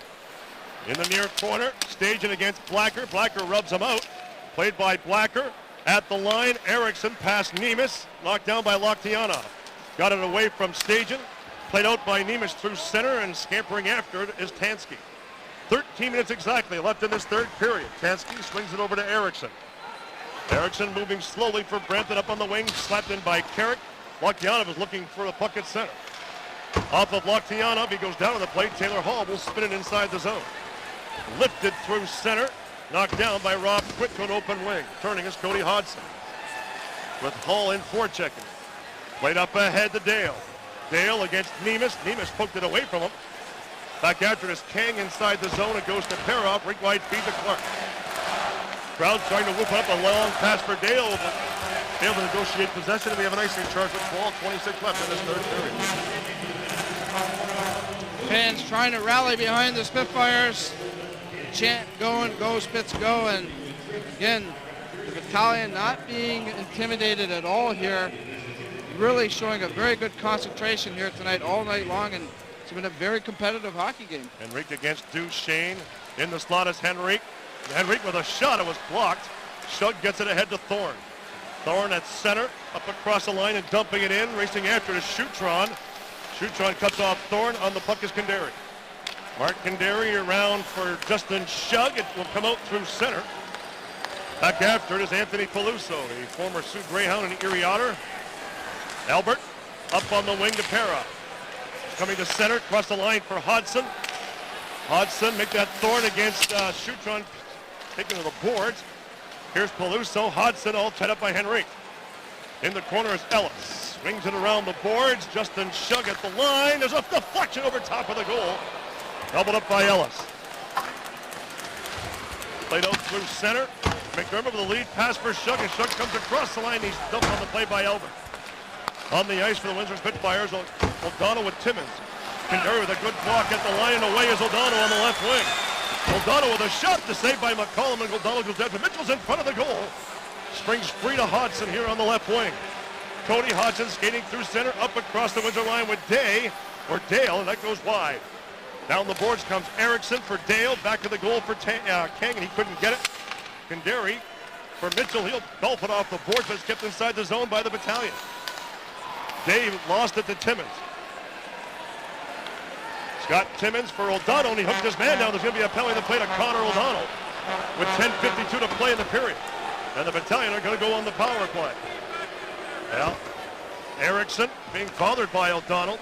In the near corner, staging against Blacker. Blacker rubs him out. Played by Blacker. At the line, Erickson past Nemes, knocked down by Lokhtianov. Got it away from Stajan. Played out by Nemes through center, and scampering after it is Tansky. 13 minutes exactly left in this third period. Tansky swings it over to Erickson. Erickson moving slowly for Brampton up on the wing, slapped in by Carrick. Lokhtianov is looking for the puck at center. Off of Lokhtianov, he goes down to the plate. Taylor Hall will spin it inside the zone. Lifted through center, knocked down by Rob Quick to an open wing. Turning is Cody Hodgson. With Hall in forechecking. Played up ahead to Dale. Dale against Nemes. Nemes poked it away from him. Back after it is Kang inside the zone. It goes to Paroff. Rink wide feed to Clark. Crowd trying to whoop up a long pass for Dale, but able to negotiate possession, and we have an icing charge with ball. 26 left in this third period. Fans trying to rally behind the Spitfires. chant going, go Spits go, and again, the battalion not being intimidated at all here, really showing a very good concentration here tonight all night long, and it's been a very competitive hockey game. Henrique against Duchesne. In the slot is Henrique. Henrique with a shot, it was blocked. Shug gets it ahead to Thorne. Thorne at center, up across the line and dumping it in, racing after to Shoutron. Shoutron cuts off Thorne, on the puck is Kandari. Mark Kandari around for Justin Shug. It will come out through center. Back after it is Anthony Peluso, the former Sioux Greyhound and Erie Otter. Albert up on the wing to Para. Coming to center, across the line for Hodson. Hodson make that Thorne against Shoutron, taking to the boards. Here's Peluso, Hodson all tied up by Henrique. In the corner is Ellis. Swings it around the boards. Justin Shug at the line. There's a deflection over top of the goal. Doubled up by Ellis. Played out through center. McDermott with the lead pass for Shug, and Shug comes across the line. He's dumped on the play by Albert. On the ice for the Windsor Spitfires, O'Donnell with Timmins. Kandari with a good block at the line, and away is O'Donnell on the left wing. O'Donnell with a shot to save by McCollum, and O'Donnell goes down to Mitchell's in front of the goal. Springs free to Hodson here on the left wing. Cody Hodson skating through center, up across the Windsor line with Dale, and that goes wide. Down the boards comes Erickson for Dale, back to the goal for Kang, and he couldn't get it. Kandari for Mitchell, he'll golf it off the boards, but it's kept inside the zone by the battalion. Dave lost it to Timmins. Scott Timmins for O'Donnell, and he hooked his man down. There's going to be a penalty that played to Connor O'Donnell with 10:52 to play in the period. And the battalion are going to go on the power play. Well, Erickson being bothered by O'Donnell.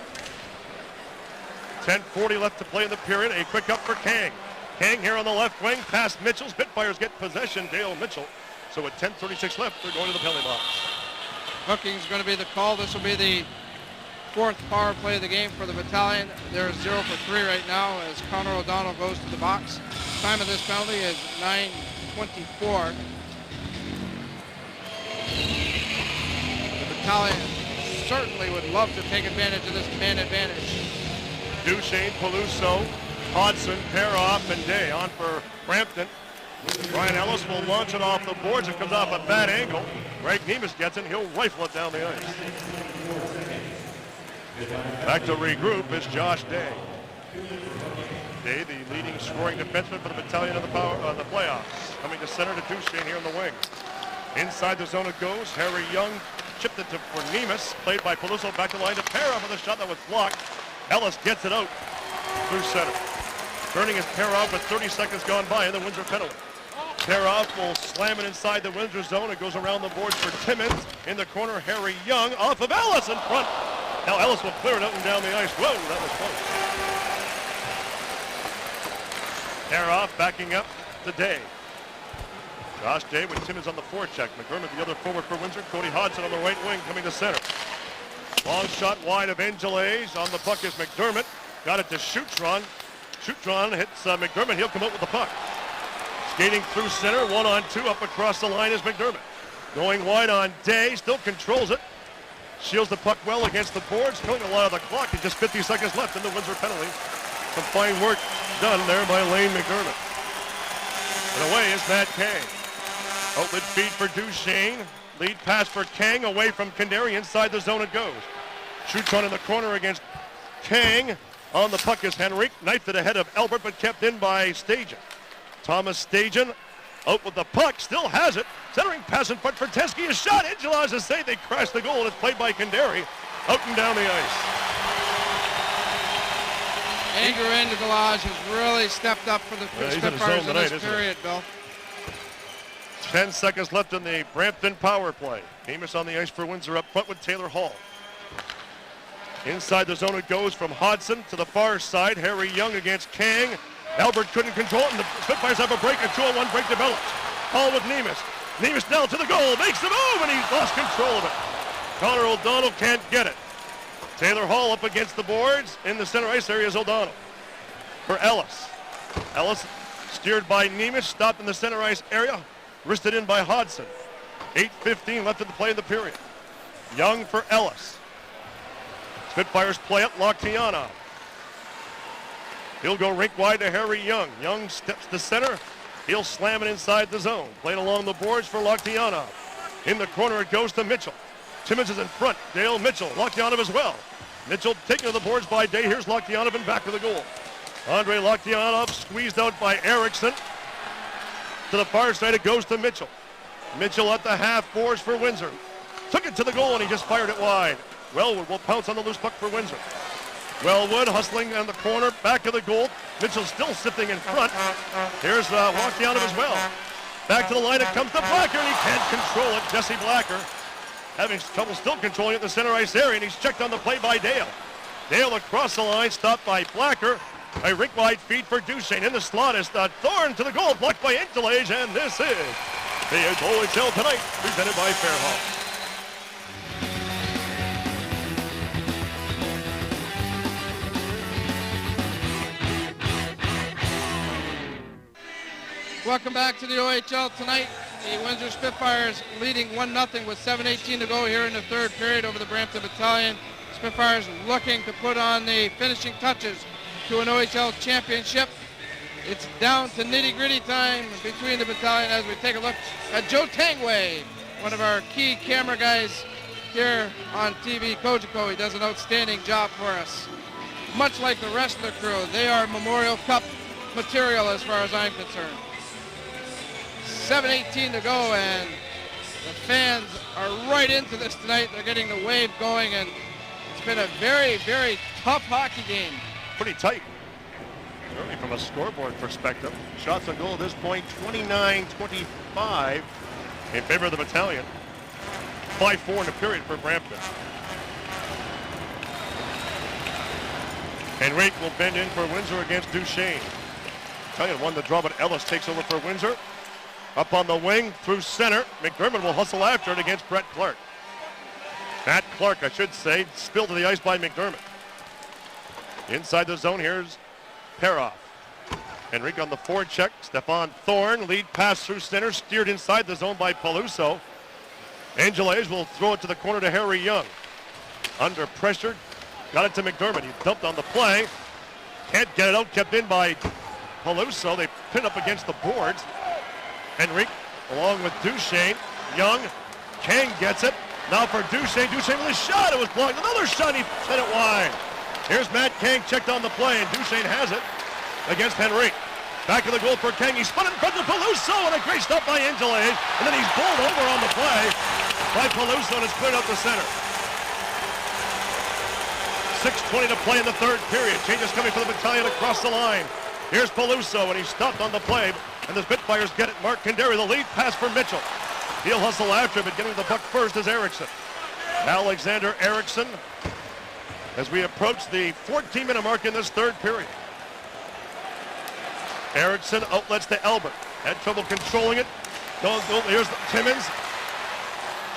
10:40 left to play in the period. A quick up for Kang. Kang here on the left wing, past Mitchell. Spitfires get possession, Dale Mitchell. So with 10:36 left, they're going to the penalty box. Hooking is going to be the call. This will be the fourth power play of the game for the battalion. They're 0 for 3 right now as Connor O'Donnell goes to the box. Time of this penalty is 9:24. The battalion certainly would love to take advantage of this man advantage. Duchesne, Peluso, Hodson, Peroff, and Day on for Brampton. Brian Ellis will launch it off the boards. It comes off a bad angle. Greg Nemes gets it. He'll rifle it down the ice. Back to regroup is Josh Day. Day, the leading scoring defenseman for the battalion in the playoffs. Coming to center to Duchesne here in the wing. Inside the zone it goes. Harry Young chipped it for Nemes. Played by Peluso. Back to the line to Peroff with a shot that was blocked. Ellis gets it out through center. Turning his Peroff with 30 seconds gone by in the Windsor penalty. Peroff will slam it inside the Windsor zone. It goes around the boards for Timmins. In the corner, Harry Young off of Ellis in front. Now Ellis will clear it out and down the ice. Whoa, that was close. Peroff backing up to Day. Josh Day with Timmins on the forecheck. McDermott, the other forward for Windsor. Cody Hodson on the right wing coming to center. Long shot wide of Angeles. On the puck is McDermott. Got it to Shoutron. Shoutron hits McDermott. He'll come out with the puck. Skating through center, 1-on-2, up across the line is McDermott. Going wide on Day, still controls it. Shields the puck well against the boards, killing a lot of the clock. And just 50 seconds left in the Windsor penalty. Some fine work done there by Lane McDermott. And away is Matt Kang. Outlet feed for Duchesne. Lead pass for Kang, away from Kandari. Inside the zone it goes. Shoots on in the corner against Kang. On the puck is Henrique. Knifed it ahead of Albert, but kept in by Stajan. Thomas Stajan out with the puck, still has it. Centering pass in front for Teskey. A shot. Angelos has saved. They crash the goal, and it's played by Kandari. Out and down the ice. Andrew Angelos has really stepped up for the Spitfires in this period, Bill. 10 seconds left in the Brampton power play. Nemes on the ice for Windsor up front with Taylor Hall. Inside the zone it goes from Hodson to the far side. Harry Young against Kang. Albert couldn't control it, and the Spitfires have a break. A 2-on-1 break develops. Hall with Nemes. Nemes down to the goal. Makes the move, and he's lost control of it. Connor O'Donnell can't get it. Taylor Hall up against the boards. In the center ice area is O'Donnell. For Ellis. Ellis steered by Nemes. Stopped in the center ice area. Wristed in by Hodson. 8:15 left in the play in the period. Young for Ellis. Spitfires play it. Locktiana. He'll go rink wide to Harry Young. Young steps to center. He'll slam it inside the zone. Played along the boards for Loktianov. In the corner it goes to Mitchell. Timmins is in front. Dale Mitchell. Loktianov as well. Mitchell taken to the boards by Day. Here's Loktianov and back to the goal. Andrei Loktianov squeezed out by Erickson. To the far side it goes to Mitchell. Mitchell at the half boards for Windsor. Took it to the goal and he just fired it wide. Wellwood will pounce on the loose puck for Windsor. Wellwood hustling on the corner, back of the goal. Mitchell still sifting in front. Here's Loktianov as well. Back to the line, it comes to Blacker, and he can't control it. Jesse Blacker having trouble still controlling it in the center ice area, and he's checked on the play by Dale. Dale across the line, stopped by Blacker. A rink-wide feed for Duchesne. In the slot is Thorne to the goal, blocked by Intelage, and this is the OHL Tonight, presented by Fairhoff. Welcome back to the OHL Tonight. The Windsor Spitfires leading 1-0 with 7:18 to go here in the third period over the Brampton Battalion. Spitfires looking to put on the finishing touches to an OHL Championship. It's down to nitty-gritty time between the battalion as we take a look at Joe Tangway, one of our key camera guys here on TV Cogeco. He does an outstanding job for us. Much like the rest of the crew, they are Memorial Cup material as far as I'm concerned. 7:18 to go, and the fans are right into this tonight. They're getting the wave going, and it's been a very, very tough hockey game. Pretty tight, certainly from a scoreboard perspective. Shots on goal at this point, 29-25 in favor of the Battalion. 5-4 in the period for Brampton. Henrique will bend in for Windsor against Duchesne. Battalion won the draw, but Ellis takes over for Windsor. Up on the wing, through center. McDermott will hustle after it against Brett Clark. Matt Clark, I should say, spilled to the ice by McDermott. Inside the zone, here's Peroff. Henrique on the forecheck. Stefan Thorne, lead pass through center, steered inside the zone by Peluso. Angeles will throw it to the corner to Harry Young. Under pressure, got it to McDermott. He dumped on the play. Can't get it out, kept in by Peluso. They pin up against the boards. Henrique along with Duchesne. Young, Kang gets it. Now for Duchesne. Duchesne with a shot. It was blocked. Another shot. He sent it wide. Here's Matt Kang checked on the play, and Duchesne has it against Henrique. Back to the goal for Kang. He spun in front of Peluso, and a great stop by Angeles. And then he's bowled over on the play by Peluso, and it's cleared out the center. 6:20 to play in the third period. Changes coming for the Battalion across the line. Here's Peluso, and he stopped on the play. And the Spitfires get it. Mark Kendary, the lead pass for Mitchell. He'll hustle after, but getting the puck first is Erickson. Alexander Erickson as we approach the 14-minute mark in this third period. Erickson outlets to Albert. Had trouble controlling it. Here's Timmins.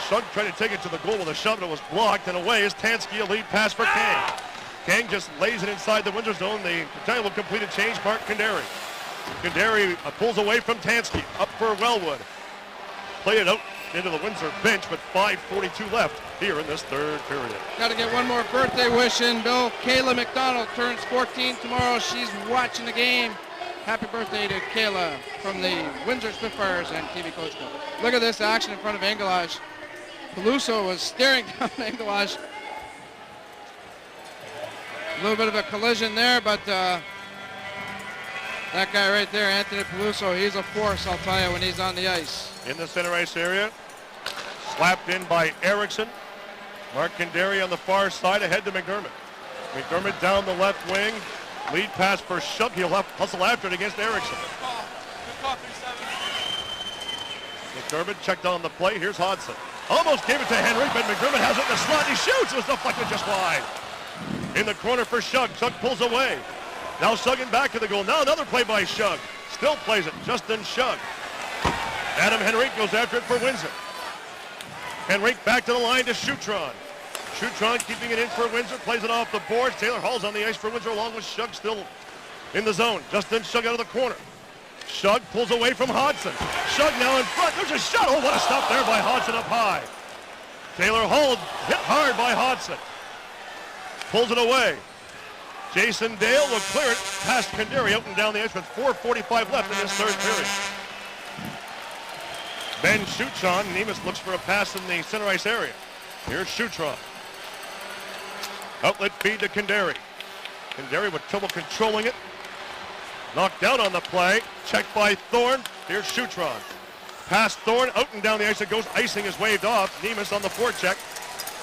Shug tried to take it to the goal with a shove, and it was blocked. And away is Tansky, a lead pass for Kang. Kang just lays it inside the Windsor zone. The Battalion will complete a change. Mark Kendary. Kendary pulls away from Tansky. Up for Wellwood. Play it out into the Windsor bench, but 5:42 left here in this third period. Got to get one more birthday wish in, Bill. Kayla McDonald turns 14 tomorrow. She's watching the game. Happy birthday to Kayla from the Windsor Spitfires and TV Cogeco. Look at this action in front of Engelage. Peluso was staring down Engelage. A little bit of a collision there, but that guy right there, Anthony Peluso, he's a force, I'll tell you, when he's on the ice. In the center ice area, slapped in by Erickson. Mark Kendary on the far side, ahead to McDermott. McDermott down the left wing. Lead pass for Shug. He'll hustle after it against Erickson. McDermott checked on the play. Here's Hodson. Almost gave it to Henry, but McDermott has it in the slot. He shoots. It was deflected just wide. In the corner for Shug. Shug pulls away. Now Suggen back to the goal. Now another play by Shug. Still plays it. Justin Shug. Adam Henrique goes after it for Windsor. Henrique back to the line to Schutron. Schutron keeping it in for Windsor. Plays it off the boards. Taylor Hall's on the ice for Windsor along with Shug still in the zone. Justin Shug out of the corner. Shug pulls away from Hodson. Shug now in front. There's a shot. Oh, what a stop there by Hodson up high. Taylor Hall hit hard by Hodson. Pulls it away. Jason Dale will clear it past Kandari out and down the ice with 4:45 left in this third period. Ben Schutron. Nemes looks for a pass in the center ice area. Here's Schutron. Outlet feed to Kandari. Kandari with trouble controlling it. Knocked down on the play. Checked by Thorne. Here's Schutron. Past Thorne, out and down the ice it goes. Icing is waved off. Nemes on the forecheck.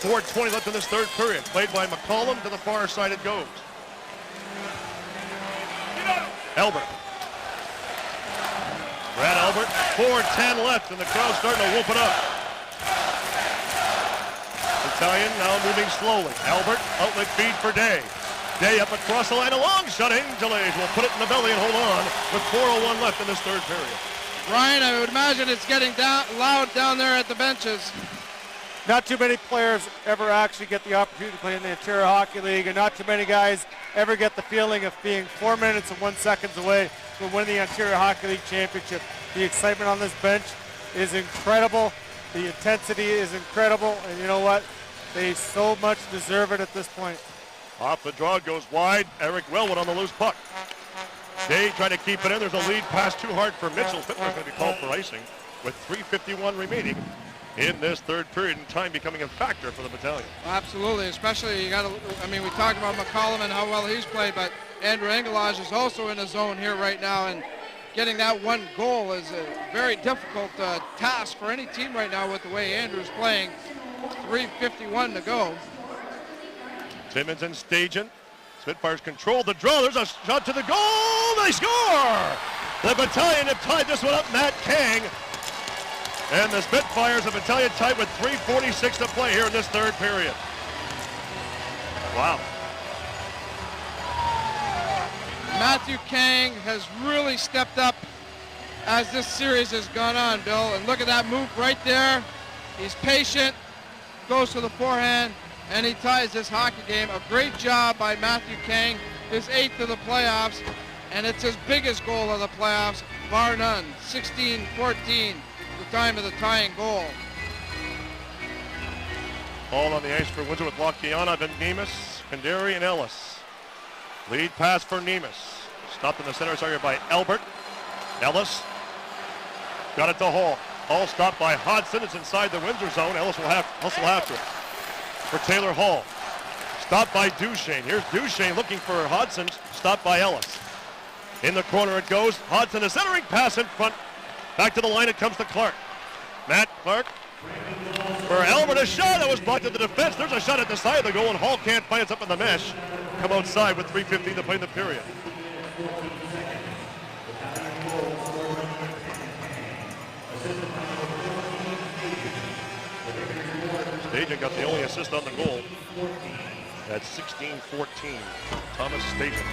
4:20 left in this third period. Played by McCollum. To the far side it goes. Albert. Brad Albert. 4:10 left, and the crowd's starting to whoop it up. Battalion now moving slowly. Albert, outlet feed for Day. Day up across the line, a long shot. Angeles will put it in the belly and hold on with 4:01 left in this third period. Ryan, I would imagine it's getting loud down there at the benches. Not too many players ever actually get the opportunity to play in the Ontario Hockey League, and not too many guys ever get the feeling of being 4 minutes and 1 second away from winning the Ontario Hockey League Championship. The excitement on this bench is incredible. The intensity is incredible, and you know what? They so much deserve it at this point. Off the draw, goes wide. Eric Wellwood on the loose puck. Day trying to keep it in. There's a lead pass too hard for Mitchell. Fittler's going to be called for icing with 3:51 remaining in this third period, and time becoming a factor for the Battalion. Absolutely, especially you got to, I mean, we talked about McCollum and how well he's played, but Andrew Engelage is also in the zone here right now, and getting that one goal is a very difficult task for any team right now with the way Andrew's playing. 3:51 to go. Timmins and Stajan. Spitfires control the draw. There's a shot to the goal. They score! The Battalion have tied this one up. Matt Kang. And the Spitfires, the Battalion tied with 3:46 to play here in this third period. Wow. Matthew Kang has really stepped up as this series has gone on, Bill. And look at that move right there. He's patient, goes to the forehand, and he ties this hockey game. A great job by Matthew Kang, his 8th of the playoffs, and it's his biggest goal of the playoffs, bar none. 16-14, the time of the tying goal. Ball on the ice for Windsor with Lokiana, then Nemes, Kandari, and Ellis. Lead pass for Nemes. Stopped in the center area by Albert. Ellis got it to Hall. Hall stopped by Hodson. It's inside the Windsor zone. Ellis will have to it. For Taylor Hall. Stopped by Duchesne. Here's Duchesne looking for Hodson. Stopped by Ellis. In the corner it goes. Hodson, a centering pass in front. Back to the line it comes to Clark. Matt Clark. For Albert, a shot that was blocked at the defense. There's a shot at the side of the goal, and Hall can't find it up in the mesh. Come outside with 3:15 to play in the period. Stajan got the only assist on the goal at 16-14. Thomas Stajan.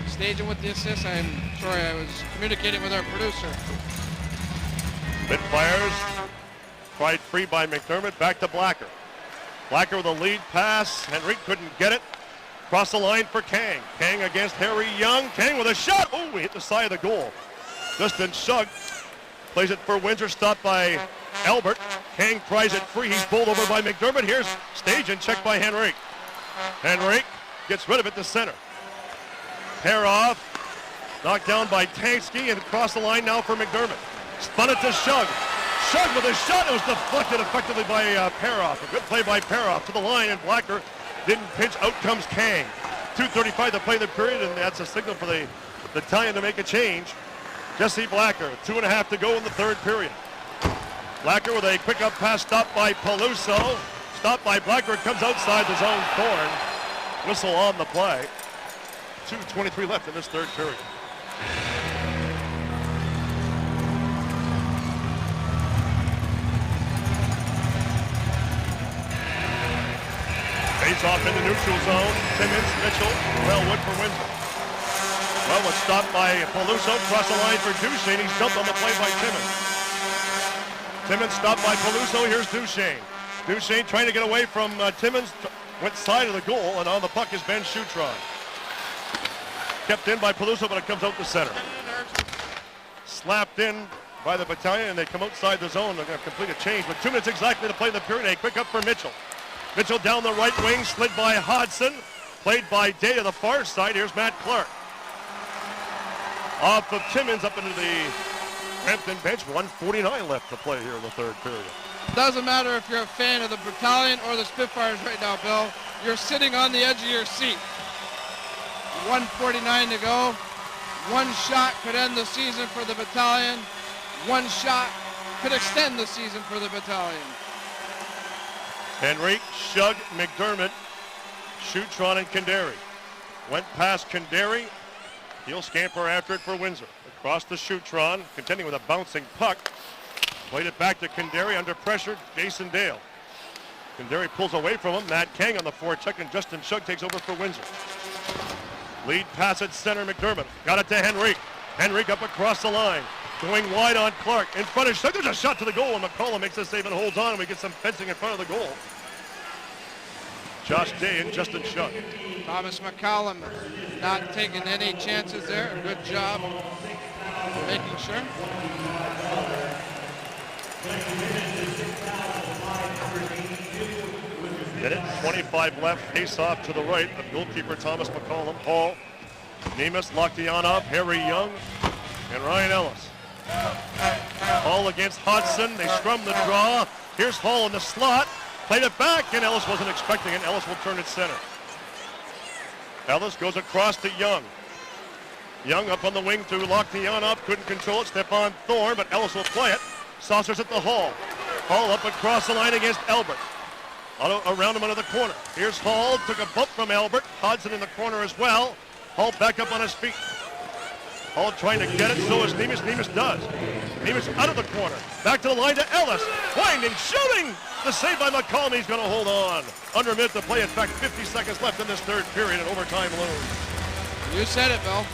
Stajan with the assist. I'm sorry, I was communicating with our producer. Spitfires tried free by McDermott. Back to Blacker. Blacker with a lead pass. Henry couldn't get it. Cross the line for Kang. Kang against Harry Young. Kang with a shot. Oh, he hit the side of the goal. Justin Shug plays it for Windsor. Stopped by Albert. Kang tries it free. He's pulled over by McDermott. Here's Stajan, checked by Henrique. Henrique gets rid of it to center. Pair off. Knocked down by Tansky and across the line now for McDermott. Spun it to Shug. Shug with a shot. It was deflected effectively by Paroff. A good play by Paroff to the line, and Blacker didn't pinch. Out comes Kang. 2:35 to play the period, and that's a signal for the Battalion to make a change. Jesse Blacker, 2.5 to go in the third period. Blacker with a quick up pass, stopped by Peluso. Stopped by Blacker. It comes outside the zone. Thorne. Whistle on the play. 2:23 left in this third period. Face off in the neutral zone. Timmins, Mitchell, Wellwood for Windsor. Wellwood stopped by Peluso. Cross the line for Duchesne. He's jumped on the play by Timmins. Timmins stopped by Peluso. Here's Duchesne. Duchesne trying to get away from Timmins. Went side of the goal, and on the puck is Ben Schutron. Kept in by Peluso, but it comes out the center. Slapped in by the Battalion, and they come outside the zone. They're going to complete a change with 2 minutes exactly to play in the period. A quick up for Mitchell. Mitchell down the right wing, slid by Hodson. Played by Day to the far side. Here's Matt Clark. Off of Timmins up into the Brampton bench. 1:49 left to play here in the third period. Doesn't matter if you're a fan of the Battalion or the Spitfires right now, Bill. You're sitting on the edge of your seat. 1:49 to go. One shot could end the season for the Battalion. One shot could extend the season for the Battalion. Henrique, Shug, McDermott, Shutron, and Kandari. Went past Kandari. He'll scamper after it for Windsor. Across the Shutron, contending with a bouncing puck. Played it back to Kandari under pressure. Jason Dale. Kandari pulls away from him. Matt Kang on the forecheck, and Justin Shug takes over for Windsor. Lead pass at center, McDermott. Got it to Henrique. Henrique up across the line. Going wide on Clark. In front of Shug. There's a shot to the goal, and McCollum makes the save and holds on, and we get some fencing in front of the goal. Josh Day and Justin Shug. Thomas McCollum not taking any chances there. Good job making sure. Minute 25 left. Face off to the right of goalkeeper Thomas McCollum. Hall, Nemus, Lochtianov, Harry Young, and Ryan Ellis. Hall against Hodgson. They scrum the draw. Here's Hall in the slot. Played it back, and Ellis wasn't expecting it. Ellis will turn it center. Ellis goes across to Young. Young up on the wing to Lochtianov. Couldn't control it. Stepan Thorne, but Ellis will play it. Saucers at the Hall. Hall up across the line against Albert. Around him under the corner. Here's Hall. Took a bump from Albert. Hodgson in the corner as well. Hall back up on his feet. Hall trying to get it. So is Nemus. Nemus does. Nemus out of the corner. Back to the line to Ellis. Winding, shooting. The save by McCollum. He's going to hold on. Under a minute to play. In fact, 50 seconds left in this third period, and overtime looms. You said it, Bill.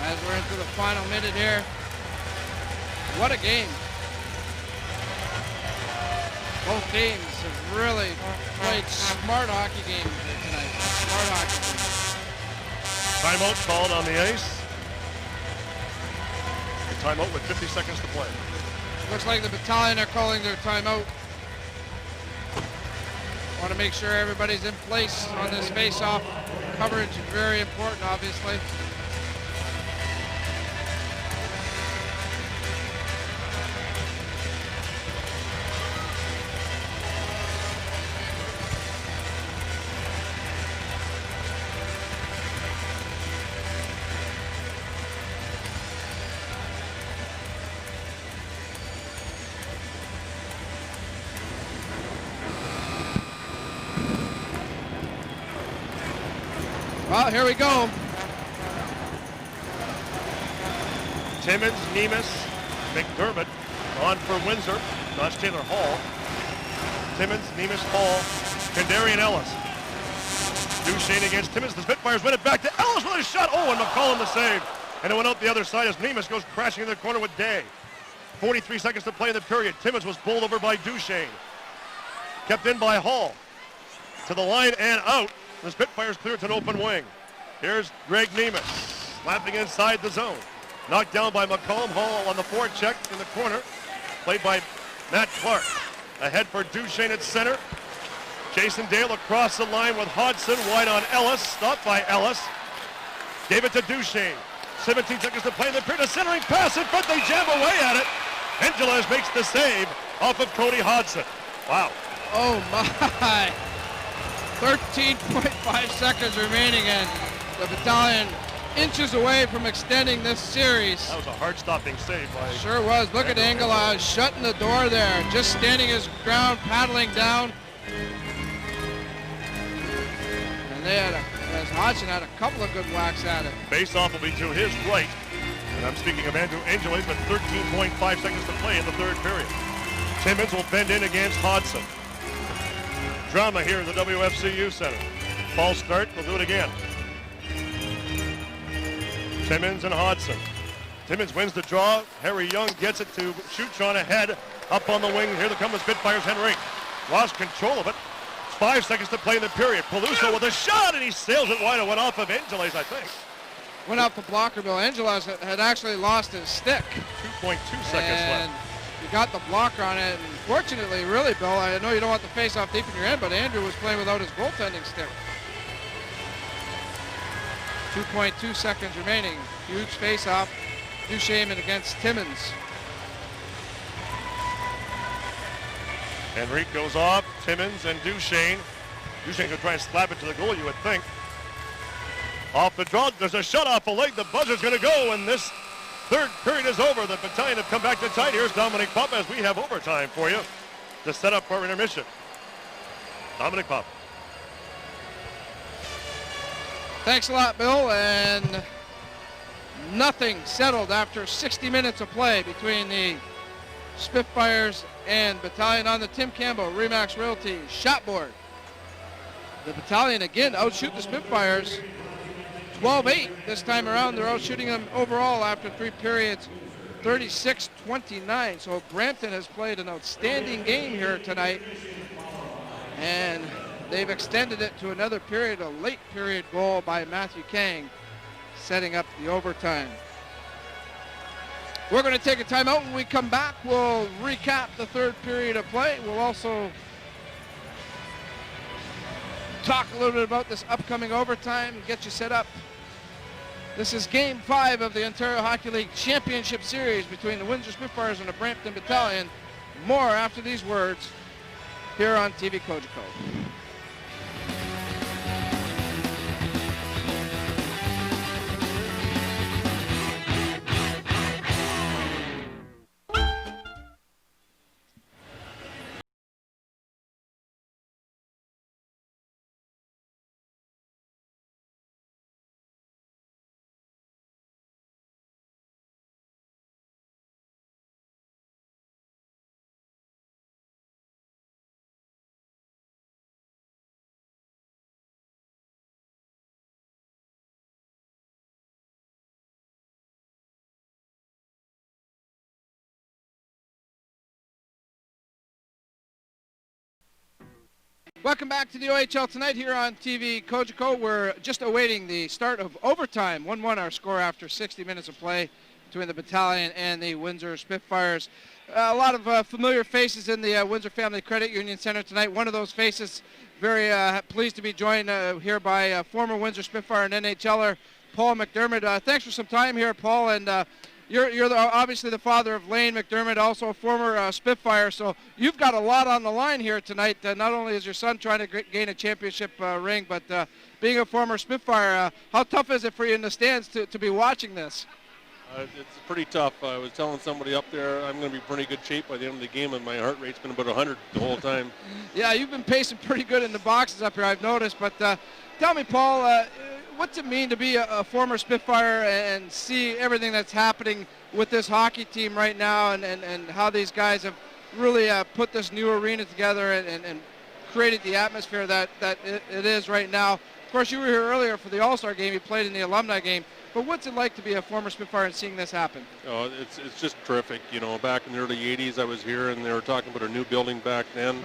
As we're into the final minute here. What a game. Both teams have really played smart hockey games tonight. Smart hockey. Timeout called on the ice. A timeout with 50 seconds to play. Looks like the Battalion are calling their timeout. Want to make sure everybody's in place on this face-off. Coverage is very important, obviously. Well, here we go. Timmins, Nemus, McDermott on for Windsor. Josh Taylor Hall. Timmins, Nemus, Hall, Kandari, and Ellis. Duchesne against Timmins. The Spitfires win it back to Ellis with a shot. Oh, and McCollum the save. And it went out the other side as Nemus goes crashing in the corner with Day. 43 seconds to play in the period. Timmins was bowled over by Duchesne. Kept in by Hall. To the line and out. The Spitfires clear to an open wing. Here's Greg Nemus, slapping inside the zone. Knocked down by McCollum. Hall on the forecheck in the corner. Played by Matt Clark. Ahead for Duchesne at center. Jason Dale across the line with Hodgson. Wide on Ellis. Stopped by Ellis. Gave it to Duchesne. 17 seconds to play in the period. A centering pass in front. They jam away at it. Angeles makes the save off of Cody Hodgson. Wow. Oh, my. 13.5 seconds remaining, and the Battalion inches away from extending this series. That was a hard-stopping save by... Sure was. Look at Angela shutting the door there, just standing his ground, paddling down. And they had, as Hodgson had a couple of good whacks at it. Face-off will be to his right. And I'm speaking of Andrew Angeles, but 13.5 seconds to play in the third period. Timmins will bend in against Hodgson. Drama here in the WFCU Center. False start, we'll do it again. Timmins and Hodgson. Timmins wins the draw. Harry Young gets it to Shutron ahead. Up on the wing, here they come the Spitfires. Henrique lost control of it. 5 seconds to play in the period. Peluso with a shot, and he sails it wide. It went off of Angeles, I think. Went off the blocker, Bill. Angeles had actually lost his stick. 2.2 seconds left. You got the blocker on it, and fortunately, really, Bill, I know you don't want the face-off deep in your end, but Andrew was playing without his goaltending stick. 2.2 seconds remaining. Huge face-off. Duchesne against Timmins. Henrique goes off. Timmins and Duchesne. Duchesne going to try and slap it to the goal, you would think. Off the draw. There's a shot off the leg. The buzzer's going to go, and this third period is over. The Battalion have come back to tight. Here's Domenic Papa as we have overtime for you to set up our intermission. Domenic Papa. Thanks a lot, Bill. And nothing settled after 60 minutes of play between the Spitfires and Battalion on the Tim Campbell Remax Realty shot board. The Battalion again outshoot the Spitfires 12-8 this time around. They're outshooting them overall after 3 periods 36-29. So Brampton has played an outstanding game here tonight, and they've extended it to another period, a late period goal by Matthew Kang, setting up the overtime. We're going to take a timeout. When we come back, we'll recap the third period of play. We'll also talk a little bit about this upcoming overtime and get you set up. This is Game 5 of the Ontario Hockey League Championship Series between the Windsor Spitfires and the Brampton Battalion. More after these words here on TV Cogeco. Welcome back to the OHL Tonight here on TV Cogeco. We're just awaiting the start of overtime. 1-1 our score after 60 minutes of play between the Battalion and the Windsor Spitfires. A lot of familiar faces in the Windsor Family Credit Union Center tonight. One of those faces, very pleased to be joined here by former Windsor Spitfire and NHLer Paul McDermott. Thanks for some time here, Paul. And You're obviously the father of Lane McDermott, also a former Spitfire, so you've got a lot on the line here tonight. Not only is your son trying to gain a championship ring, but being a former Spitfire, how tough is it for you in the stands to be watching this? It's pretty tough. I was telling somebody up there I'm going to be in pretty good shape by the end of the game, and my heart rate's been about 100 the whole time. Yeah, you've been pacing pretty good in the boxes up here, I've noticed. But tell me, Paul, what's it mean to be a former Spitfire and see everything that's happening with this hockey team right now, and how these guys have really put this new arena together and created the atmosphere that it is right now? Of course, you were here earlier for the All-Star game. You played in the alumni game. But what's it like to be a former Spitfire and seeing this happen? Oh, it's just terrific. You know, back in the early 80s, I was here, and they were talking about a new building back then.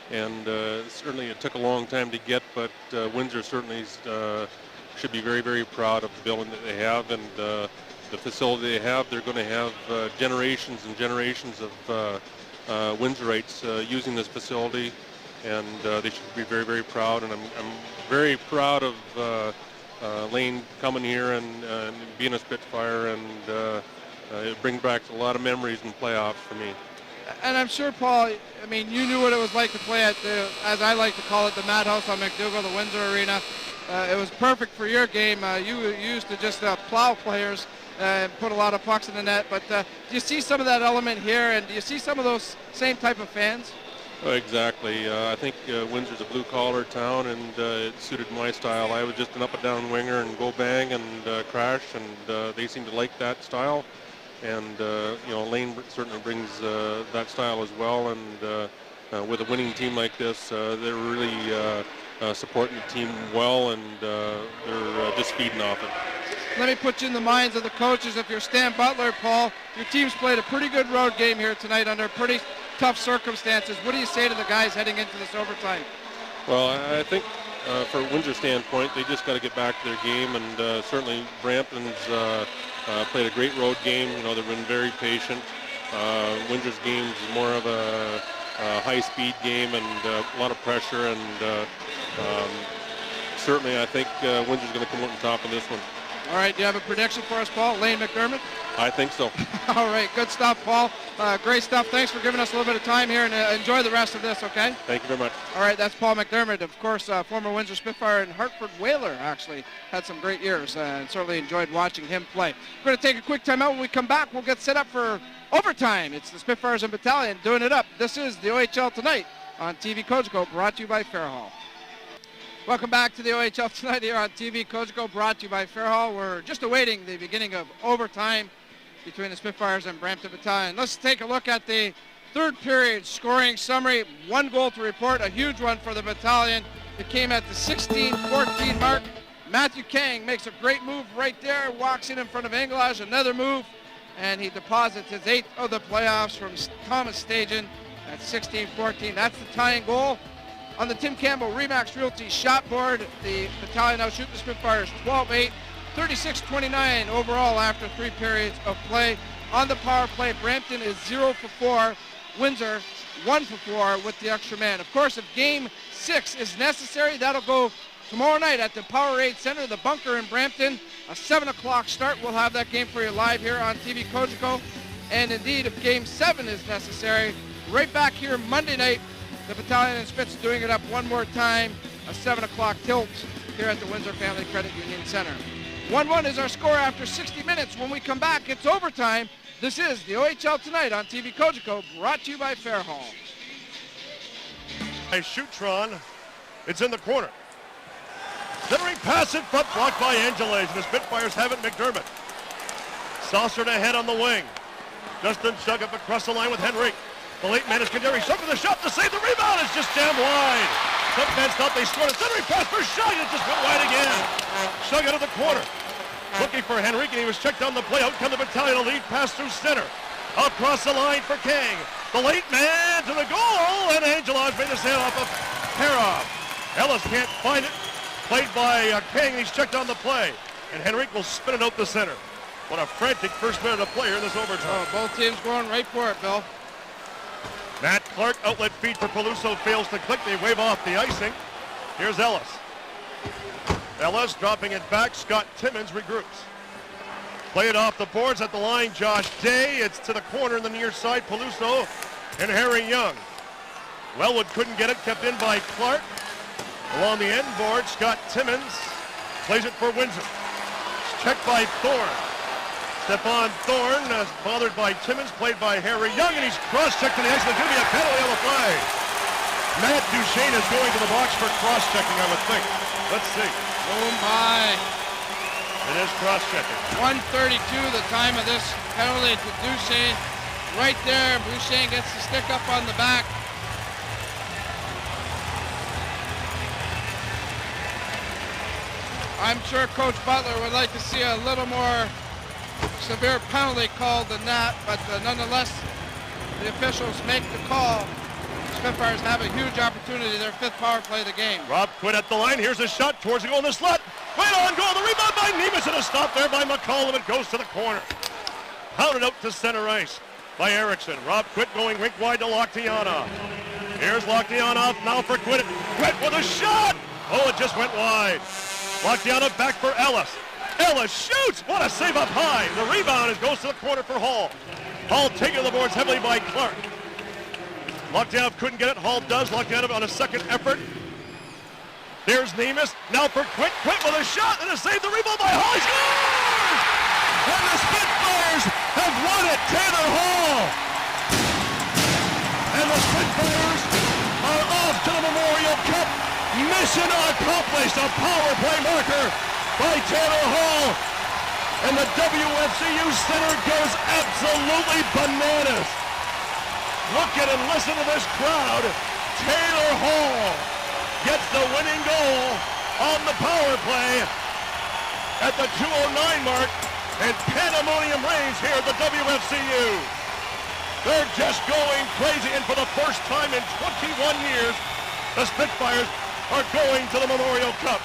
And certainly it took a long time to get, but Windsor certainly should be very, very proud of the building that they have and the facility they have. They're going to have generations and generations of Windsorites using this facility, and they should be very, very proud. And I'm very proud of Lane coming here and being a Spitfire, and it brings back a lot of memories in playoffs for me. And I'm sure, Paul, I mean, you knew what it was like to play at the, as I like to call it, the Madhouse on McDougall, the Windsor Arena. It was perfect for your game. You used to just plow players and put a lot of pucks in the net. But do you see some of that element here, and do you see some of those same type of fans? Oh, exactly. I think Windsor's a blue-collar town, and it suited my style. I was just an up-and-down winger and go bang and crash, and they seem to like that style. And, you know, Lane certainly brings that style as well. And with a winning team like this, they're really supporting the team well, and they're just feeding off it. Let me put you in the minds of the coaches. If you're Stan Butler, Paul, your team's played a pretty good road game here tonight under pretty tough circumstances. What do you say to the guys heading into this overtime? Well, I think for Windsor's standpoint, they just got to get back to their game, and certainly Brampton's played a great road game. You know, they've been very patient. Windsor's game is more of a high-speed game and a lot of pressure, and certainly I think Windsor's going to come out on top in this one. All right, do you have a prediction for us, Paul? Lane McDermott? I think so. All right, good stuff, Paul. Great stuff. Thanks for giving us a little bit of time here, and enjoy the rest of this, okay? Thank you very much. All right, that's Paul McDermott, of course, former Windsor Spitfire and Hartford Whaler, actually. Had some great years, and certainly enjoyed watching him play. We're going to take a quick time out. When we come back, we'll get set up for overtime. It's the Spitfires and Battalion doing it up. This is the OHL Tonight on TV Cogeco, brought to you by Fairhall. Welcome back to the OHL Tonight here on TV Cogeco, brought to you by Fairhall. We're just awaiting the beginning of overtime between the Spitfires and Brampton Battalion. Let's take a look at the third period scoring summary. 1 goal to report, a huge one for the Battalion. It came at the 16-14 mark. Matthew Kang makes a great move right there, walks in front of Engelage, another move, and he deposits his 8th of the playoffs from Thomas Stajan at 16-14. That's the tying goal. On the Tim Campbell Remax Realty shot board, the Battalion now shoot the Spitfires 12-8, 36-29 overall after 3 periods of play. On the power play, Brampton is 0 for 4, Windsor 1 for 4 with the extra man. Of course, if Game 6 is necessary, that'll go tomorrow night at the Powerade Center, the bunker in Brampton. A 7 o'clock start. We'll have that game for you live here on TV Cogeco. And indeed, if Game 7 is necessary, right back here Monday night, the Battalion and Spits doing it up one more time, a 7 o'clock tilt here at the Windsor Family Credit Union Center. 1-1 is our score after 60 minutes. When we come back, it's overtime. This is the OHL Tonight on TV Cogeco, brought to you by Fairhall. A Shootron, it's in the corner. Centering pass in front, blocked by Angeles, and the Spitfires have it. McDermott. Saucered ahead on the wing. Justin Shug up across the line with Henry. The late man is Kaderi. Shug for the shot to save the rebound. It's just jammed wide. Some fans thought they scored. A centering pass for Shug, and it just went wide again. Shug out of the corner. Looking for Henrique, and he was checked on the play. Out come the Battalion, a lead pass through center. Across the line for Kang. The late man to the goal, and Angelos made the save off of Perov. Ellis can't find it. Played by Kang, and he's checked on the play. And Henrique will spin it out the center. What a frantic first minute of play here in this overtime. Oh, both teams going right for it, Bill. Matt Clark, outlet feed for Peluso, fails to click. They wave off the icing. Here's Ellis. Ellis dropping it back. Scott Timmins regroups. Play it off the boards at the line. Josh Day. It's to the corner in the near side. Peluso and Harry Young. Wellwood couldn't get it. Kept in by Clark. Along the end board, Scott Timmins plays it for Windsor. It's checked by Thorne. Stephon Thorne, bothered by Timmins, played by Harry Young, and he's cross-checked to the ice. There's going to be a penalty on the flag. Matt Duchesne is going to the box for cross-checking, I would think. Let's see. Oh my. It is cross-checking. 1:32, the time of this penalty to Duchesne. Right there, Duchesne gets the stick up on the back. I'm sure Coach Butler would like to see a little more severe penalty called than that, but nonetheless, the officials make the call. Spitfires have a huge opportunity, their 5th power play of the game. Rob Quinn at the line. Here's a shot towards the goal in the slot. Right on goal. The rebound by Nemus, and a stop there by McCollum. It goes to the corner. Pounded out to center ice by Erickson. Rob Quinn going rink wide to Lochtianov. Here's Lochtianov now for Quinn. Quinn with a shot. Oh, it just went wide. Lochtianov back for Ellis. Ellis shoots! What a save up high! The rebound goes to the corner for Hall. Hall taking the boards heavily by Clark. Lochtianov couldn't get it. Hall does. Lochtianov on a second effort. There's Nemus. Now for Quick. Quick with a shot and a save. The rebound by Hall. He scores! And the Spitfires have won it. Taylor Hall. And the Spitfires are off to the Memorial Cup. Mission accomplished. A power play marker by Taylor Hall, and the WFCU Center goes absolutely bananas. Look at and listen to this crowd. Taylor Hall gets the winning goal on the power play at the 2:09 mark, and pandemonium reigns here at the WFCU. They're just going crazy, and for the first time in 21 years, the Spitfires are going to the Memorial Cup.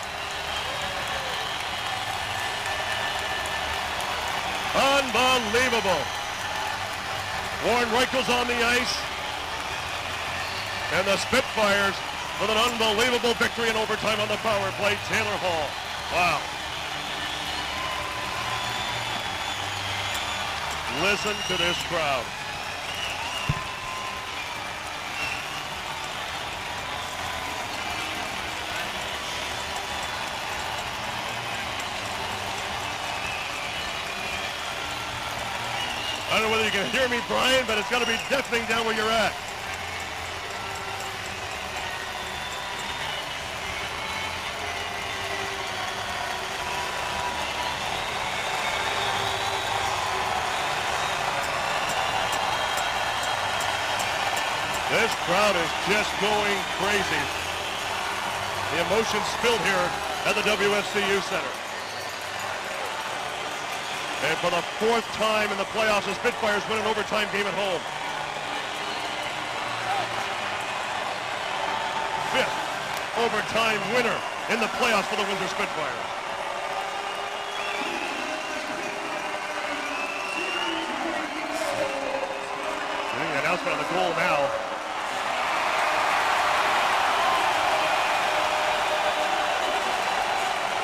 Unbelievable. Warren Reichel's on the ice. And the Spitfires with an unbelievable victory in overtime on the power play. Taylor Hall. Wow. Listen to this crowd. I don't know whether you can hear me, Brian, but it's got to be deafening down where you're at. This crowd is just going crazy. The emotion spilled here at the WSCU Center. And for the fourth time in the playoffs, the Spitfires win an overtime game at home. Fifth overtime winner in the playoffs for the Windsor Spitfires. Getting the announcement on the goal now.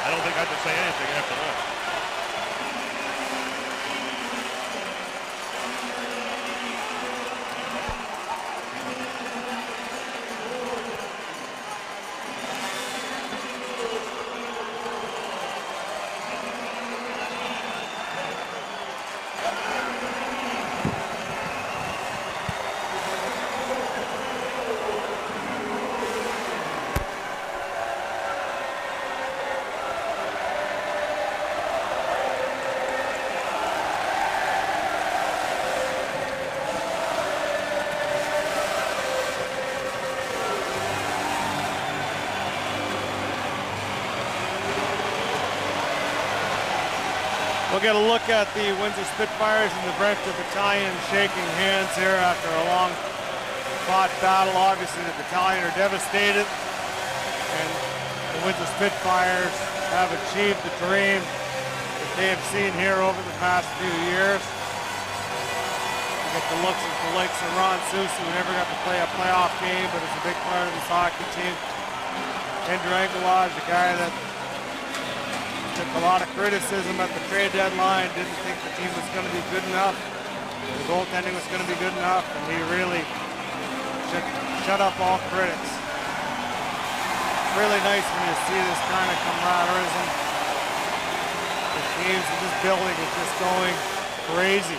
I don't think I have to say anything after that. We'll get a look at the Windsor Spitfires and the Brampton Battalion shaking hands here after a long fought battle. Obviously the battalion are devastated and the Windsor Spitfires have achieved the dream that they have seen here over the past few years. You get the looks of the likes of Ron Sousa, who never got to play a playoff game but is a big part of this hockey team. Andrew Engelage, a guy that took a lot of criticism at the trade deadline, didn't think the team was going to be good enough, the goaltending was going to be good enough, and he really shut up all critics. Really nice when you see this kind of camaraderie. The teams in this building is just going crazy.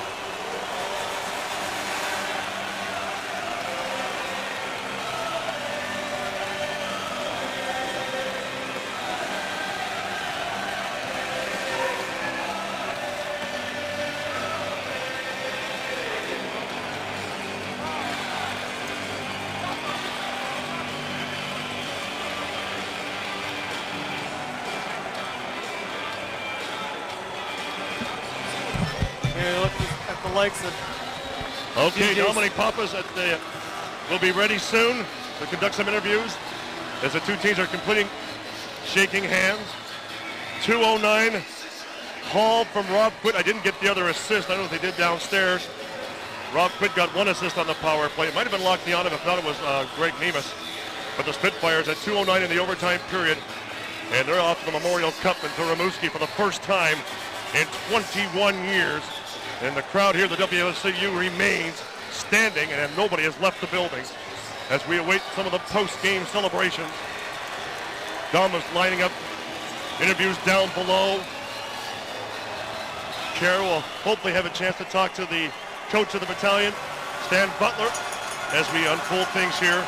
Likes of okay, Domenic Papa's will be ready soon to conduct some interviews as the two teams are completing shaking hands. 2:09 Hall from Rob Quitt. I didn't get the other assist. I don't know if they did downstairs. Rob Quitt got one assist on the power play. It might have been Lockneonov, if not it was Greg Nemus. But the Spitfires at 2:09 in the overtime period, and they're off the Memorial Cup into Rimouski for the first time in 21 years. And the crowd here, the WSCU, remains standing, and nobody has left the building as we await some of the post-game celebrations. Dom is lining up interviews down below. Carol will hopefully have a chance to talk to the coach of the battalion, Stan Butler, as we unfold things here.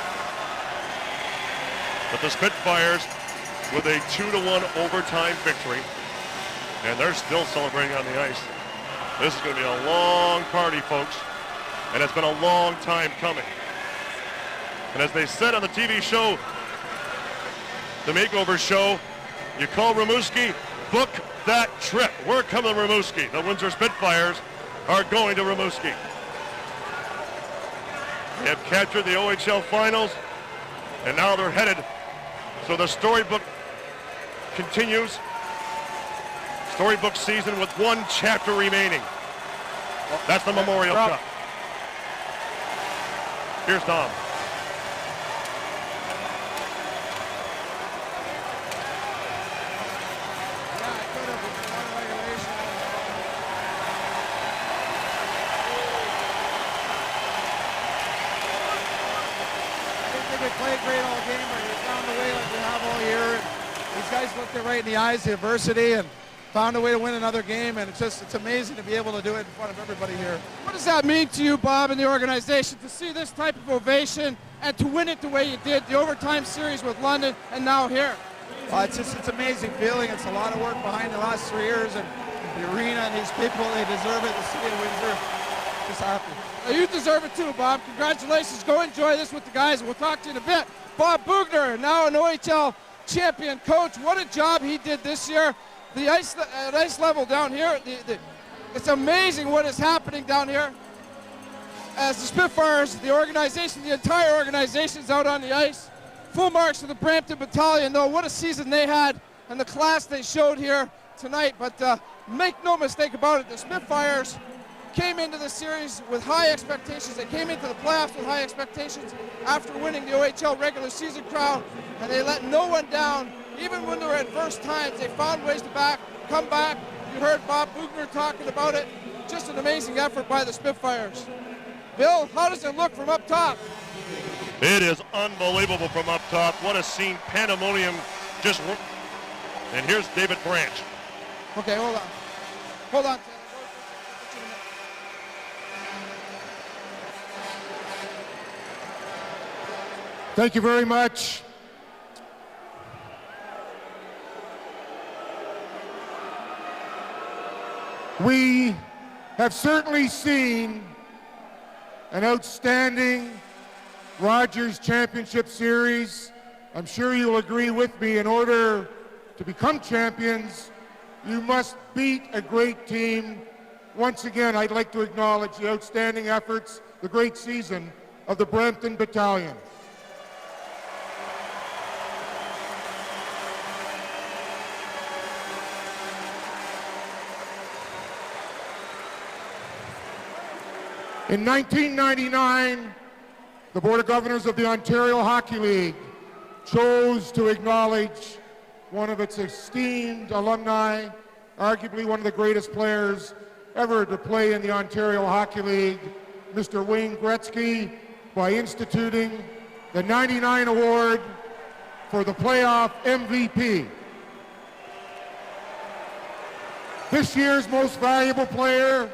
But the Spitfires with a 2-1 overtime victory, and they're still celebrating on the ice. This is going to be a long party, folks, and it's been a long time coming. And as they said on the TV show, the Makeover Show, you call Rimouski, book that trip. We're coming to Rimouski. The Windsor Spitfires are going to Rimouski. They have captured the OHL finals, and now they're headed. So the storybook continues. Storybook season with one chapter remaining. That's the Memorial Cup. Here's Dom. played great all game, but we found a way like we have all year. And these guys looked it right in the eyes, the adversity, and found a way to win another game, and it's amazing to be able to do it in front of everybody here. What does that mean to you, Bob, and the organization, to see this type of ovation and to win it the way you did, the overtime series with London and now here? It's an amazing feeling. It's a lot of work behind the last 3 years, and the arena and these people, they deserve it. The city of Windsor, just happy. Well, you deserve it too, Bob. Congratulations. Go enjoy this with the guys. We'll talk to you in a bit. Bob Bugner, now an OHL champion coach. What a job he did this year. The ice level down here, it's amazing what is happening down here. As the Spitfires, the organization, the entire organization is out on the ice. Full marks for the Brampton Battalion, though. What a season they had and the class they showed here tonight. But make no mistake about it, the Spitfires came into the series with high expectations. They came into the playoffs with high expectations after winning the OHL regular season crown, and they let no one down. Even when they were at adverse times, they found ways to come back. You heard Bob Bugner talking about it. Just an amazing effort by the Spitfires. Bill, how does it look from up top? It is unbelievable from up top. What a scene. Pandemonium just worked. And here's David Branch. Okay, hold on. Hold on. Thank you very much. We have certainly seen an outstanding Rogers Championship Series. I'm sure you'll agree with me, in order to become champions, you must beat a great team. Once again, I'd like to acknowledge the outstanding efforts, the great season of the Brampton Battalion. In 1999, the Board of Governors of the Ontario Hockey League chose to acknowledge one of its esteemed alumni, arguably one of the greatest players ever to play in the Ontario Hockey League, Mr. Wayne Gretzky, by instituting the 99 Award for the playoff MVP. This year's most valuable player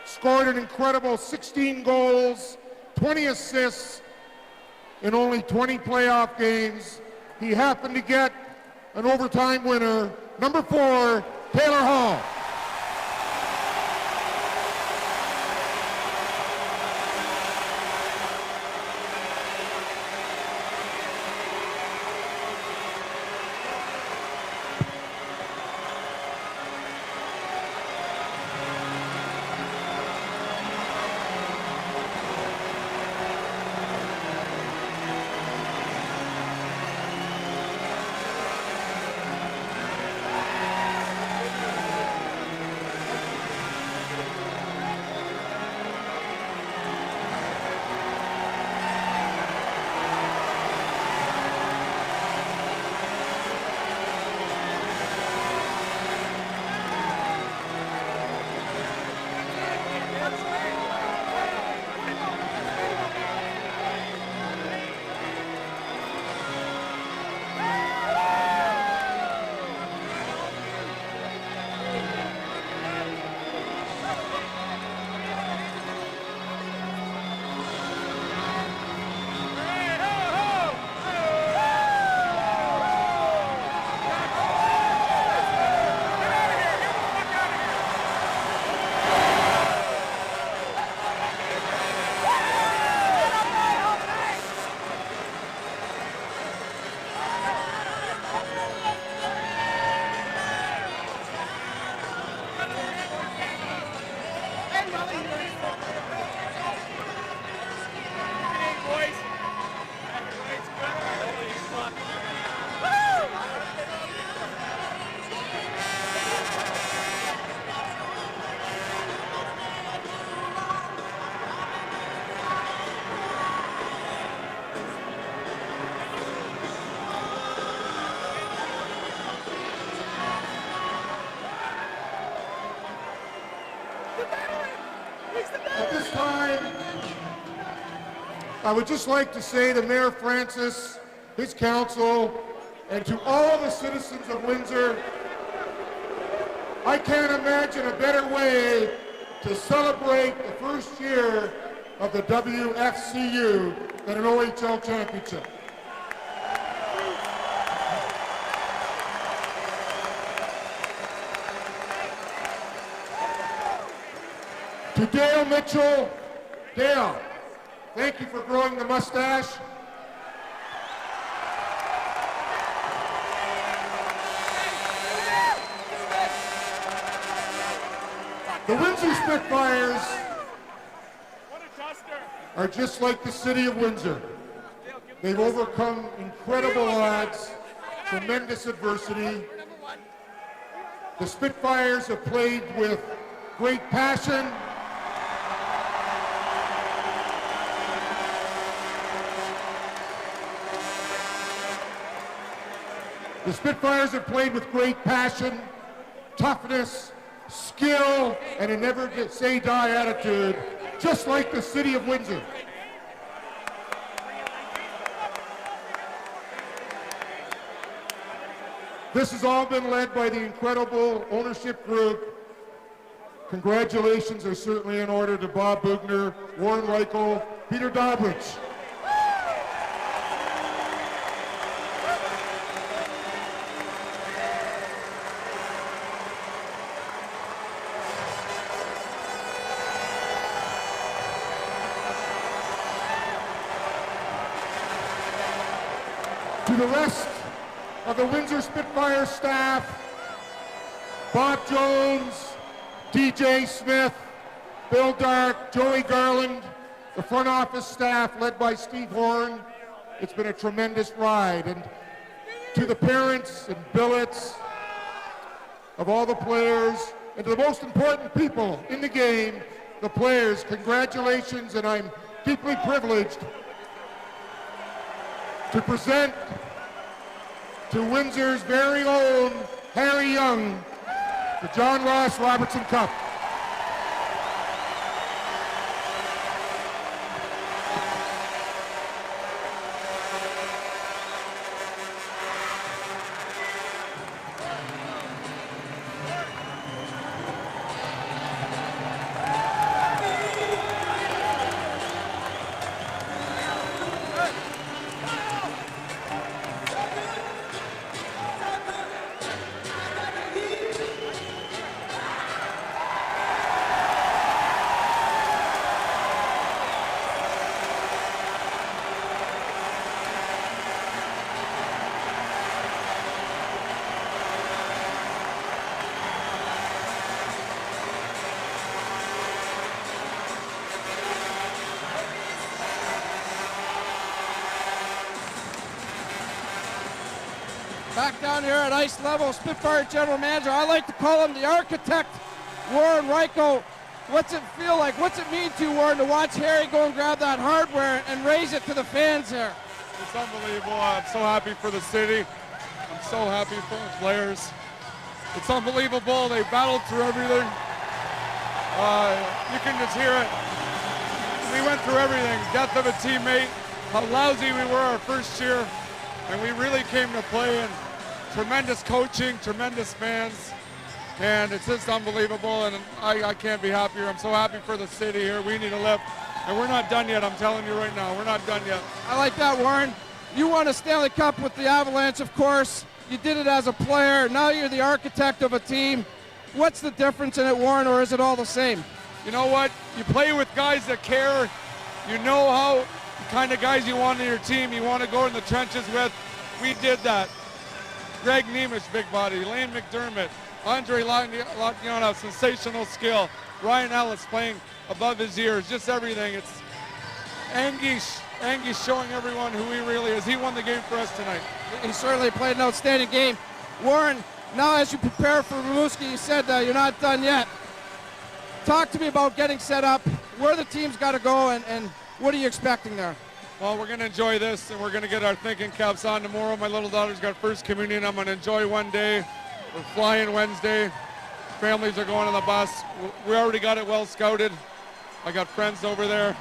scored an incredible 16 goals, 20 assists in only 20 playoff games. He happened to get an overtime winner, number 4, Taylor Hall. I would just like to say to Mayor Francis, his council, and to all the citizens of Windsor, I can't imagine a better way to celebrate the first year of the WFCU than an OHL championship. To Dale Mitchell, Dale, thank you for growing the mustache. The Windsor Spitfires are just like the city of Windsor. They've overcome incredible odds, tremendous adversity. The Spitfires have played with great passion. The Spitfires have played with great passion, toughness, skill, and a never-say-die attitude, just like the city of Windsor. This has all been led by the incredible ownership group. Congratulations are certainly in order to Bob Bugner, Warren Reichel, Peter Dobrich. To the rest of the Windsor Spitfire staff, Bob Jones, DJ Smith, Bill Dark, Joey Garland, the front office staff led by Steve Horn, it's been a tremendous ride. And to the parents and billets of all the players, and to the most important people in the game, the players, congratulations, and I'm deeply privileged to present to Windsor's very own Harry Young the John Ross Robertson Cup. Back down here at ice level, Spitfire General Manager, I like to call him the architect, Warren Reichel. What's it feel like? What's it mean to you, Warren, to watch Harry go and grab that hardware and raise it to the fans here? It's unbelievable. I'm so happy for the city. I'm so happy for the players. It's unbelievable. They battled through everything. You can just hear it. We went through everything. Death of a teammate, how lousy we were our first year, and we really came to play, and tremendous coaching, tremendous fans, and it's just unbelievable, and I can't be happier. I'm so happy for the city here. We need a lift, and we're not done yet. I'm telling you right now, we're not done yet. I like that, Warren. You won a Stanley Cup with the Avalanche, of course. You did it as a player. Now you're the architect of a team. What's the difference in it, Warren, or is it all the same? You know what? You play with guys that care. You know how the kind of guys you want in your team, you want to go in the trenches with. We did that. Greg Nemish, big body. Lane McDermott. Andre Lacciona, sensational skill. Ryan Ellis playing above his ears. Just everything. It's Angie's showing everyone who he really is. He won the game for us tonight. He certainly played an outstanding game. Warren, now as you prepare for Rimouski, you said you're not done yet. Talk to me about getting set up, where the team's got to go, and what are you expecting there? Well, we're going to enjoy this, and we're going to get our thinking caps on tomorrow. My little daughter's got first communion. I'm going to enjoy one day. We're flying Wednesday. Families are going on the bus. We already got it well scouted. I got friends over there.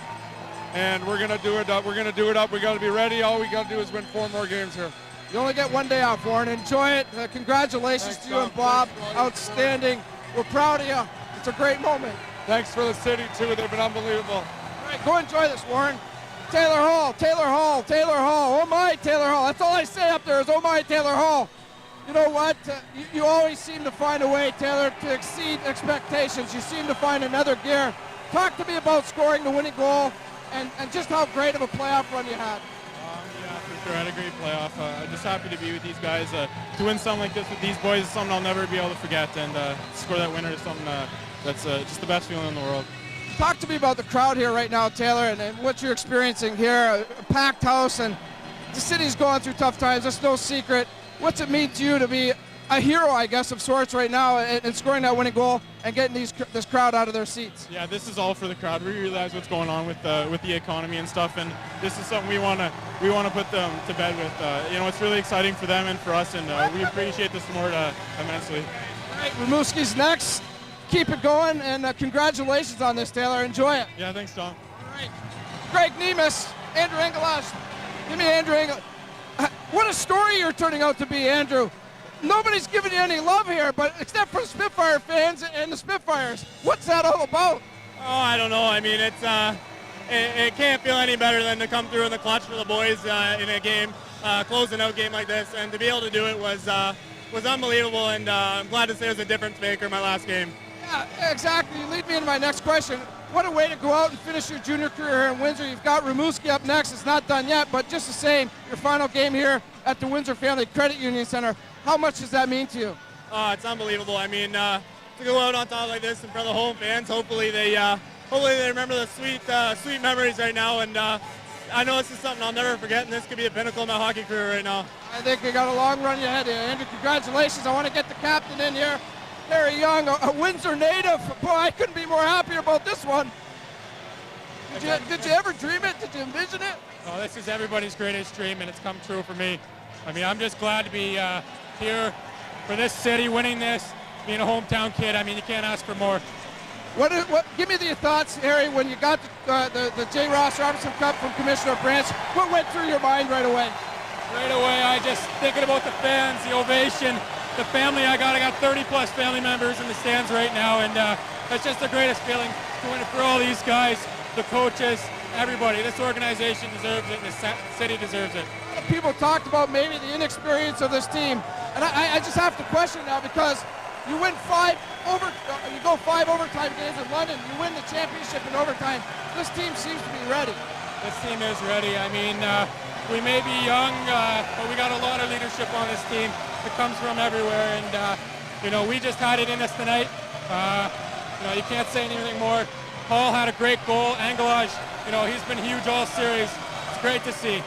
and we're gonna do it up. We're gonna do it up. We got to be ready. All we got to do is win 4 more games here. You only get one day off, Warren. Enjoy it. Congratulations to you and Bob. Outstanding. We're proud of you. It's a great moment. Thanks for the city, too. They've been unbelievable. All right, go enjoy this, Warren. Taylor Hall, Taylor Hall, Taylor Hall. Oh, my, Taylor Hall. That's all I say up there is, oh, my, Taylor Hall. You know what? You always seem to find a way, Taylor, to exceed expectations. You seem to find another gear. Talk to me about scoring the winning goal and just how great of a playoff run you had. Yeah, for sure. I had a great playoff. I'm just happy to be with these guys. To win something like this with these boys is something I'll never be able to forget. And score that winner is something that's just the best feeling in the world. Talk to me about the crowd here right now, Taylor, and what you're experiencing here. A packed house, and the city's going through tough times. That's no secret. What's it mean to you to be a hero, I guess, of sorts right now and scoring that winning goal and getting this crowd out of their seats? Yeah, this is all for the crowd. We realize what's going on with the economy and stuff, and this is something we want to put them to bed with. It's really exciting for them and for us, and we appreciate the support immensely. All right, Rimouski's next. Keep it going, and congratulations on this, Taylor. Enjoy it. Yeah, thanks, Tom. All right. Greg Nemes, Andrew Engelage. Give me Andrew Engelage. What a story you're turning out to be, Andrew. Nobody's giving you any love here, but except for Spitfire fans and the Spitfires. What's that all about? Oh, I don't know. I mean, it can't feel any better than to come through in the clutch for the boys in a game, closing out game like this, and to be able to do it was unbelievable. And I'm glad to say it was a difference maker in my last game. Yeah, exactly. You lead me into my next question. What a way to go out and finish your junior career here in Windsor. You've got Rimouski up next. It's not done yet, but just the same, your final game here at the Windsor Family Credit Union Center. How much does that mean to you? Oh, it's unbelievable. I mean, to go out on top like this in front of the home fans, hopefully they remember the sweet memories right now. And I know this is something I'll never forget, and this could be a pinnacle of my hockey career right now. I think you got a long run ahead of you, Andrew. Congratulations. I want to get the captain in here. Very young, a Windsor native. Boy, I couldn't be more happier about this one. Did you ever dream it? Did you envision it? Oh, this is everybody's greatest dream, and it's come true for me. I mean, I'm just glad to be here for this city, winning this, being a hometown kid. I mean, you can't ask for more. Give me your thoughts, Harry, when you got the J. Ross Robertson Cup from Commissioner Branch. What went through your mind right away? Right away, I just thinking about the fans, the ovation, the family I got 30-plus family members in the stands right now, and that's just the greatest feeling doing it for all these guys, the coaches, everybody. This organization deserves it, and the city deserves it. People talked about maybe the inexperience of this team, and I just have to question now because you win you go 5 overtime games in London, you win the championship in overtime. This team seems to be ready. This team is ready. I mean, we may be young, but we got a lot of leadership on this team. It comes from everywhere, and we just had it in us tonight. You can't say anything more. Paul had a great goal. Engelage, he's been huge all series. It's great to see.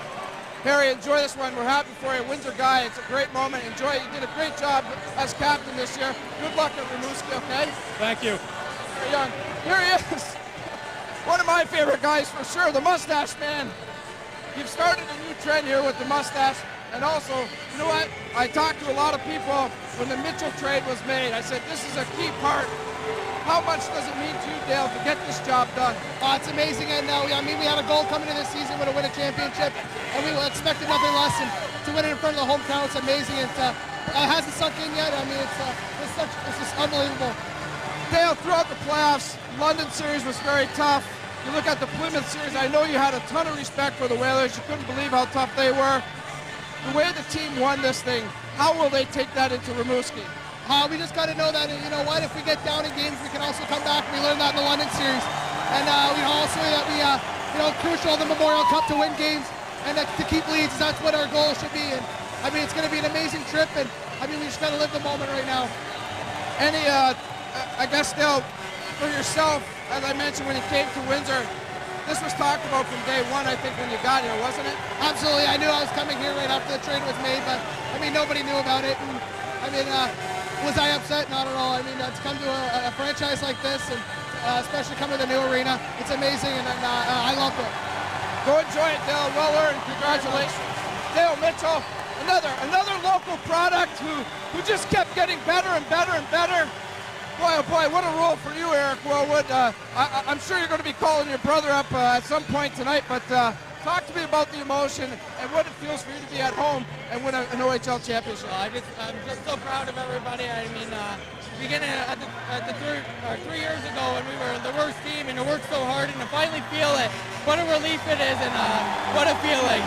Harry, enjoy this one. We're happy for you. Windsor guy, it's a great moment. Enjoy it. You did a great job as captain this year. Good luck at Rimouski, okay? Thank you. Very young. Here he is. One of my favorite guys for sure, the mustache man. You've started a new trend here with the mustache. And also, you know what? I talked to a lot of people when the Mitchell trade was made. I said, this is a key part. How much does it mean to you, Dale, to get this job done? It's amazing, and we had a goal coming into this season to win a championship, and we expected nothing less than to win it in front of the hometown. It's amazing. It hasn't sunk in yet. I mean, it's just unbelievable. Dale, throughout the playoffs, London series was very tough. You look at the Plymouth series, I know you had a ton of respect for the Whalers. You couldn't believe how tough they were. The way the team won this thing, how will they take that into Rimouski? We just got to know that, if we get down in games, we can also come back. We learned that in the London series. And crucial the Memorial Cup to win games and to keep leads. That's what our goal should be. And I mean, it's going to be an amazing trip. And I mean, we just got to live the moment right now. Any, I guess, Dale, for yourself, as I mentioned when you came to Windsor, this was talked about from day one, I think, when you got here, wasn't it? Absolutely. I knew I was coming here right after the trade was made, but I mean, nobody knew about it. And I mean, was I upset? Not at all. I mean, to come to a franchise like this, and especially coming to the new arena, it's amazing, and I loved it. Go enjoy it, Dale. Well earned. Congratulations. Dale Mitchell, another local product who just kept getting better and better and better. Boy, oh boy, what a role for you, Eric Wellwood. I'm sure you're going to be calling your brother up at some point tonight, but talk to me about the emotion and what it feels for you to be at home and win an OHL championship. I'm just so proud of everybody. I mean, beginning at the 3 years ago when we were the worst team and we worked so hard, and to finally feel it, what a relief it is, and what a feeling.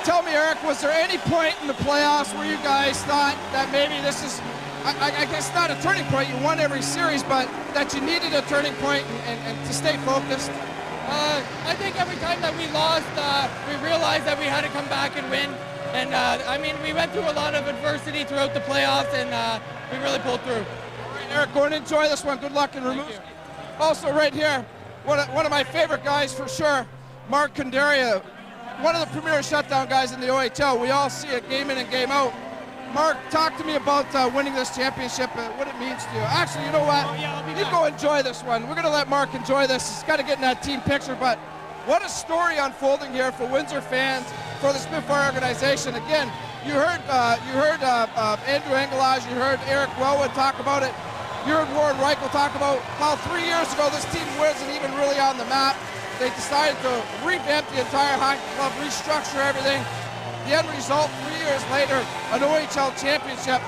Tell me, Eric, was there any point in the playoffs where you guys thought that maybe this is, I guess not a turning point, you won every series, but that you needed a turning point and to stay focused? I think every time that we lost, we realized that we had to come back and win. And I mean, we went through a lot of adversity throughout the playoffs, and we really pulled through. All right, Eric, go and enjoy this one. Good luck in Rimouski. Also right here, one of my favorite guys for sure, Mark Condaria, one of the premier shutdown guys in the OHL. We all see it game in and game out. Mark, talk to me about winning this championship and what it means to you. Actually, you know what? You go enjoy this one. We're going to let Mark enjoy this. He's got to get in that team picture, but what a story unfolding here for Windsor fans, for the Spitfire organization. Again, you heard Andrew Engelage, you heard Eric Wellwood talk about it. You heard Warren Reichel talk about how 3 years ago this team wasn't even really on the map. They decided to revamp the entire hockey club, restructure everything. The end result, 3 years later, an OHL championship.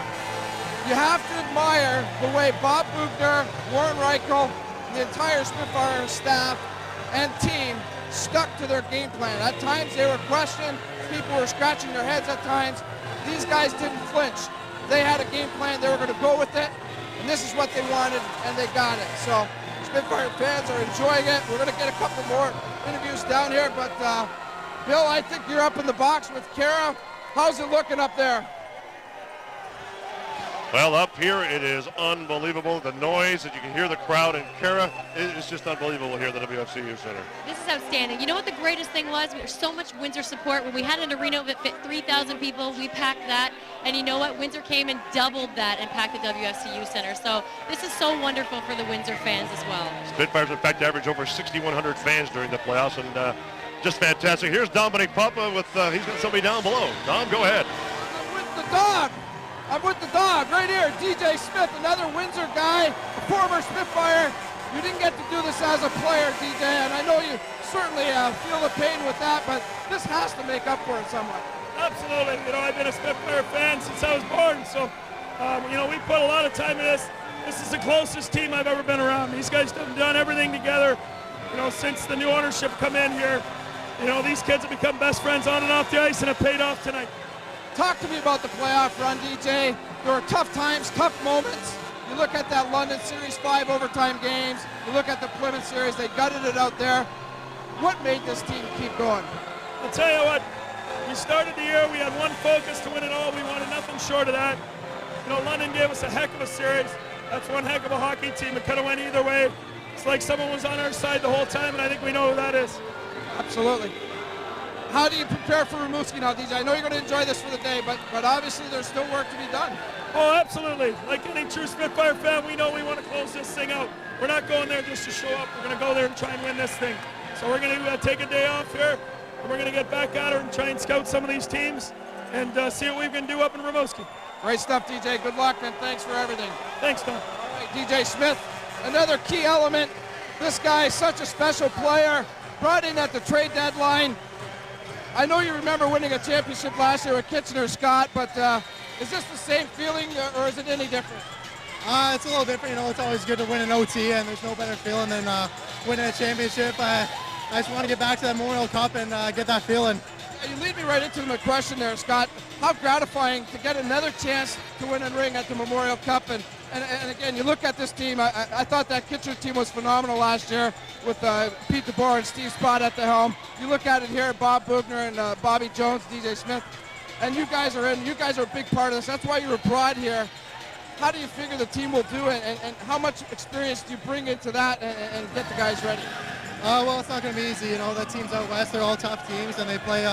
You have to admire the way Bob Bugner, Warren Reichel, the entire Spitfire staff and team stuck to their game plan. At times they were questioned, people were scratching their heads at times. These guys didn't flinch. They had a game plan, they were going to go with it, and this is what they wanted, and they got it. So Spitfire fans are enjoying it. We're going to get a couple more interviews down here, but Bill, I think you're up in the box with Kara. How's it looking up there? Well, up here it is unbelievable. The noise that you can hear the crowd in Kara is just unbelievable here at the WFCU Center. This is outstanding. You know what the greatest thing was? There's so much Windsor support. When we had an arena that fit 3,000 people, we packed that. And you know what? Windsor came and doubled that and packed the WFCU Center. So this is so wonderful for the Windsor fans as well. Spitfires, in fact, averaged over 6,100 fans during the playoffs, and just fantastic. Here's Domenic Papa with, he's got somebody down below. Dom, go ahead. I'm with the dog. I'm with the dog right here. DJ Smith, another Windsor guy, a former Spitfire. You didn't get to do this as a player, DJ, and I know you certainly feel the pain with that, but this has to make up for it somewhat. Absolutely. You know, I've been a Spitfire fan since I was born, so, you know, we put a lot of time in this. This is the closest team I've ever been around. These guys have done everything together, you know, since the new ownership come in here. You know, these kids have become best friends on and off the ice, and it paid off tonight. Talk to me about the playoff run, DJ. There were tough times, tough moments. You look at that London Series 5 overtime games. You look at the Plymouth Series, they gutted it out there. What made this team keep going? I'll tell you what, we started the year, we had one focus to win it all. We wanted nothing short of that. You know, London gave us a heck of a series. That's one heck of a hockey team. It could have went either way. It's like someone was on our side the whole time, and I think we know who that is. Absolutely. How do you prepare for Rimouski now, DJ? I know you're going to enjoy this for the day, but obviously there's still work to be done. Oh, absolutely. Like any true Spitfire fan, we know we want to close this thing out. We're not going there just to show up. We're going to go there and try and win this thing. So we're going to take a day off here, and we're going to get back at it and try and scout some of these teams and see what we can do up in Rimouski. Great stuff, DJ. Good luck, and thanks for everything. Thanks, Tom. All right, DJ Smith, another key element. This guy is such a special player, brought in at the trade deadline. I know you remember winning a championship last year with Kitchener-Scott, but is this the same feeling, or is it any different? It's a little different. You know, it's always good to win an OT, and there's no better feeling than winning a championship. I just want to get back to that Memorial Cup and get that feeling. You lead me right into my question there, Scott. How gratifying to get another chance to win a ring at the Memorial Cup. And again, you look at this team, I thought that Kitchener team was phenomenal last year with Pete DeBoer and Steve Spott at the helm. You look at it here, Bob Bugner and Bobby Jones, DJ Smith, and you guys are in. You guys are a big part of this. That's why you were brought here. How do you figure the team will do it, and how much experience do you bring into that and get the guys ready? Well, it's not going to be easy. You know, the teams out west, they're all tough teams, and they play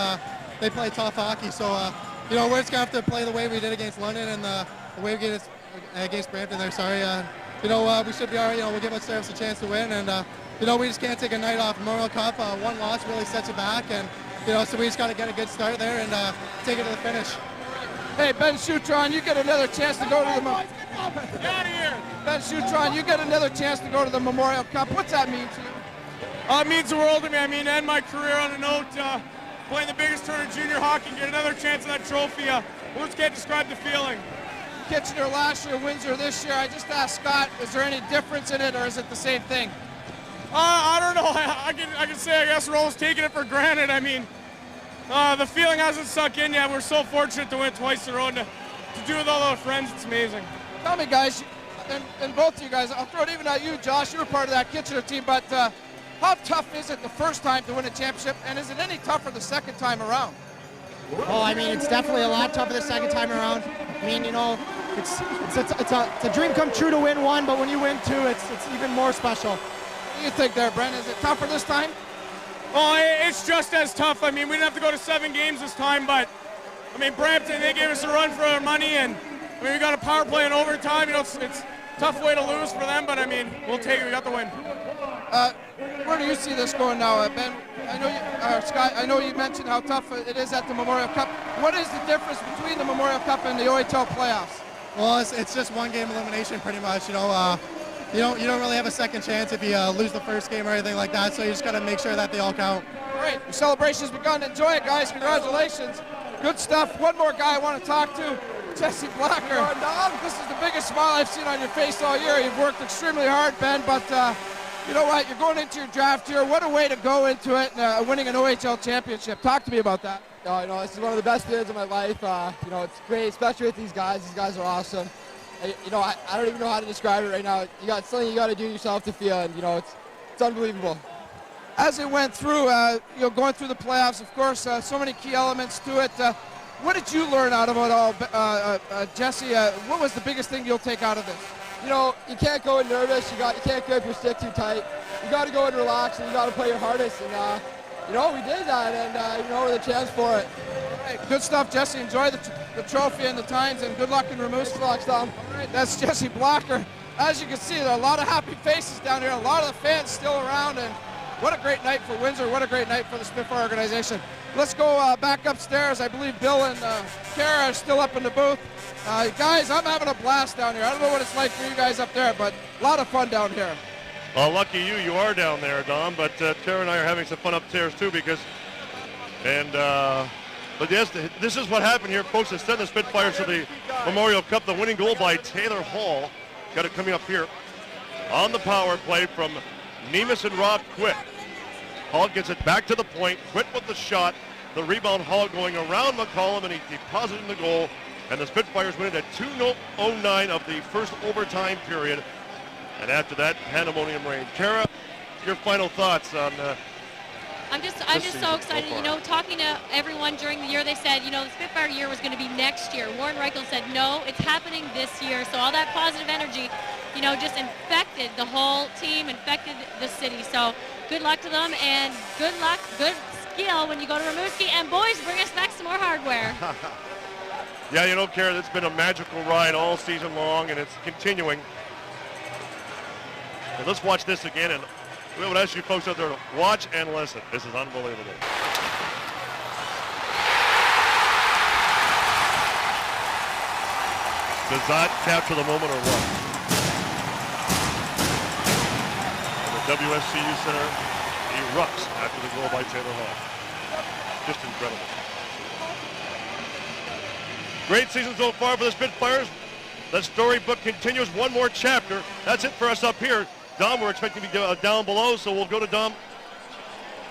tough hockey. So, you know, we're just going to have to play the way we did against London and the way we did against Brampton there, sorry. You know, we should be all right. You know, we'll give ourselves a chance to win, and, you know, we just can't take a night off. Memorial Cup, one loss really sets it back, and, you know, so we just got to get a good start there and take it to the finish. Hey, Ben Schutron, you get another chance to go to the Ben Schutron, you get another chance to go to the Memorial Cup. What's that mean to you? It means the world to me. I mean, to end my career on a note, playing the biggest tournament in junior hockey, get another chance at that trophy. Words can't describe the feeling. Kitchener last year, Windsor this year. I just asked Scott, is there any difference in it, or is it the same thing? I don't know. I can say I guess we're always taking it for granted. I mean, the feeling hasn't sunk in yet. We're so fortunate to win twice in a row and to do it with all our friends. It's amazing. Tell me, guys, and both of you guys, I'll throw it even at you, Josh. You were part of that Kitchener team, but how tough is it the first time to win a championship, and is it any tougher the second time around? Oh, I mean, it's definitely a lot tougher the second time around. I mean, you know, it's a dream come true to win one, but when you win two, it's even more special. What do you think there, Brent? Is it tougher this time? Oh, it's just as tough. I mean, we didn't have to go to 7 games this time, but I mean, Brampton, they gave us a run for our money, and I mean, we got a power play in overtime. You know, it's a tough way to lose for them, but I mean, we'll take it. We got the win. Where do you see this going now, Ben? I know you, Scott, I know you mentioned how tough it is at the Memorial Cup. What is the difference between the Memorial Cup and the OHL playoffs? Well, it's just one game elimination pretty much. You know, you don't really have a second chance if you lose the first game or anything like that. So you just got to make sure that they all count. Great. The celebration's begun. Enjoy it, guys. Congratulations. Good stuff. One more guy I want to talk to, Jesse Blacker. This is the biggest smile I've seen on your face all year. You've worked extremely hard, Ben, but you know what? You're going into your draft here. What a way to go into it, winning an OHL championship. Talk to me about that. You know, this is one of the best days of my life. You know, it's great, especially with these guys. These guys are awesome. You know, I don't even know how to describe it right now. You got something you got to do yourself to feel, and you know, it's unbelievable. As it went through, you know, going through the playoffs, of course, so many key elements to it. What did you learn out of it all, Jesse? What was the biggest thing you'll take out of this? You know, you can't go in nervous. You can't grip your stick too tight. You got to go and relax, and you got to play your hardest. And you know, we did that, and you know, we're the chance for it. All right, good stuff, Jesse. Enjoy the trophy and the times, and good luck in Rimouski. Good luck, Tom. All right, that's Jesse Blacker. As you can see, there are a lot of happy faces down here. A lot of the fans still around, and what a great night for Windsor. What a great night for the Spitfire organization. Let's go back upstairs. I believe Bill and Kara are still up in the booth. Guys, I'm having a blast down here. I don't know what it's like for you guys up there, but a lot of fun down here. Well, lucky you are down there, Dom, but Tara and I are having some fun upstairs too because, but yes, this is what happened here, folks. Instead of the Spitfires to the Memorial Cup, the winning goal by Taylor Hall. Got it coming up here on the power play from Nemus and Rob Quitt. Hall gets it back to the point. Quitt with the shot. The rebound, Hall going around McCollum, and he deposited in the goal. And the Spitfires win it at 2:09 of the first overtime period. And after that, pandemonium reigned. Kara, your final thoughts on I'm just so excited. You know, talking to everyone during the year, they said, you know, the Spitfire year was going to be next year. Warren Reichel said, no, it's happening this year. So all that positive energy, you know, just infected the whole team, infected the city. So good luck to them, and good luck, good skill when you go to Rimouski. And boys, bring us back some more hardware. Yeah, you know, Kara, it's been a magical ride all season long, and it's continuing. And let's watch this again, and we would ask you folks out there to watch and listen. This is unbelievable. Does that capture the moment or what? And the WSCU Center erupts after the goal by Taylor Hall. Just incredible. Great season so far for the Spitfires. The storybook continues. One more chapter. That's it for us up here. Dom, we're expecting to be down below, so we'll go to Dom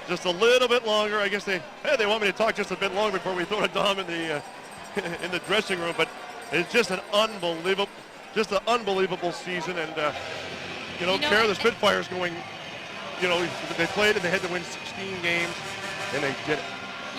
just a little bit longer. I guess they want me to talk just a bit longer before we throw to Dom in the in the dressing room. But it's just an unbelievable season. And you know, Kara, the Spitfires going, you know, they played and they had to win 16 games, and they did it.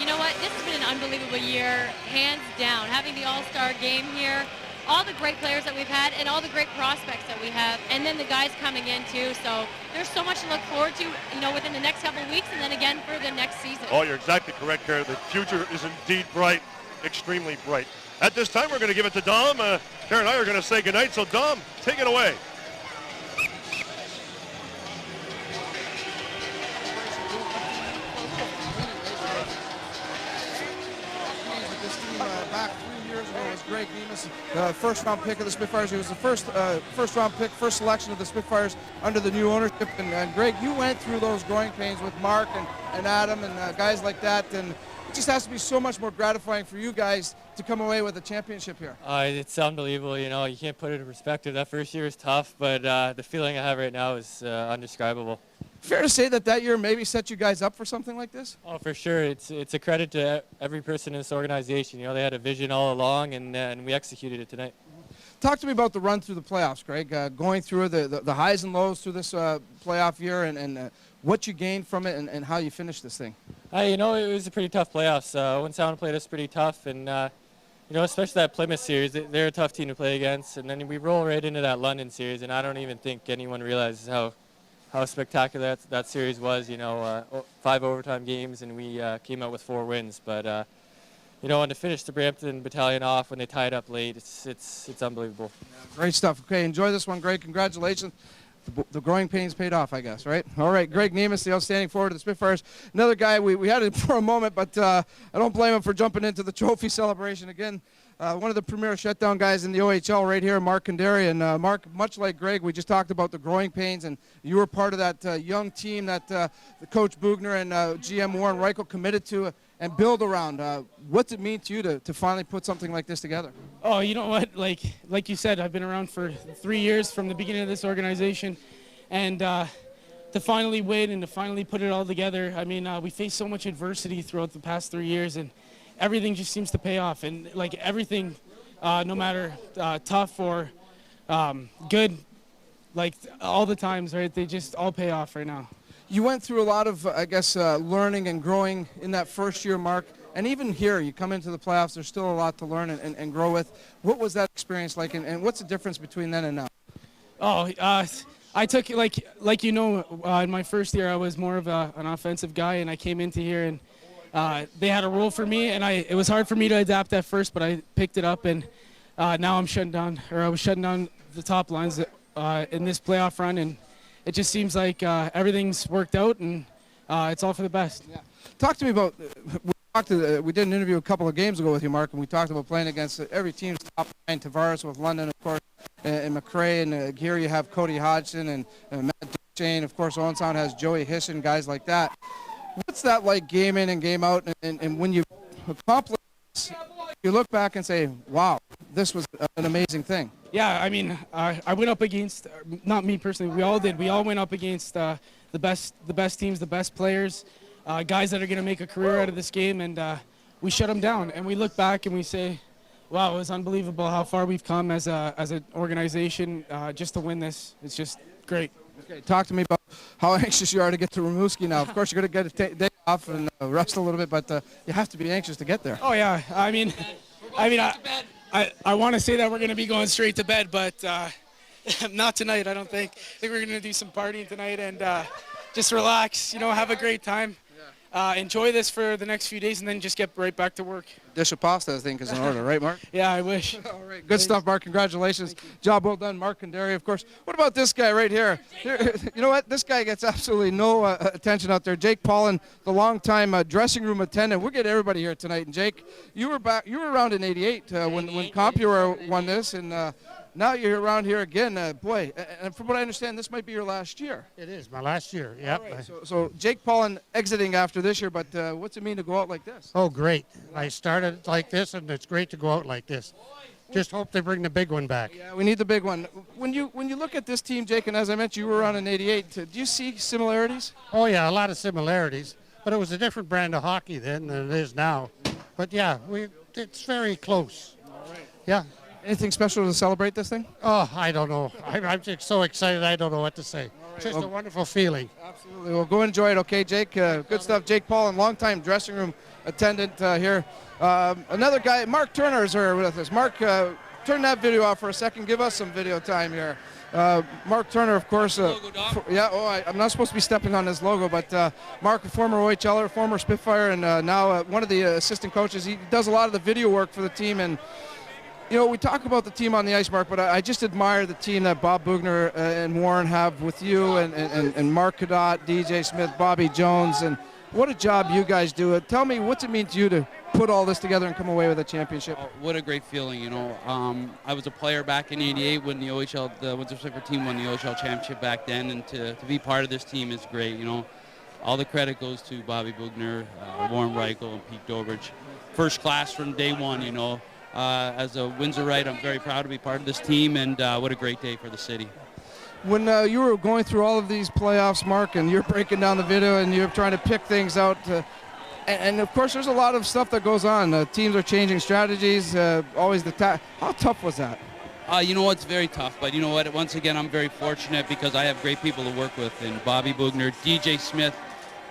You know what? This has been an unbelievable year, hands down. Having the All-Star game here, all the great players that we've had, and all the great prospects that we have, and then the guys coming in too. So there's so much to look forward to, you know, within the next couple of weeks, and then again for the next season. Oh, you're exactly correct, Kara. The future is indeed bright, extremely bright. At this time, we're going to give it to Dom. Kara and I are going to say goodnight. So Dom, take it away. Back 3 years ago was Greg Nemes, first-round pick of the Spitfires. He was the first-round pick, first selection of the Spitfires under the new ownership. And Greg, you went through those growing pains with Mark and Adam and guys like that. And it just has to be so much more gratifying for you guys to come away with a championship here. It's unbelievable. You know, you can't put it in perspective. That first year was tough, but the feeling I have right now is undescribable. Fair to say that year maybe set you guys up for something like this? Oh, for sure. It's a credit to every person in this organization. You know, they had a vision all along, and we executed it tonight. Talk to me about the run through the playoffs, Greg. Going through the highs and lows through this playoff year, and what you gained from it, and how you finished this thing. You know, it was a pretty tough playoffs. Windsor played us pretty tough, and you know, especially that Plymouth series, they're a tough team to play against. And then we roll right into that London series, and I don't even think anyone realizes how spectacular that series was. You know, 5 overtime games, and we came out with 4 wins. But you know, and to finish the Brampton Battalion off when they tied up late, it's unbelievable. Great stuff. Okay, enjoy this one, Greg. Congratulations. The growing pains paid off, I guess, right? All right, Greg Nemes, the outstanding forward of the Spitfires. Another guy, we had it for a moment, but I don't blame him for jumping into the trophy celebration again. One of the premier shutdown guys in the OHL right here, Mark Condary. And Mark, much like Greg, we just talked about the growing pains, and you were part of that young team that the Coach Bugner and GM Warren Reichel committed to and build around. What's it mean to you to finally put something like this together? Oh, you know what? Like you said, I've been around for 3 years from the beginning of this organization, and to finally win and to finally put it all together. I mean, we faced so much adversity throughout the past 3 years, and everything just seems to pay off. And like everything, no matter tough or good, like all the times, right? They just all pay off right now. You went through a lot of, I guess, learning and growing in that first year, Mark. And even here, you come into the playoffs, there's still a lot to learn and grow with. What was that experience like, and what's the difference between then and now? Oh, I took, like you know, in my first year, I was more of an offensive guy, and I came into here, and they had a role for me, and it was hard for me to adapt at first, but I picked it up, and now I was shutting down the top lines in this playoff run, and it just seems like everything's worked out, and it's all for the best. Yeah. Talk to me about, we did an interview a couple of games ago with you, Mark, and we talked about playing against every team's top line, Tavares with London, of course, and McRae, and here you have Cody Hodgson and Matt Duchesne. Of course, Owen Sound has Joey Hishin, guys like that. What's that like game in and game out, and when you accomplish this, you look back and say, wow, this was an amazing thing? Yeah, I mean, I went up against, not me personally, we all did. We all went up against the best teams, the best players, guys that are going to make a career out of this game, and we shut them down. And we look back and we say, wow, it was unbelievable how far we've come as an organization just to win this. It's just great. Okay, talk to me about how anxious you are to get to Rimouski now. Of course, you're going to get a day off and rest a little bit, but you have to be anxious to get there. Oh, yeah. I mean, I want to say that we're going to be going straight to bed, but not tonight, I don't think. I think we're going to do some partying tonight and just relax, you know, have a great time. Enjoy this for the next few days and then just get right back to work. Dish of pasta, I think, is in order, right, Mark? Yeah, I wish. All right, good stuff, Mark. Congratulations. Job well done, Mark Condary, of course. What about this guy right here? You know what? This guy gets absolutely no attention out there. Jake Paulin, the longtime dressing room attendant. We'll get everybody here tonight. And Jake, you were around in '88 when CompuWare won this, and now you're around here again. Boy, and from what I understand, this might be your last year. It is my last year. Yep. Right, so Jake Paulin exiting after this year, but what's it mean to go out like this? Oh, great. I started like this, and it's great to go out like this. Just hope they bring the big one back. Yeah, we need the big one. When you look at this team, Jake, and as I mentioned, you were around in '88. Do you see similarities? Oh, yeah, a lot of similarities. But it was a different brand of hockey then than it is now. But, yeah, it's very close. All right. Yeah. Anything special to celebrate this thing? Oh, I don't know. I'm just so excited I don't know what to say. Right. Just a wonderful feeling. Absolutely. Well, go enjoy it, okay, Jake? Good stuff. Jake Paulin, longtime dressing room attendant here. Another guy, Mark Turner, is here with us. Mark, turn that video off for a second. Give us some video time here. Mark Turner, of course. I'm not supposed to be stepping on his logo, but Mark, a former OHLer, former Spitfire, and now one of the assistant coaches. He does a lot of the video work for the team, and you know, we talk about the team on the ice, Mark, but I just admire the team that Bob Bugner and Warren have with you and Mark Cadotte, DJ Smith, Bobby Jones, and what a job you guys do. Tell me, what's it mean to you to put all this together and come away with a championship? Oh, what a great feeling, you know. I was a player back in '88 when the Windsor Spitfire team won the OHL Championship back then, and to be part of this team is great, you know. All the credit goes to Bobby Bugner, Warren Reichel, and Pete Dobrich. First class from day one, you know. As a Windsorite, I'm very proud to be part of this team, and what a great day for the city. When you were going through all of these playoffs, Mark, and you're breaking down the video and you're trying to pick things out, and of course there's a lot of stuff that goes on. Teams are changing strategies, always how tough was that? You know, it's very tough, but you know what, once again, I'm very fortunate because I have great people to work with, and Bobby Bugner, DJ Smith,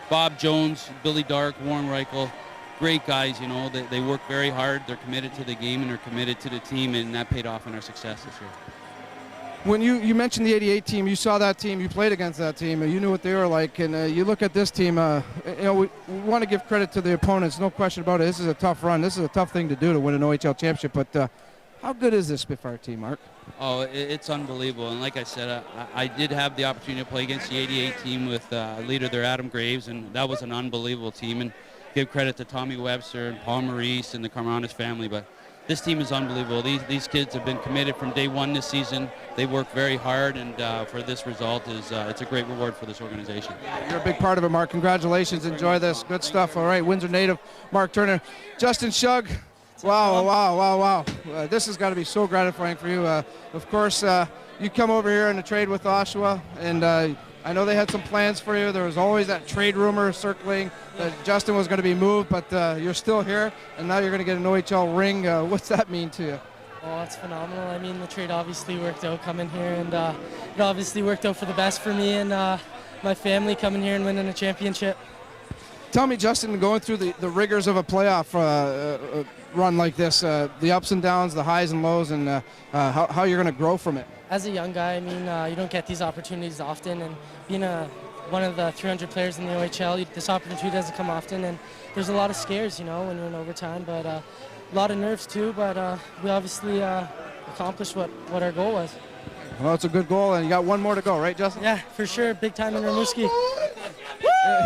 Bob Jones, Billy Dark, Warren Reichel, great guys, you know. They work very hard, they're committed to the game, and they're committed to the team, and that paid off in our success this year. When you mentioned the '88 team, you saw that team, you played against that team, you knew what they were like, and you look at this team, you know, we want to give credit to the opponents, no question about it. This is a tough run. This is a tough thing to do to win an OHL championship, but how good is this Spitfire team, Mark? Oh, it's unbelievable, and like I said, I did have the opportunity to play against the '88 team with leader there, Adam Graves, and that was an unbelievable team, and give credit to Tommy Webster and Paul Maurice and the Carmanis family, but this team is unbelievable. These kids have been committed from day one this season. They work very hard, and for this result, it's a great reward for this organization. You're a big part of it, Mark. Congratulations. Enjoy this. Good stuff. All right, Windsor native Mark Turner. Justin Shug. Wow. This has got to be so gratifying for you. Of course, you come over here in a trade with Oshawa, and I know they had some plans for you. There was always that trade rumor circling that Justin was going to be moved, but you're still here, and now you're going to get an OHL ring. What's that mean to you? Oh, it's phenomenal. I mean, the trade obviously worked out coming here, and it obviously worked out for the best for me and my family coming here and winning a championship. Tell me, Justin, going through the rigors of a playoff run like this, the ups and downs, the highs and lows, and how you're going to grow from it. As a young guy, I mean, you don't get these opportunities often, and being one of the 300 players in the OHL, this opportunity doesn't come often, and there's a lot of scares, you know, when you're in overtime, but a lot of nerves too, but we obviously accomplished what our goal was. Well, it's a good goal, and you got one more to go, right, Justin? Yeah, for sure. Big time in Rimouski.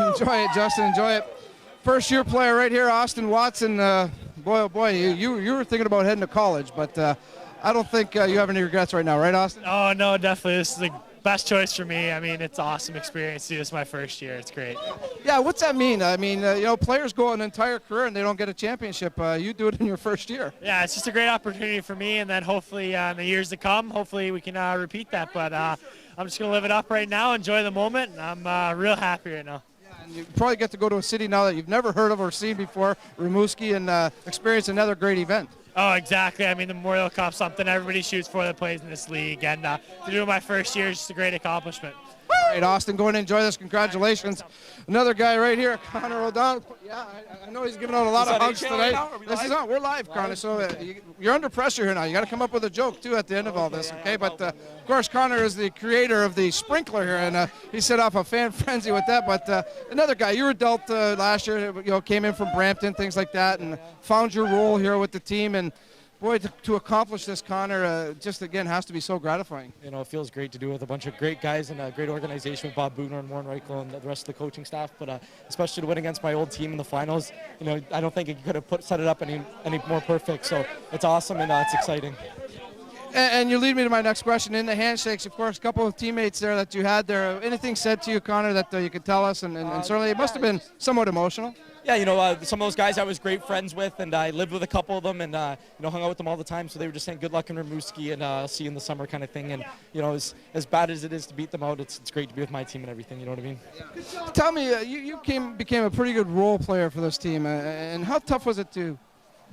Enjoy it, Justin. Enjoy it. First-year player right here, Austin Watson. Boy, oh boy, you were thinking about heading to college, but I don't think you have any regrets right now, right, Austin? Oh, no, definitely. This is the best choice for me. I mean, it's an awesome experience. This is my first year. It's great. Yeah, what's that mean? I mean, you know, players go an entire career and they don't get a championship. You do it in your first year. Yeah, it's just a great opportunity for me, and then hopefully in the years to come, hopefully we can repeat that. But I'm just going to live it up right now, enjoy the moment, and I'm real happy right now. And you probably get to go to a city now that you've never heard of or seen before, Rimouski, and experience another great event. Oh, exactly. I mean, the Memorial Cup, something everybody shoots for that plays in this league, and to do my first year is just a great accomplishment. All right, Austin, go and enjoy this. Congratulations. Another guy right here, Connor O'Donnell. Yeah, I know he's giving out a lot of hugs tonight. This is on. We're live, Connor, so you're under pressure here now. You got to come up with a joke, too, at the end of all this, okay? But, of course, Connor is the creator of the sprinkler here, and he set off a fan frenzy with that. But another guy, you were dealt last year, you know, came in from Brampton, things like that, and found your role here with the team. And boy, to accomplish this, Connor, just again has to be so gratifying. You know, it feels great to do it with a bunch of great guys and a great organization with Bob Bugner and Warren Reichel and the rest of the coaching staff. But especially to win against my old team in the finals, you know, I don't think it could have set it up any more perfect. So it's awesome and it's exciting. And you lead me to my next question. In the handshakes, of course, a couple of teammates there that you had there. Anything said to you, Connor, that you could tell us? And certainly it must have been somewhat emotional. Yeah, you know, some of those guys I was great friends with, and I lived with a couple of them, and you know, hung out with them all the time. So they were just saying good luck in Rimouski, and I'll see you in the summer kind of thing. And you know, as bad as it is to beat them out, it's great to be with my team and everything. You know what I mean? Tell me, you became a pretty good role player for this team, and how tough was it to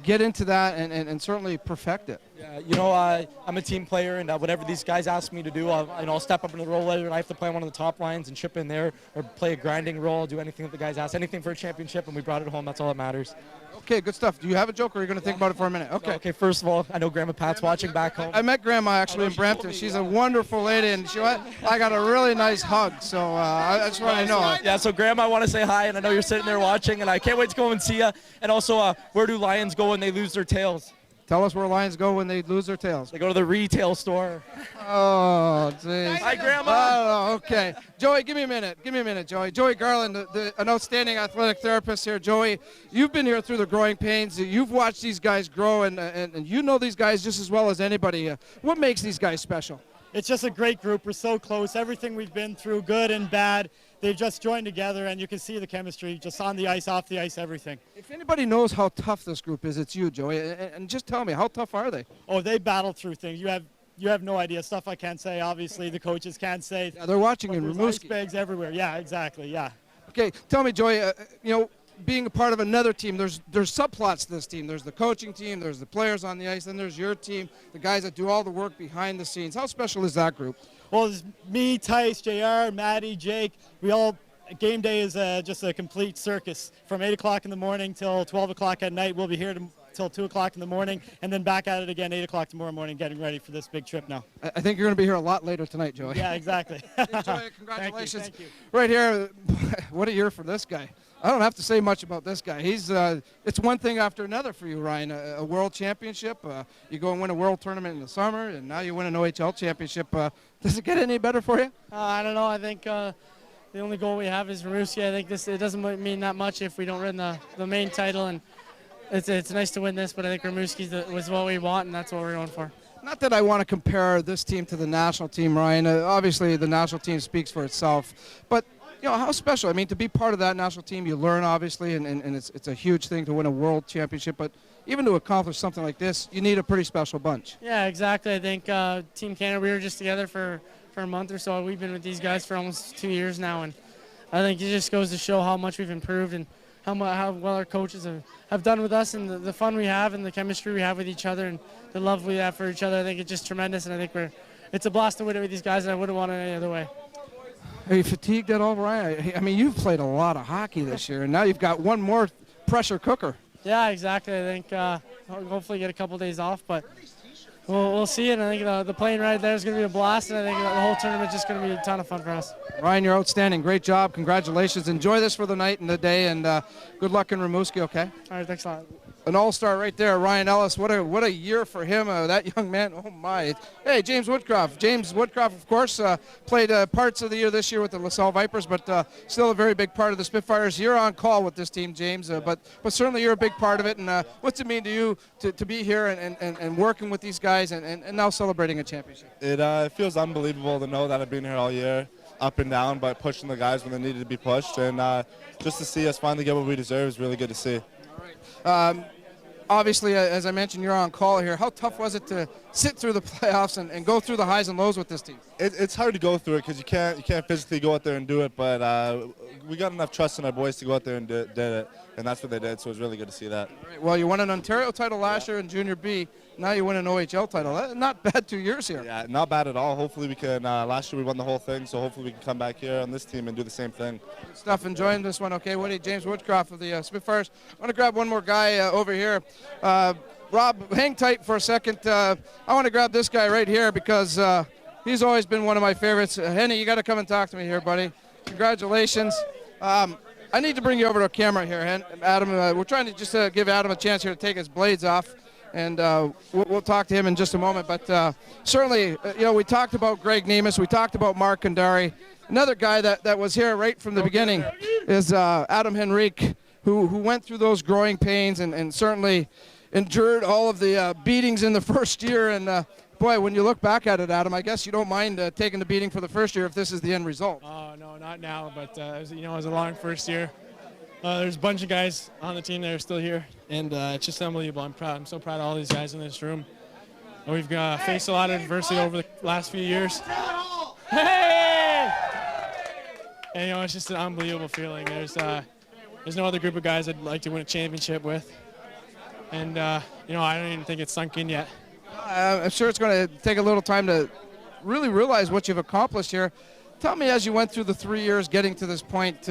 get into that and certainly perfect it? Yeah, you know, I'm a team player, and whatever these guys ask me to do, I'll step up into the role, whether I have to play one of the top lines and chip in there or play a grinding role, do anything that the guys ask, anything for a championship, and we brought it home. That's all that matters. Okay, good stuff. Do you have a joke, or are you going to think about it for a minute? Okay. Okay, first of all, I know Grandma Pat's watching back home. I met Grandma actually in Brampton. She's a wonderful lady, and I got a really nice hug, so I just want to know. Yeah, so Grandma, I want to say hi, and I know you're sitting there watching, and I can't wait to go and see you. And also, where do lions go when they lose their tails? Tell us where Lions go when they lose their tails. They go to the retail store. Oh, jeez. Hi, Grandma. Oh, okay. Joey, give me a minute. Give me a minute, Joey. Joey Garland, an outstanding athletic therapist here. Joey, you've been here through the growing pains. You've watched these guys grow, and you know these guys just as well as anybody. What makes these guys special? It's just a great group. We're so close. Everything we've been through, good and bad, they've just joined together, and you can see the chemistry just on the ice, off the ice, everything. If anybody knows how tough this group is, it's you, Joey. And just tell me, how tough are they? Oh, they battle through things. You have no idea. Stuff I can't say, obviously. The coaches can't say. Yeah, they're watching in Rimouski. Ice Rimouski. bags everywhere. Yeah, exactly, yeah. Okay, tell me, Joey, being a part of another team, there's subplots to this team. There's the coaching team, there's the players on the ice, then there's your team, the guys that do all the work behind the scenes. How special is that group? Well, there's me, Tice, JR, Maddie, Jake. Game day is just a complete circus. From 8 o'clock in the morning till 12 o'clock at night. We'll be here till 2 o'clock in the morning, and then back at it again 8 o'clock tomorrow morning, getting ready for this big trip now. I think you're going to be here a lot later tonight, Joey. Yeah, exactly. Joey, congratulations. Thank you. Right here, what a year for this guy. I don't have to say much about this guy. It's one thing after another for you, Ryan. A world championship, you go and win a world tournament in the summer, and now you win an OHL championship. Does it get any better for you? I don't know. I think the only goal we have is Rimouski. I think it doesn't mean that much if we don't win the main title, and it's nice to win this, but I think Rimouski was what we want, and that's what we're going for. Not that I want to compare this team to the national team, Ryan. Obviously, the national team speaks for itself, but how special. I mean, to be part of that national team, you learn, obviously, and it's a huge thing to win a world championship, but even to accomplish something like this, you need a pretty special bunch. Yeah, exactly. I think Team Canada, we were just together for a month or so. We've been with these guys for almost 2 years now, and I think it just goes to show how much we've improved and how well our coaches have done with us, and the fun we have and the chemistry we have with each other and the love we have for each other. I think it's just tremendous, and I think it's a blast to win it with these guys, and I wouldn't want it any other way. Are you fatigued at all, Ryan? I mean, you've played a lot of hockey this year, and now you've got one more pressure cooker. Yeah, exactly. I think I'll hopefully get a couple days off, but we'll see it. I think the plane ride there is going to be a blast, and I think the whole tournament is just going to be a ton of fun for us. Ryan, you're outstanding. Great job. Congratulations. Enjoy this for the night and the day, and good luck in Rimouski, okay? All right, thanks a lot. An all-star right there, Ryan Ellis. What a year for him, that young man. Oh, my. Hey, James Woodcroft. James Woodcroft, of course, played parts of the year this year with the LaSalle Vipers, but still a very big part of the Spitfires. You're on call with this team, James, but certainly you're a big part of it. And what's it mean to you to be here and working with these guys and now celebrating a championship? It feels unbelievable to know that I've been here all year, up and down, but pushing the guys when they needed to be pushed. And just to see us finally get what we deserve is really good to see. All right. Obviously, as I mentioned, you're on call here. How tough was it to sit through the playoffs and go through the highs and lows with this team? It's hard to go through it because you can't physically go out there and do it, but we got enough trust in our boys to go out there and did it, and that's what they did, so it was really good to see that. All right, well, you won an Ontario title last year in Junior B. Now you win an OHL title. Not bad 2 years here. Yeah, not bad at all. Hopefully we can, last year we won the whole thing, so hopefully we can come back here on this team and do the same thing. Good stuff. Enjoying this one, okay, Woody? James Woodcroft of the Spitfires. I want to grab one more guy over here. Rob, hang tight for a second. I want to grab this guy right here because he's always been one of my favorites. Henny, you got to come and talk to me here, buddy. Congratulations. I need to bring you over to a camera here, Adam. We're trying to just give Adam a chance here to take his blades off, and we'll talk to him in just a moment. But certainly, we talked about Greg Nemus. We talked about Mark Kandari. Another guy that was here right from the beginning is Adam Henrique, who went through those growing pains and certainly endured all of the beatings in the first year. And boy, when you look back at it, Adam, I guess you don't mind taking the beating for the first year if this is the end result. Oh, no, not now, but it was a long first year. There's a bunch of guys on the team that are still here, and it's just unbelievable. I'm so proud of all these guys in this room. We've faced a lot of adversity over the last few years. Hey! And, it's just an unbelievable feeling. There's no other group of guys I'd like to win a championship with. And, I don't even think it's sunk in yet. I'm sure it's going to take a little time to really realize what you've accomplished here. Tell me, as you went through the 3 years getting to this point,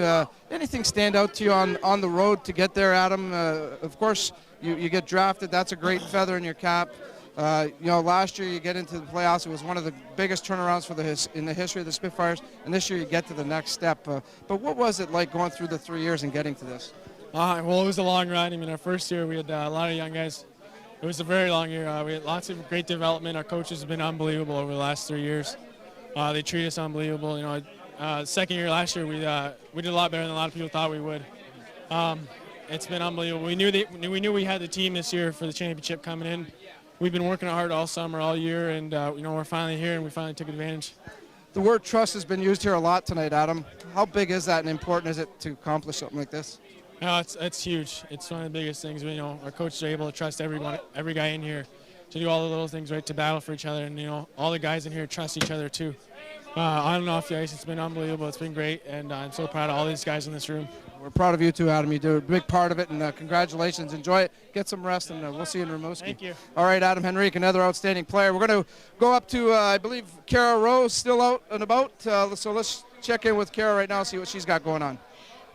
anything stand out to you on the road to get there, Adam? Of course, you get drafted. That's a great feather in your cap. Last year you get into the playoffs. It was one of the biggest turnarounds in the history of the Spitfires. And this year you get to the next step. But what was it like going through the 3 years and getting to this? Well, it was a long ride. Our first year we had a lot of young guys It was a very long year. We had lots of great development. Our coaches have been unbelievable over the last 3 years. They treat us unbelievable. You know, second year last year, we did a lot better than a lot of people thought we would. It's been unbelievable. We knew we had the team this year for the championship coming in. We've been working hard all summer, all year, and you know, we're finally here, and we finally took advantage. The word trust has been used here a lot tonight, Adam. How big is that and important is it to accomplish something like this? No, it's huge. It's one of the biggest things. You know, our coaches are able to trust every guy in here to do all the little things right, to battle for each other, and you know, all the guys in here trust each other too. On and off the ice, it's been unbelievable. It's been great, and I'm so proud of all these guys in this room. We're proud of you too, Adam. You do a big part of it, and congratulations. Enjoy it. Get some rest, and we'll see you in Rimouski. Thank you. All right, Adam Henrique, another outstanding player. We're going to go up to, I believe, Kara Rose, still out and about. So let's check in with Kara right now, see what she's got going on.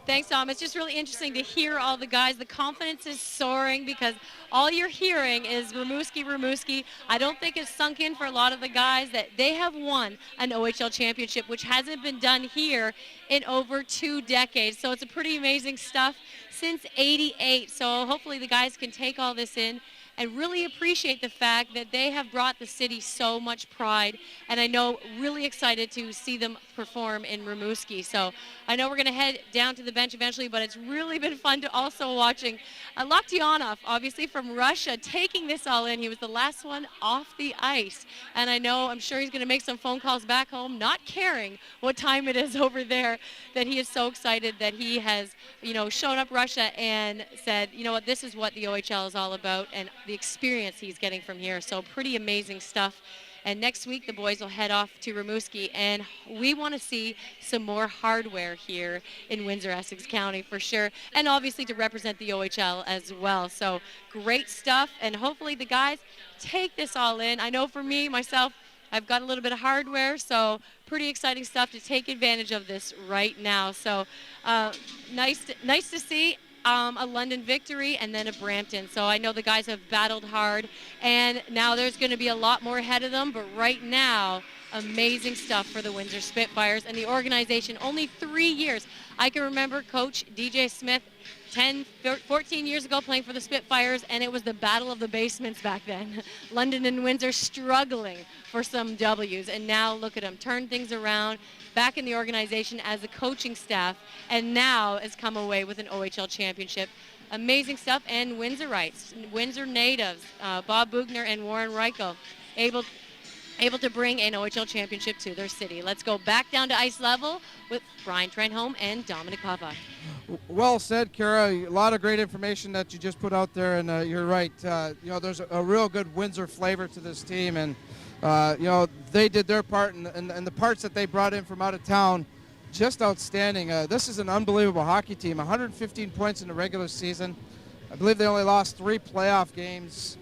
Thanks, Tom. It's just really interesting to hear all the guys. The confidence is soaring because all you're hearing is Rimouski, Rimouski. I don't think it's sunk in for a lot of the guys that they have won an OHL championship, which hasn't been done here in over 2 decades. So it's a pretty amazing stuff since '88. So hopefully the guys can take all this in and really appreciate the fact that they have brought the city so much pride, and I know really excited to see them perform in Rimouski. So I know we're going to head down to the bench eventually, but it's really been fun to also watching Loktionov, obviously from Russia, taking this all in. He was the last one off the ice, and I'm sure he's going to make some phone calls back home, not caring what time it is over there, that he is so excited that he has, you know, shown up Russia and said, you know what, this is what the OHL is all about, and the experience he's getting from here. So pretty amazing stuff. And next week the boys will head off to Rimouski, and we want to see some more hardware here in Windsor, Essex County for sure, and obviously to represent the OHL as well. So great stuff, and hopefully the guys take this all in. I know for me, myself, I've got a little bit of hardware, so pretty exciting stuff to take advantage of this right now. So nice to see. A London victory and then a Brampton. So I know the guys have battled hard, and now there's going to be a lot more ahead of them, but right now, amazing stuff for the Windsor Spitfires and the organization. Only 3 years. I can remember Coach DJ Smith 14 years ago playing for the Spitfires, and it was the battle of the basements back then. London and Windsor struggling for some W's, and now look at them, turn things around, back in the organization as a coaching staff, and now has come away with an OHL championship. Amazing stuff, and Windsorites, Windsor natives, Bob Bugner and Warren Reichel, able to bring an OHL championship to their city. Let's go back down to ice level with Brian Trenholm and Domenic Papa. Well said, Kara. A lot of great information that you just put out there, and you're right. You know, there's a real good Windsor flavor to this team, and you know, they did their part, and the parts that they brought in from out of town, just outstanding. This is an unbelievable hockey team. 115 points in the regular season. I believe they only lost 3 playoff games.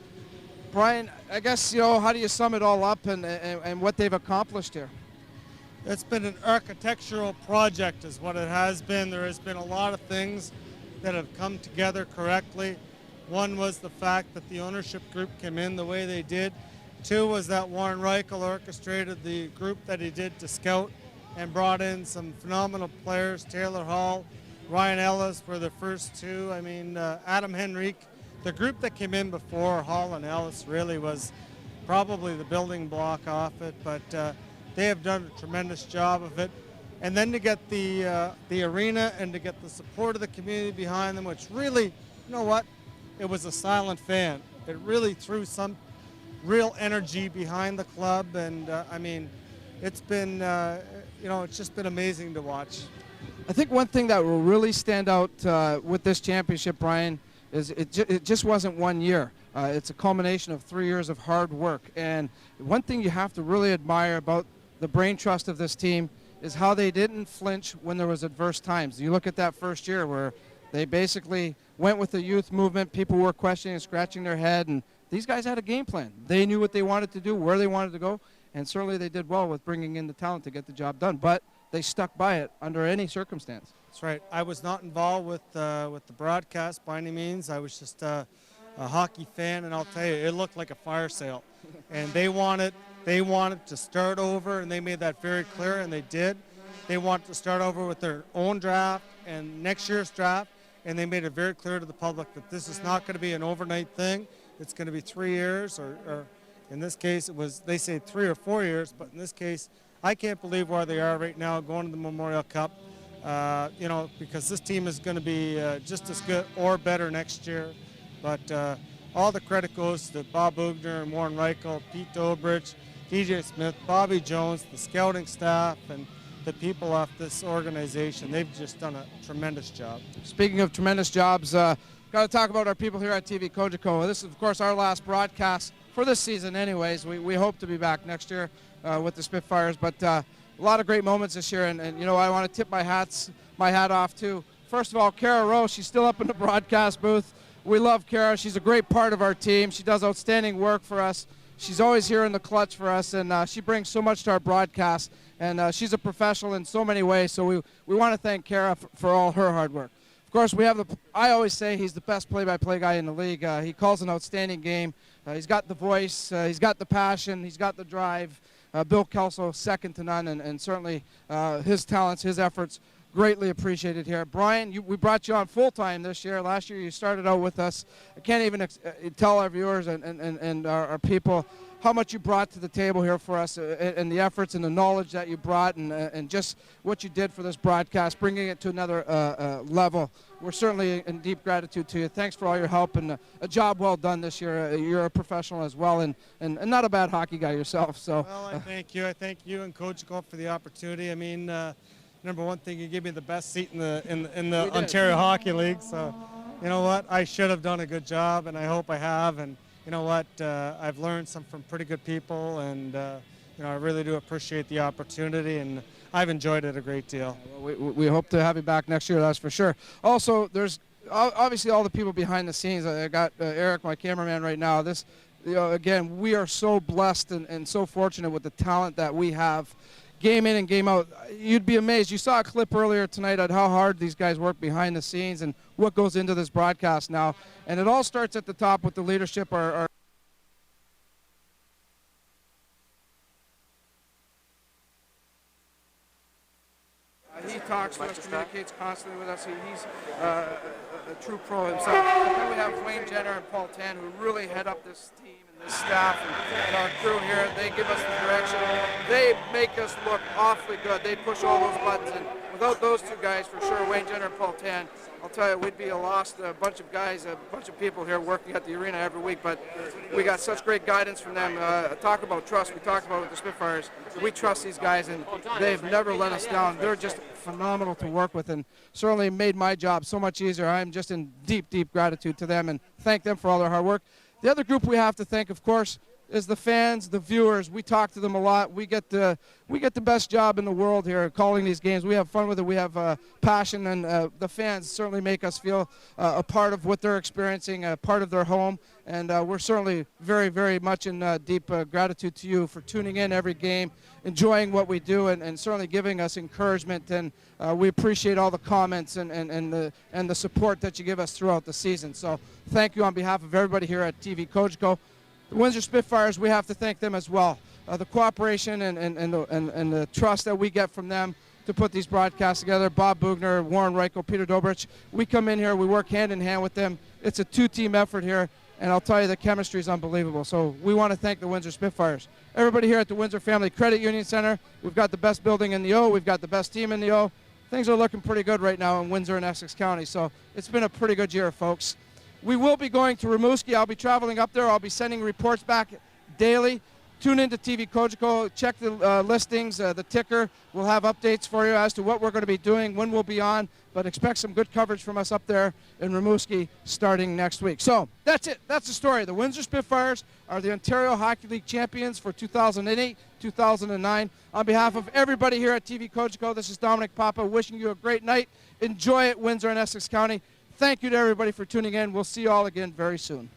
Brian, I guess, you know, how do you sum it all up and what they've accomplished here? It's been an architectural project is what it has been. There has been a lot of things that have come together correctly. One was the fact that the ownership group came in the way they did. 2 was that Warren Reichel orchestrated the group that he did to scout and brought in some phenomenal players. Taylor Hall, Ryan Ellis were the first 2. I mean, Adam Henrique. The group that came in before Hall and Ellis really was probably the building block off it, but they have done a tremendous job of it. And then to get the arena and to get the support of the community behind them, which really, you know what, it was a silent fan. It really threw some real energy behind the club, and I mean, it's been, you know, it's just been amazing to watch. I think one thing that will really stand out with this championship, Brian, is it just wasn't 1 year. It's a culmination of 3 years of hard work. And one thing you have to really admire about the brain trust of this team is how they didn't flinch when there was adverse times. You look at that first year where they basically went with the youth movement. People were questioning and scratching their head, and these guys had a game plan. They knew what they wanted to do, where they wanted to go, and certainly they did well with bringing in the talent to get the job done. But they stuck by it under any circumstance. That's right. I was not involved with the broadcast by any means. I was just a hockey fan, and I'll tell you, it looked like a fire sale. And they wanted to start over, and they made that very clear, and they did. They wanted to start over with their own draft and next year's draft, and they made it very clear to the public that this is not going to be an overnight thing. it's going to be 3 years, or in this case, they say 3 or 4 years, but in this case, I can't believe where they are right now going to the Memorial Cup, because this team is going to be just as good or better next year. But all the credit goes to Bob Bugner and Warren Reichel, Pete Dobrich, DJ Smith, Bobby Jones, the scouting staff, and the people off this organization. They've just done a tremendous job. Speaking of tremendous jobs, got to talk about our people here at TV Cogeco. This is, of course, our last broadcast for this season anyways. We hope to be back next year with the Spitfires, but a lot of great moments this year, and I want to tip my hat off to, first of all, Kara Rowe. She's still up in the broadcast booth. We love Kara. She's a great part of our team. She does outstanding work for us. She's always here in the clutch for us, and she brings so much to our broadcast, and she's a professional in so many ways, so we want to thank Kara for all her hard work. Of course, we have I always say he's the best play-by-play guy in the league. He calls an outstanding game. He's got the voice, he's got the passion, he's got the drive. Bill Kelso, second to none, and certainly his talents, his efforts, greatly appreciated here. Brian, we brought you on full-time this year. Last year you started out with us. I can't even tell our viewers and our people how much you brought to the table here for us, and the efforts and the knowledge that you brought, and just what you did for this broadcast, bringing it to another level. We're certainly in deep gratitude to you. Thanks for all your help, and a job well done this year. You're a professional as well, and not a bad hockey guy yourself. So. Well, I thank you. I thank you and Cogeco for the opportunity. I mean, number one thing, you gave me the best seat in the Ontario Hockey League. So, you know what? I should have done a good job, and I hope I have. And you know what? I've learned from pretty good people, and I really do appreciate the opportunity, and I've enjoyed it a great deal. We hope to have you back next year, that's for sure. Also, there's obviously all the people behind the scenes. I got Eric, my cameraman, right now. Again, we are so blessed and so fortunate with the talent that we have. Game in and game out, you'd be amazed. You saw a clip earlier tonight on how hard these guys work behind the scenes and what goes into this broadcast now. And it all starts at the top with the leadership. He talks to us, communicates constantly with us. He's a true pro himself. Then we have Wayne Jenner and Paul Tan, who really head up this team and this staff and our crew here. They give us the direction. They make us look awfully good. They push all those buttons, and without those two guys, for sure, Wayne Jenner and Paul Tan, I'll tell you, we'd be a bunch of guys, a bunch of people here working at the arena every week, but we got such great guidance from them. Talk about trust. We talked about it with the Spitfires. We trust these guys, and they've never let us down. They're just phenomenal to work with, and certainly made my job so much easier. I'm just in deep, deep gratitude to them, and thank them for all their hard work. The other group we have to thank, of course, is the fans, the viewers. We talk to them a lot. We get the best job in the world here calling these games. We have fun with it. We have passion, and the fans certainly make us feel a part of what they're experiencing, a part of their home. And we're certainly very, very much in deep gratitude to you for tuning in every game, enjoying what we do, and certainly giving us encouragement. And we appreciate all the comments and the support that you give us throughout the season. So thank you on behalf of everybody here at TV Cogeco. The Windsor Spitfires, we have to thank them as well. The cooperation and the trust that we get from them to put these broadcasts together. Bob Bugner, Warren Reichel, Peter Dobrich. We come in here, we work hand in hand with them. It's a two-team effort here, and I'll tell you, the chemistry is unbelievable. So we want to thank the Windsor Spitfires. Everybody here at the Windsor Family Credit Union Center, we've got the best building in the O, we've got the best team in the O. Things are looking pretty good right now in Windsor and Essex County, so it's been a pretty good year, folks. We will be going to Rimouski. I'll be traveling up there. I'll be sending reports back daily. Tune into TV Cogeco. Check the listings, the ticker. We'll have updates for you as to what we're going to be doing, when we'll be on. But expect some good coverage from us up there in Rimouski starting next week. So that's it. That's the story. The Windsor Spitfires are the Ontario Hockey League champions for 2008, 2009. On behalf of everybody here at TV Cogeco, this is Domenic Papa wishing you a great night. Enjoy it, Windsor and Essex County. Thank you to everybody for tuning in. We'll see you all again very soon.